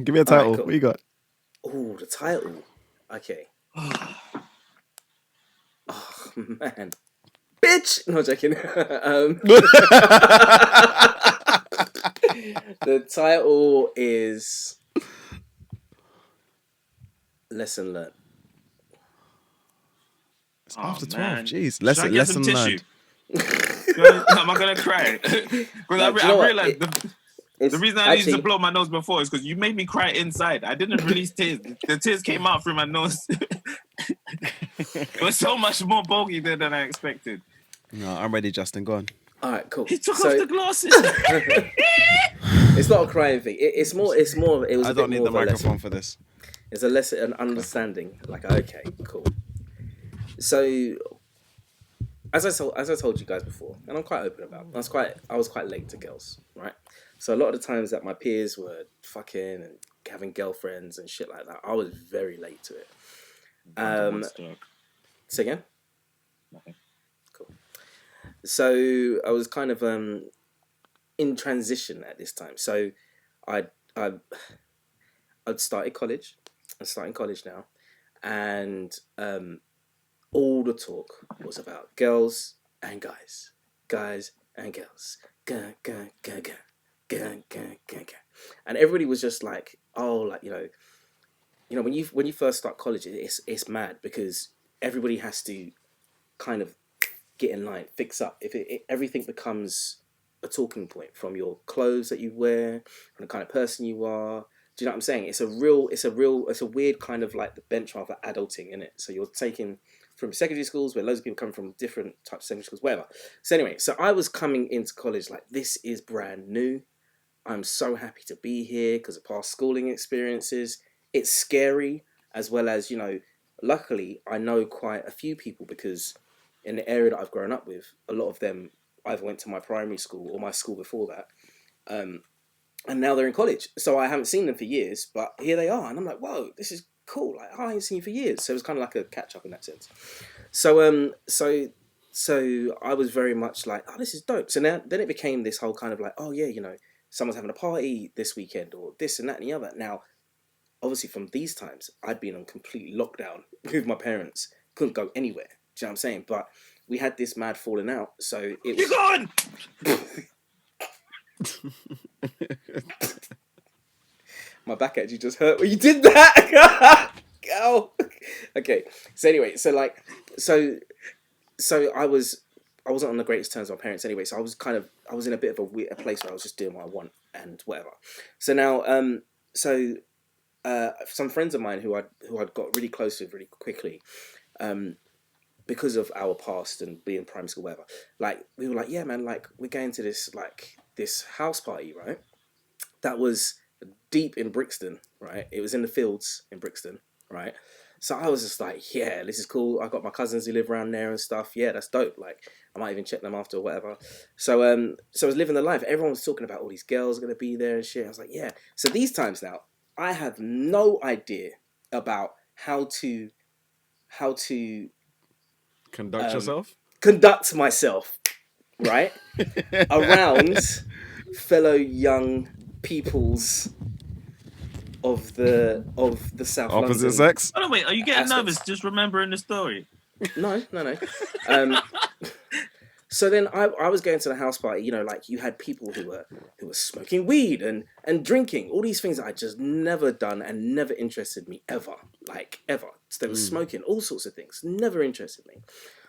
Give me a title. Right, cool. What you got? Oh, the title. Okay. Oh man, bitch. No, joking. The title is Lesson Learned. It's after 12. Man. Jeez. Should I get some Lesson tissue? learned. Am I gonna cry? Because I realized the reason I needed to blow my nose before is because you made me cry inside. I didn't release tears. The tears came out through my nose. It was so much more bulky than I expected. No, I'm ready, Justin. Go on. All right, cool. He took off the glasses. It's not a crying thing. It's more. It was. I don't need the microphone for this. It's a lesson, an understanding. Like, okay, cool. So, as I told you guys before, and I'm quite open about, I was quite late to girls, right? So a lot of the times that my peers were fucking and having girlfriends and shit like that, I was very late to it. Say again? Nothing. Cool. So I was kind of in transition at this time. So I'd started college. I'm starting college now, and all the talk was about girls and guys and girls, and everybody was just like, oh, like when you first start college, it's mad because everybody has to kind of get in line, fix up. If everything becomes a talking point, from your clothes that you wear, from the kind of person you are, Do you know what I'm saying? It's a weird kind of like the benchmark for adulting, in it. So you're taking from secondary schools where loads of people come from different types of secondary schools, whatever. So anyway, so I was coming into college like, this is brand new. I'm so happy to be here because of past schooling experiences. It's scary, as well as, luckily I know quite a few people, because in the area that I've grown up with, a lot of them either went to my primary school or my school before that. And now they're in college. So I haven't seen them for years, but here they are. And I'm like, whoa, this is cool. Like, I ain't seen you for years. So it was kind of like a catch up in that sense. So I was very much like, oh, this is dope. So then it became this whole kind of like, oh yeah, someone's having a party this weekend or this and that and the other. Now, obviously from these times, I'd been on complete lockdown with my parents. Couldn't go anywhere. Do you know what I'm saying? But we had this mad falling out. So it was... You're gone! My back actually just hurt when you did that. Oh. Okay. So anyway, so I wasn't on the greatest terms with my parents anyway. So I was in a bit of a place where I was just doing what I want and whatever. So now, some friends of mine who I'd got really close with really quickly, because of our past and being primary school, whatever. Like, we were like, yeah, man, like, we're going to this house party, right? That was deep in Brixton, right? It was in the fields in Brixton, right? So I was just like, yeah, this is cool. I got my cousins who live around there and stuff. Yeah, that's dope. Like, I might even check them after or whatever. So I was living the life. Everyone was talking about all these girls going to be there and shit. I was like, yeah. So these times now, I have no idea about how to conduct myself, right? Around fellow young peoples of the South opposite London. sex. Oh no, wait, are you getting nervous just remembering the story? No. So then I was going to the house party, like, you had people who were smoking weed and drinking, all these things that I just never done and never interested me ever. So they were smoking, all sorts of things, never interested me.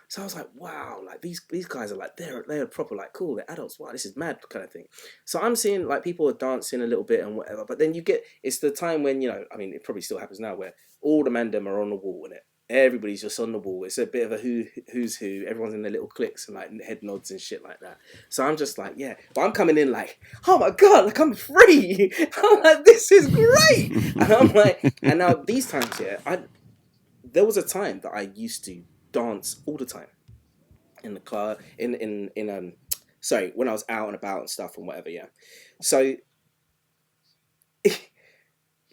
So I was like, wow, like these guys are like, they're proper, like, cool, they're adults, wow, this is mad kind of thing. So I'm seeing like people are dancing a little bit and whatever, but then it's the time when, I mean, it probably still happens now, where all the mandem are on the wall, and everybody's just on the wall. It's a bit of a who's who. Everyone's in their little cliques and like head nods and shit like that. So I'm just like, yeah. But I'm coming in like, oh my God, like, I'm free. I'm like, this is great. And I'm like, and now these times, yeah, there was a time that I used to dance all the time in the club, when I was out and about and stuff and whatever, yeah. So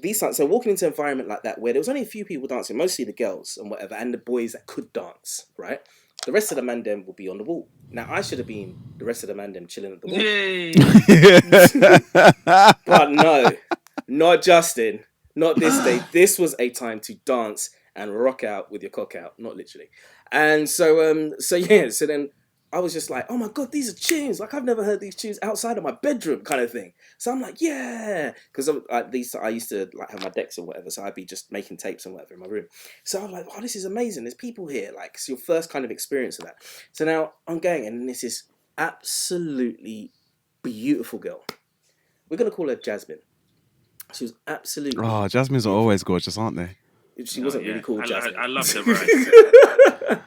these times, so walking into an environment like that where there was only a few people dancing, mostly the girls and whatever, and the boys that could dance, right? The rest of the mandem will be on the wall. Now, I should have been the rest of the mandem chilling at the wall. But no, not Justin, not this day. This was a time to dance and rock out with your cock out, not literally. And so then I was just like, oh my God, these are tunes. Like, I've never heard these tunes outside of my bedroom kind of thing. So I'm like, yeah. Because I used to like have my decks or whatever. So I'd be just making tapes and whatever in my room. So I'm like, oh, this is amazing. There's people here. Like, it's your first kind of experience of that. So now I'm going, and this is absolutely beautiful girl. We're going to call her Jasmine. She was absolutely... Oh, Jasmines are always gorgeous, aren't they? She wasn't really called Jasmine. I love her, right?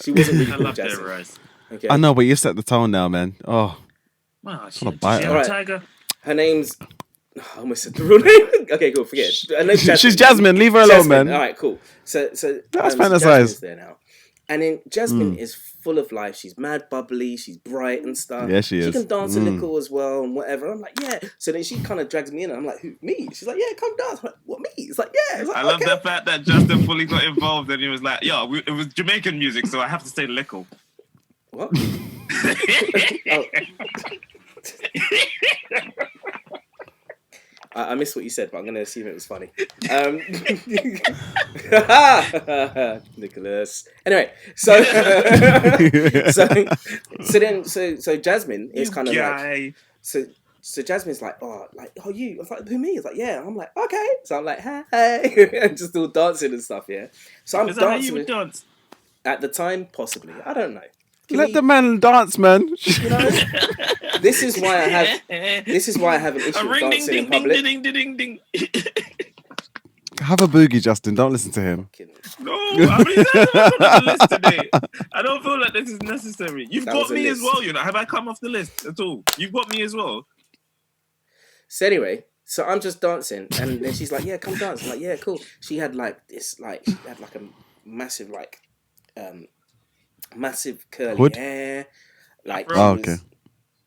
She wasn't really called Jasmine. Right. Okay. I know, but you set the tone now, man. Oh, wow, she's a tiger. Her name's... I almost said the real name. Okay, cool. Forget it. Her name's Jasmine. She's Jasmine. Leave her alone, man. All right, cool. So that's Jasmine's there now, and then Jasmine is full of life. She's mad bubbly. She's bright and stuff. Yeah, she is. She can dance a little as well and whatever. I'm like, yeah. So then she kind of drags me in, and I'm like, who? Me? She's like, yeah, come dance. I'm like, what, me? It's like, yeah. It's like, I love the fact that Justin fully got involved, and he was like, yo, it was Jamaican music, so I have to say lickle. What? I missed what you said, but I'm going to assume it was funny. Nicholas. Anyway, so Jasmine is kind of like, so Jasmine's like, oh, you? I was like, who, me? It's like, yeah. I'm like, okay. So I'm like, hey, and just all dancing and stuff, yeah. So I'm dancing. Is that how you with would dance? At the time, possibly. I don't know. Let the man dance, man. You know, this is why I have an issue with ring, dancing ding, in public. ding, ding, ding, ding. Have a boogie, Justin. Don't listen to him. No, I mean, that's not on the list today. I don't feel like this is necessary. You've That got was a me as list. well, you know. Have I come off the list at all? You've got me as well. So anyway, so I'm just dancing, and then she's like, "Yeah, come dance." I'm like, "Yeah, cool." She had like this, like she had like a massive, massive curly Hood? hair, like Afro? she Oh, was, okay.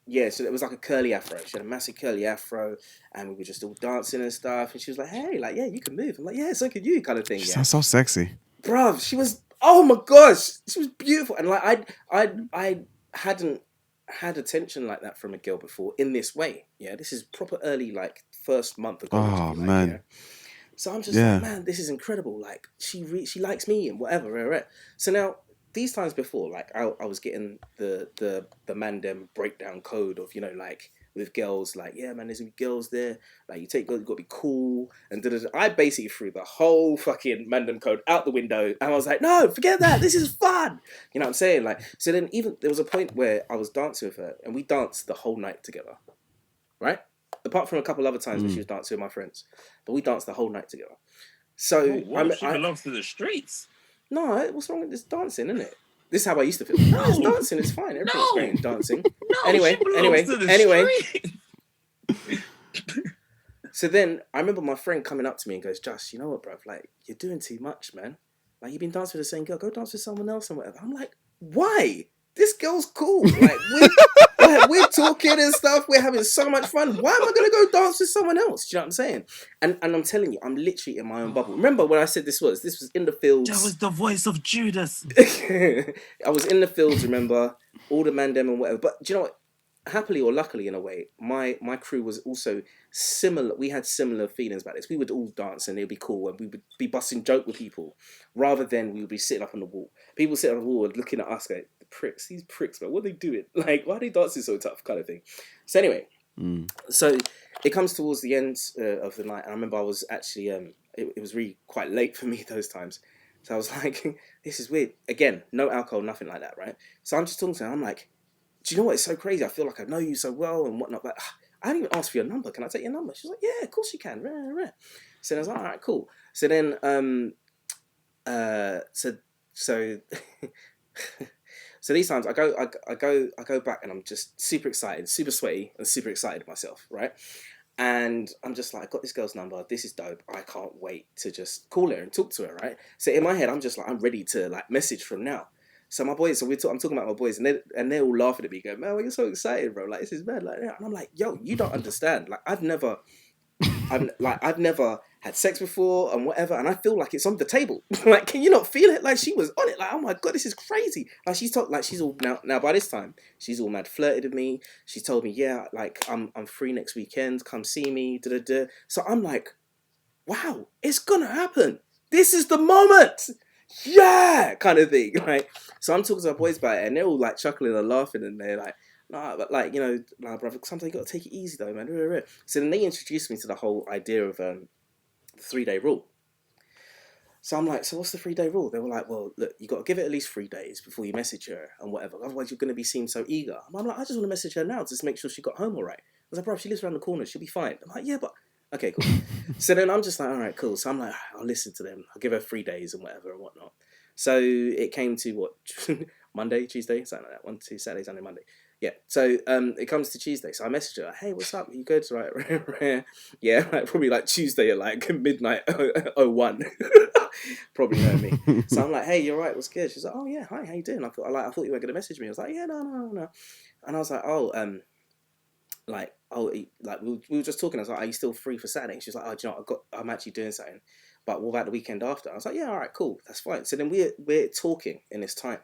yeah. So it was like a curly afro. She had a massive curly afro, and we were just all dancing and stuff. And she was like, "Hey, like, yeah, you can move." I'm like, "Yeah, so can you," kind of thing. She Yeah, sounds so sexy. bruv, she was. Oh my gosh, she was beautiful, and like I hadn't had attention like that from a girl before in this way. Yeah, this is proper early, like first month of college. Oh, if you like, man. yeah? So I'm just Yeah. like, man, this is incredible. Like she likes me and whatever. Right. So now these times before, like I was getting the Mandem breakdown code of, you know, like with girls, like, yeah, man, there's gonna be girls there. Like you take girls, you gotta be cool. And da-da-da. I basically threw the whole fucking Mandem code out the window, and I was like, no, forget that. This is fun. You know what I'm saying? Like, so then even there was a point where I was dancing with her, and we danced the whole night together, right? Apart from a couple other times when she was dancing with my friends, but we danced the whole night together. So Oh, what? She belongs to the streets. no, what's wrong with this dancing, isn't it? This is how I used to feel. No, it's dancing, it's fine. Everything's great in dancing. No, Anyway, she belongs to the streets. So then I remember my friend coming up to me and goes, "Josh, you know what, bruv? Like, you're doing too much, man. Like, you've been dancing with the same girl. Go dance with someone else and whatever." I'm like, why? This girl's cool. Like, we're talking and stuff. We're having so much fun. Why am I going to go dance with someone else? Do you know what I'm saying? And I'm telling you, I'm literally in my own bubble. Remember when I said this was in the fields. That was the voice of Judas. I was in the fields, remember? All the mandem and whatever. But do you know what? Happily or luckily, in a way, my crew was also similar. We had similar feelings about this. We would all dance and it would be cool, and we would be busting joke with people, rather than we would be sitting up on the wall. People sitting on the wall and looking at us, going, these pricks, man, what are they doing? Like, why are they dancing so tough, kind of thing. So anyway, so it comes towards the end of the night, and I remember I was actually, it was really quite late for me those times. So I was like, this is weird. Again, no alcohol, nothing like that, right? So I'm just talking to her, I'm like, do you know what? It's so crazy. I feel like I know you so well and whatnot. But I didn't even ask for your number. Can I take your number? She's like, yeah, of course you can. Rah. So I was like, all right, cool. So then, so these times I go back and I'm just super excited, super sweaty, and super excited myself, right? And I'm just like, I got this girl's number. This is dope. I can't wait to just call her and talk to her, right? So in my head, I'm just like, I'm ready to like message from now. So my boys, I'm talking about my boys, and they're all laughing at me, going, "Man, you're so excited, bro! Like, this is mad, like that." And I'm like, "Yo, you don't understand. Like, I've never had sex before and whatever, and I feel like it's on the table. Like, can you not feel it? Like, she was on it. Like, oh my god, this is crazy. Like, she's all now by this time, she's all mad flirted with me. She's told me, yeah, like I'm free next weekend. Come see me. Da. So I'm like, wow, it's gonna happen. This is the moment. Yeah, kind of thing, right? So I'm talking to my boys about it, and they're all like chuckling and laughing, and they're like, "Nah, but like, you know, nah, brother, sometimes you gotta take it easy though, man." So then they introduced me to the whole idea of the 3-day rule. So I'm like, so what's the 3-day rule? They were like, well, look, you got to give it at least 3 days before you message her and whatever. Otherwise, you're going to be seen so eager. I'm like, I just want to message her now to just make sure she got home all right. I was like, bro, if she lives around the corner, she'll be fine. I'm like, yeah, but okay, cool. So then I'm just like, all right, cool. So I'm like, I'll listen to them. I'll give her 3 days and whatever and whatnot. So it came to what? Monday, Tuesday, something like that. 1, 2, Saturday, Sunday, Monday. Yeah. So it comes to Tuesday. So I messaged her, hey, what's up? Are you good? Right. Yeah, like, probably like Tuesday at like midnight 01. Probably know me. So I'm like, hey, you're right, what's good? She's like, oh yeah, hi, how you doing? I thought you were gonna message me. I was like, yeah, no. And I was like, we were just talking. I was like, are you still free for Saturday? She's like, oh, do you know what? I'm actually doing something. But what about the weekend after? I was like, yeah, all right, cool, that's fine. So then we're talking in this time.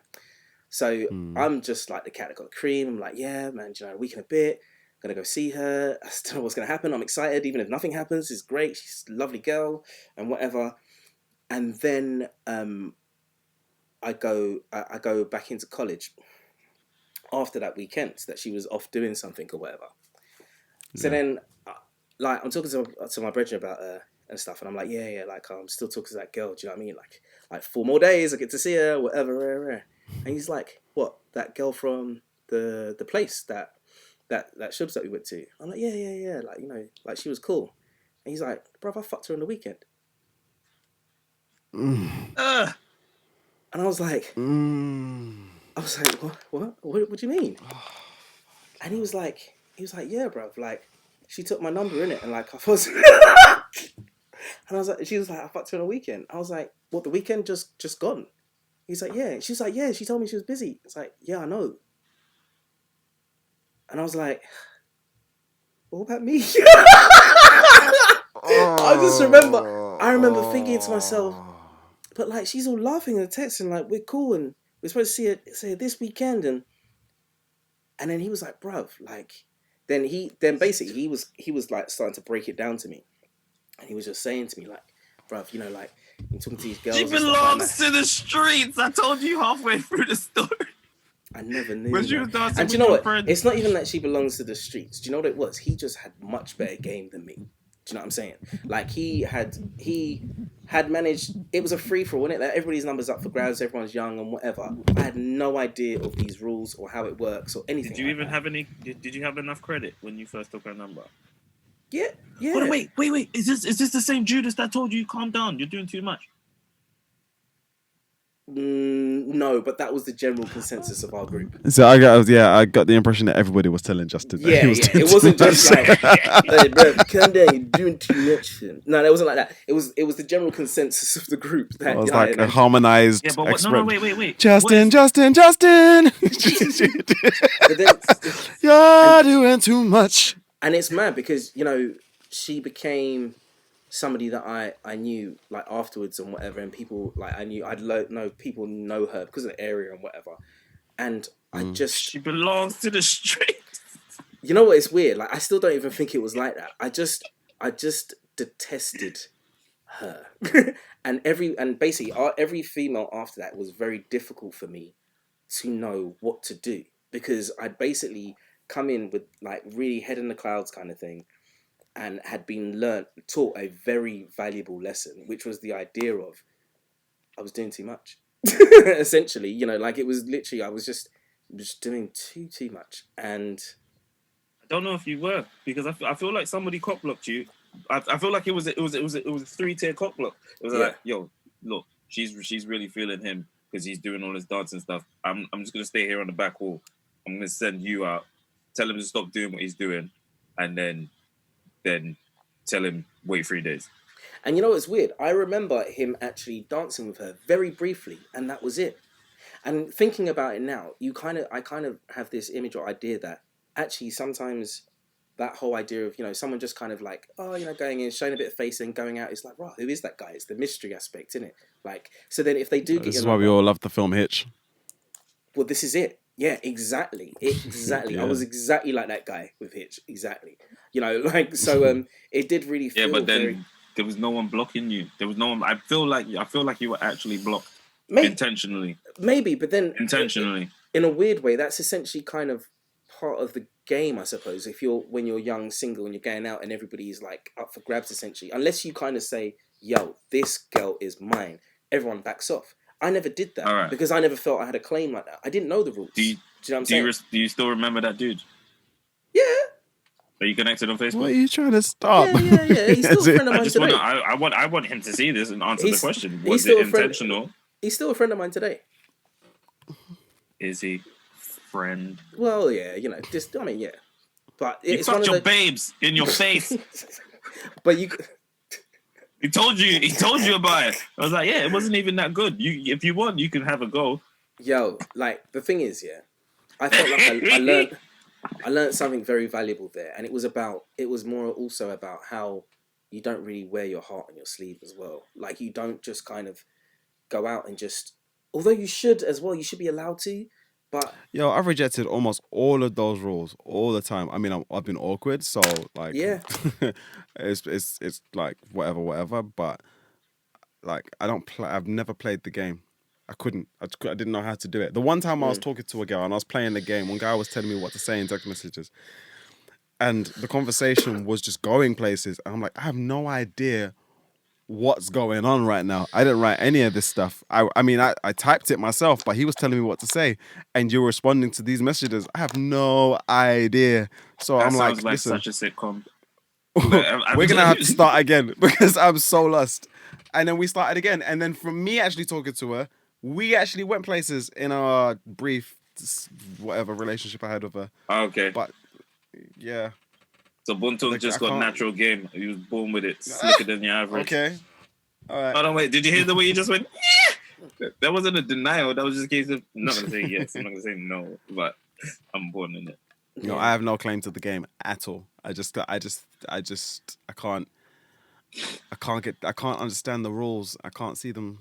So I'm just like the cat that got the cream. I'm like, yeah, man, you know, a week and a bit. I'm gonna go see her. I still know what's gonna happen. I'm excited, even if nothing happens. It's great. She's a lovely girl and whatever. And then I go back into college after that weekend that she was off doing something or whatever. So then, like, I'm talking to my brethren about her and stuff, and I'm like, yeah, like, I'm still talking to that girl. Do you know what I mean? Like 4 more days, I get to see her, whatever. And he's like, what? that girl from the place that shubs that we went to. I'm like, yeah. Like, you know, like she was cool. And he's like, bruv, I fucked her on the weekend. Ugh. And I was like, what do you mean? And he was like, yeah, bruv, like, she took my number in it, and like I was, and I was like, she was like, I fucked her on a weekend. I was like, what, the weekend just gone? He's like, yeah. She's like, yeah. She told me she was busy. It's like, yeah, I know. And I was like, what about me? I remember thinking to myself, but like, she's all laughing and texting, like, we're cool and we're supposed to see her this weekend, and then he was like, bruv, like, then basically he was like starting to break it down to me, and he was just saying to me like, bruv, you know, like, you're talking to these girls. She and stuff belongs like that. to the streets. I told you halfway through the story. I never knew. When she was dancing and with do you know your what? friends. It's not even that she belongs to the streets. Do you know what it was? He just had much better game than me. Do you know what I'm saying? Like, he had managed. It was a free for all, wasn't it? Like, everybody's numbers up for grabs. Everyone's young and whatever. I had no idea of these rules or how it works or anything. Did you like even that. have any? Did you have enough credit when you first took her number? Yeah. Hold on, wait. Is this the same Judas that told you calm down? You're doing too much. No, but that was the general consensus of our group. So I got the impression that everybody was telling Justin. That Yeah, he was doing it wasn't too just much. like, hey, bro, calm down, you're doing too much. No, it wasn't like that. It was the general consensus of the group that It was like a harmonized. Yeah, but what, no, wait. Justin. But then, You're doing too much. and it's mad because, you know, she became somebody that I knew like afterwards and whatever, and people like know people know her because of the area and whatever, and She belongs to the streets. You know what? It's weird. Like, I still don't even think it was like that. I just detested her, and basically every female after that was very difficult for me to know what to do, because I'd basically come in with like really head in the clouds kind of thing, and had been taught a very valuable lesson, which was the idea of I was doing too much. Essentially, you know, like, it was literally I was just doing too much, and I don't know if you were, because I feel like somebody cock blocked you. I feel like it was a 3-tier cock block. It was like, yo, look, she's really feeling him because he's doing all this dancing stuff. I'm just gonna stay here on the back wall. I'm gonna send you out, tell him to stop doing what he's doing, and then tell him wait 3 days. And you know what's weird? I remember him actually dancing with her very briefly, and that was it. And thinking about it now, I kind of have this image or idea that actually sometimes that whole idea of, you know, someone just kind of like, oh, you know, going in, showing a bit of face and going out, it's like, right, who is that guy? It's the mystery aspect, isn't it? Like, so then if they do get This your is why we all love the film Hitch. well, this is it. Yeah, exactly. Yeah. I was exactly like that guy with Hitch. Exactly. You know, like, so it did really feel Yeah, but then very... there was no one blocking you. There was no one. I feel like you were actually blocked intentionally. Maybe, but then intentionally, in a weird way, that's essentially kind of part of the game, I suppose. When you're young, single, and you're going out, and everybody's like up for grabs, essentially, unless you kind of say, "Yo, this girl is mine," everyone backs off. I never did that because I never felt I had a claim like that. I didn't know the rules. Do you know what I'm saying? Do you still remember that dude? Yeah. Are you connected on Facebook? What are you trying to stop? Yeah. He's still a friend of mine today. I want him to see this and answer the question. Was it intentional? He's still a friend of mine today. Is he? Friend? Well, yeah, you know, yeah. But it's fucked your babes in your face. But you... He told you about it. I was like, yeah, it wasn't even that good. If you want, you can have a go. Yo, like, the thing is, yeah, I felt like I learned something very valuable there, and it was more also about how you don't really wear your heart on your sleeve as well. Like, you don't just kind of go out and just, although you should as well, you should be allowed to, but... Yo, I've rejected almost all of those rules all the time. I mean, I've been awkward, so like, yeah, it's like whatever. But like, I've never played the game. I didn't know how to do it. The one time I was talking to a girl and I was playing the game, one guy was telling me what to say in text messages, and the conversation was just going places. And I'm like, I have no idea what's going on right now. I didn't write any of this stuff. I mean, I typed it myself, but he was telling me what to say, and you're responding to these messages. I have no idea. So That I'm like, sounds like listen, such a sitcom. we're gonna have to start again because I'm so lost. And then we started again, and then from me actually talking to her, we actually went places in our brief whatever relationship I had with her. Okay. But yeah. So Buntung Like, just I got can't- natural game. He was born with it, slicker than your average. Okay. All right. Oh no, wait. Did you hear the way you just went? Yeah. That wasn't a denial. That was just a case of I'm not gonna say yes. I'm not gonna say no, but I'm born in it. No, I have no claim to the game at all. I can't understand the rules. I can't see them.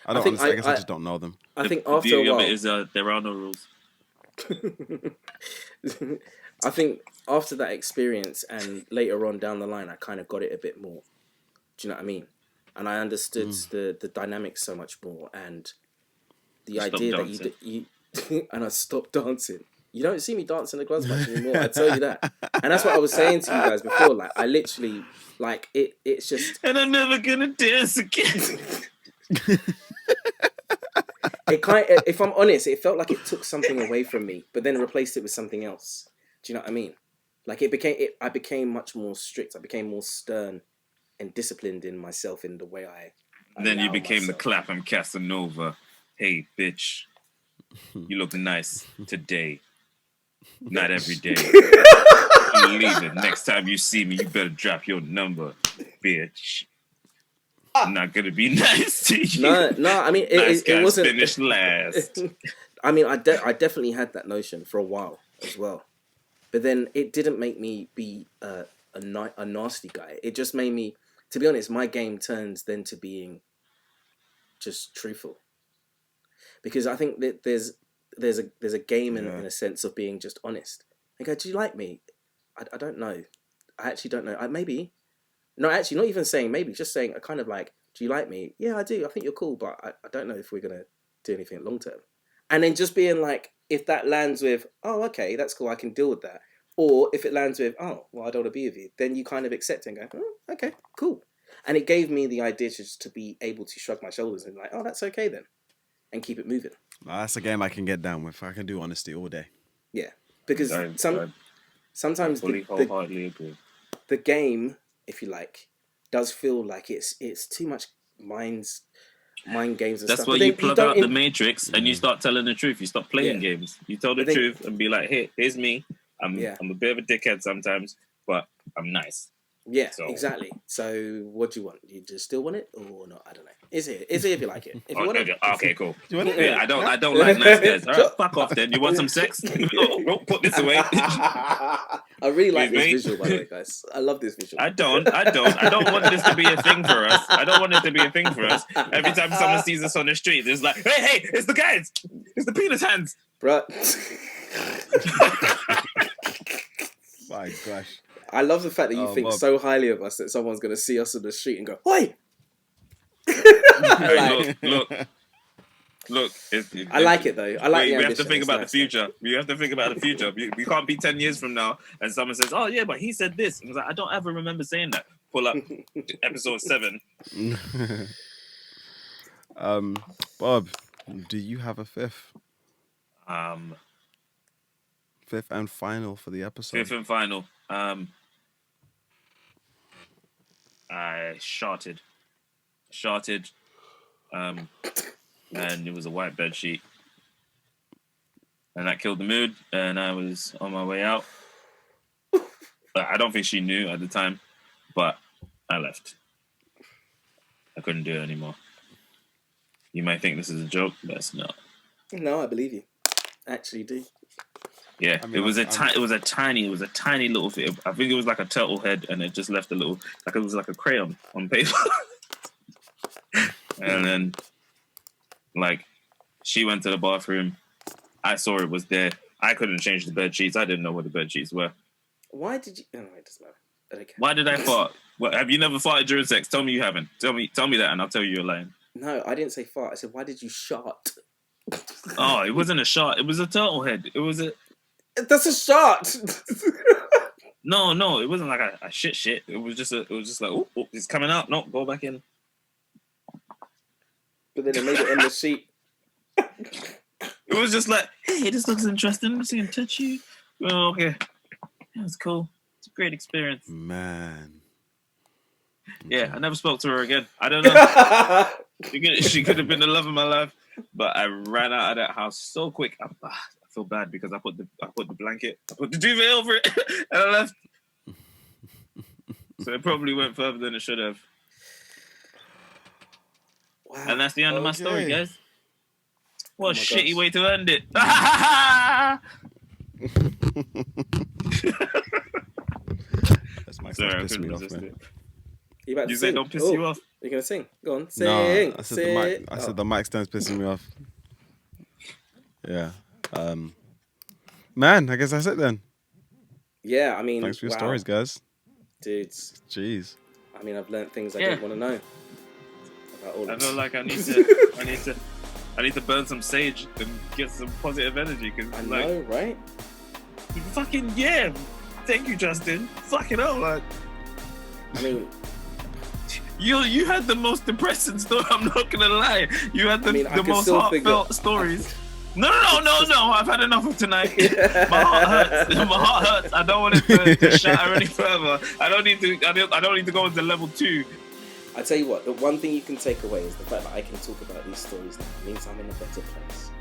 I guess I just don't know them. I think the after a beauty of while, it is there are no rules. I think after that experience and later on down the line, I kind of got it a bit more. Do you know what I mean? And I understood the dynamics so much more, and the Stop idea dancing. that you and I stopped dancing. You don't see me dancing in the clubs much anymore. I tell you that, and that's what I was saying to you guys before. Like I literally, like it's just. And I'm never gonna dance again. If I'm honest, it felt like it took something away from me, but then replaced it with something else. Do you know what I mean? Like I became much more strict. I became more stern and disciplined in myself in the way I. Then you allow became myself. the Clapham Casanova. Hey, bitch, you look nice today. Not every day. I'm leaving. Next time you see me, you better drop your number, bitch. I'm not gonna be nice to you. No. I mean, Nice it guys wasn't. finish last. I mean, I definitely had that notion for a while as well, but then it didn't make me be a nasty guy. It just made me, to be honest, my game turns then to being just truthful, because I think that there's a game in a sense of being just honest. I go, do you like me? I don't know. I actually don't know. Maybe. No, actually, not even saying maybe, just saying a kind of like, do you like me? Yeah, I do. I think you're cool, but I don't know if we're going to do anything long term. And then just being like, if that lands with, oh, okay, that's cool, I can deal with that. Or if it lands with, oh, well, I don't want to be with you, then you kind of accept it and go, oh, okay, cool. And it gave me the idea just to be able to shrug my shoulders and like, oh, that's okay then. And keep it moving. That's a game I can get down with. I can do honesty all day. Yeah. Because sometimes fully wholeheartedly agree. The game, if you like, does feel like it's too much mind games and That's stuff. why you plug out the Matrix and you start telling the truth. You stop playing games. You tell the truth and be like, hey, here's me. I'm a bit of a dickhead sometimes, but I'm nice. Yeah, exactly. So what do you want? You just still want it or not? I don't know. It's here if you like it. If you want it. Okay, cool. Do you want it? Yeah, I don't like nice guys. All right, fuck off then. You want some sex? Don't put this away. I really like this visual, by the way, guys. I love this visual. I don't want this to be a thing for us. I don't want it to be a thing for us. Every time someone sees us on the street, it's like, hey, it's the guys. It's the penis hands. Bruh. My gosh. I love the fact that you think so highly of us that someone's going to see us on the street and go, "Oi!" Look. I like it though. I like. We have to think about the future. We have to think about the future. We can't be 10 years from now and someone says, "Oh yeah, but he said this." And I was like, I don't ever remember saying that. Pull up episode 7. Bob, do you have a fifth? Fifth and final for the episode. Fifth and final. I sharted, and it was a white bed sheet, and that killed the mood. And I was on my way out. I don't think she knew at the time, but I left. I couldn't do it anymore. You might think this is a joke, but it's not. No, I believe you. I actually do. Yeah, I mean, it was a tiny little thing. I think it was like a turtle head, and it just left a little, like it was like a crayon on paper. And then, like, she went to the bathroom. I saw it was there. I couldn't change the bed sheets. I didn't know what the bed sheets were. Why did you? Oh, it doesn't matter. Okay. Why did I fart? What, have you never farted during sex? Tell me you haven't. Tell me that, and I'll tell you you're lying. No, I didn't say fart. I said, why did you shart? Oh, it wasn't a shart. It was a turtle head. It was a. That's a shart. No, it wasn't like a shit. It was just like, oh, it's coming out. No, go back in. But then they made it on the sheet. It was just like, hey, this looks interesting. Let me see and touch you. Oh, okay. That was cool. It's a great experience. Man. Yeah, I never spoke to her again. I don't know. She could have been the love of my life, but I ran out of that house so quick. I feel bad because I put the blanket, I put the duvet over it, and I left. So it probably went further than it should have. Wow. And that's the end of my story, guys. What a shitty way to end it. That's my Sorry, I pissing couldn't me off, resist man. it. You about to You sing? say don't piss you off. You're gonna sing? Go on, sing. No, I said sing. the mic. I said the mic stand's pissing me off. Yeah. Man, I guess that's it then. Yeah, I mean, Thanks for your stories, guys. Dudes. Jeez. I mean, I've learned things I didn't want to know about all I of feel this. like I need to burn some sage and get some positive energy because I like, know, right? fucking yeah. Thank you, Justin. Fucking hell, like I mean, you had the most depressing story. I'm not gonna lie. You had the I can most still heartfelt stories. No. I've had enough of tonight. My heart hurts. My heart hurts. I don't want it to shatter any further. I don't need to go into level 2. I tell you what, the one thing you can take away is the fact that I can talk about these stories now. It means I'm in a better place.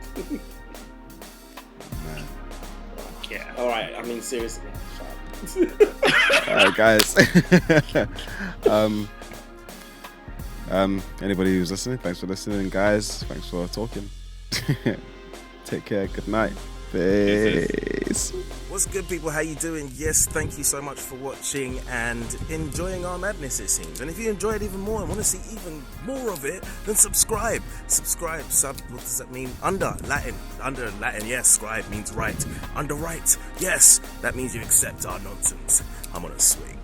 Man. Yeah. All right, I mean, seriously. All right, guys. Anybody who's listening, thanks for listening, guys. Thanks for talking. Take care. Good night. Peace. What's good, people? How you doing? Yes, thank you so much for watching and enjoying our madness, it seems. And if you enjoyed even more and want to see even more of it, then subscribe. Sub. What does that mean? Under Latin, yes. Scribe means right. Under right, yes. That means you accept our nonsense. I'm on a swing.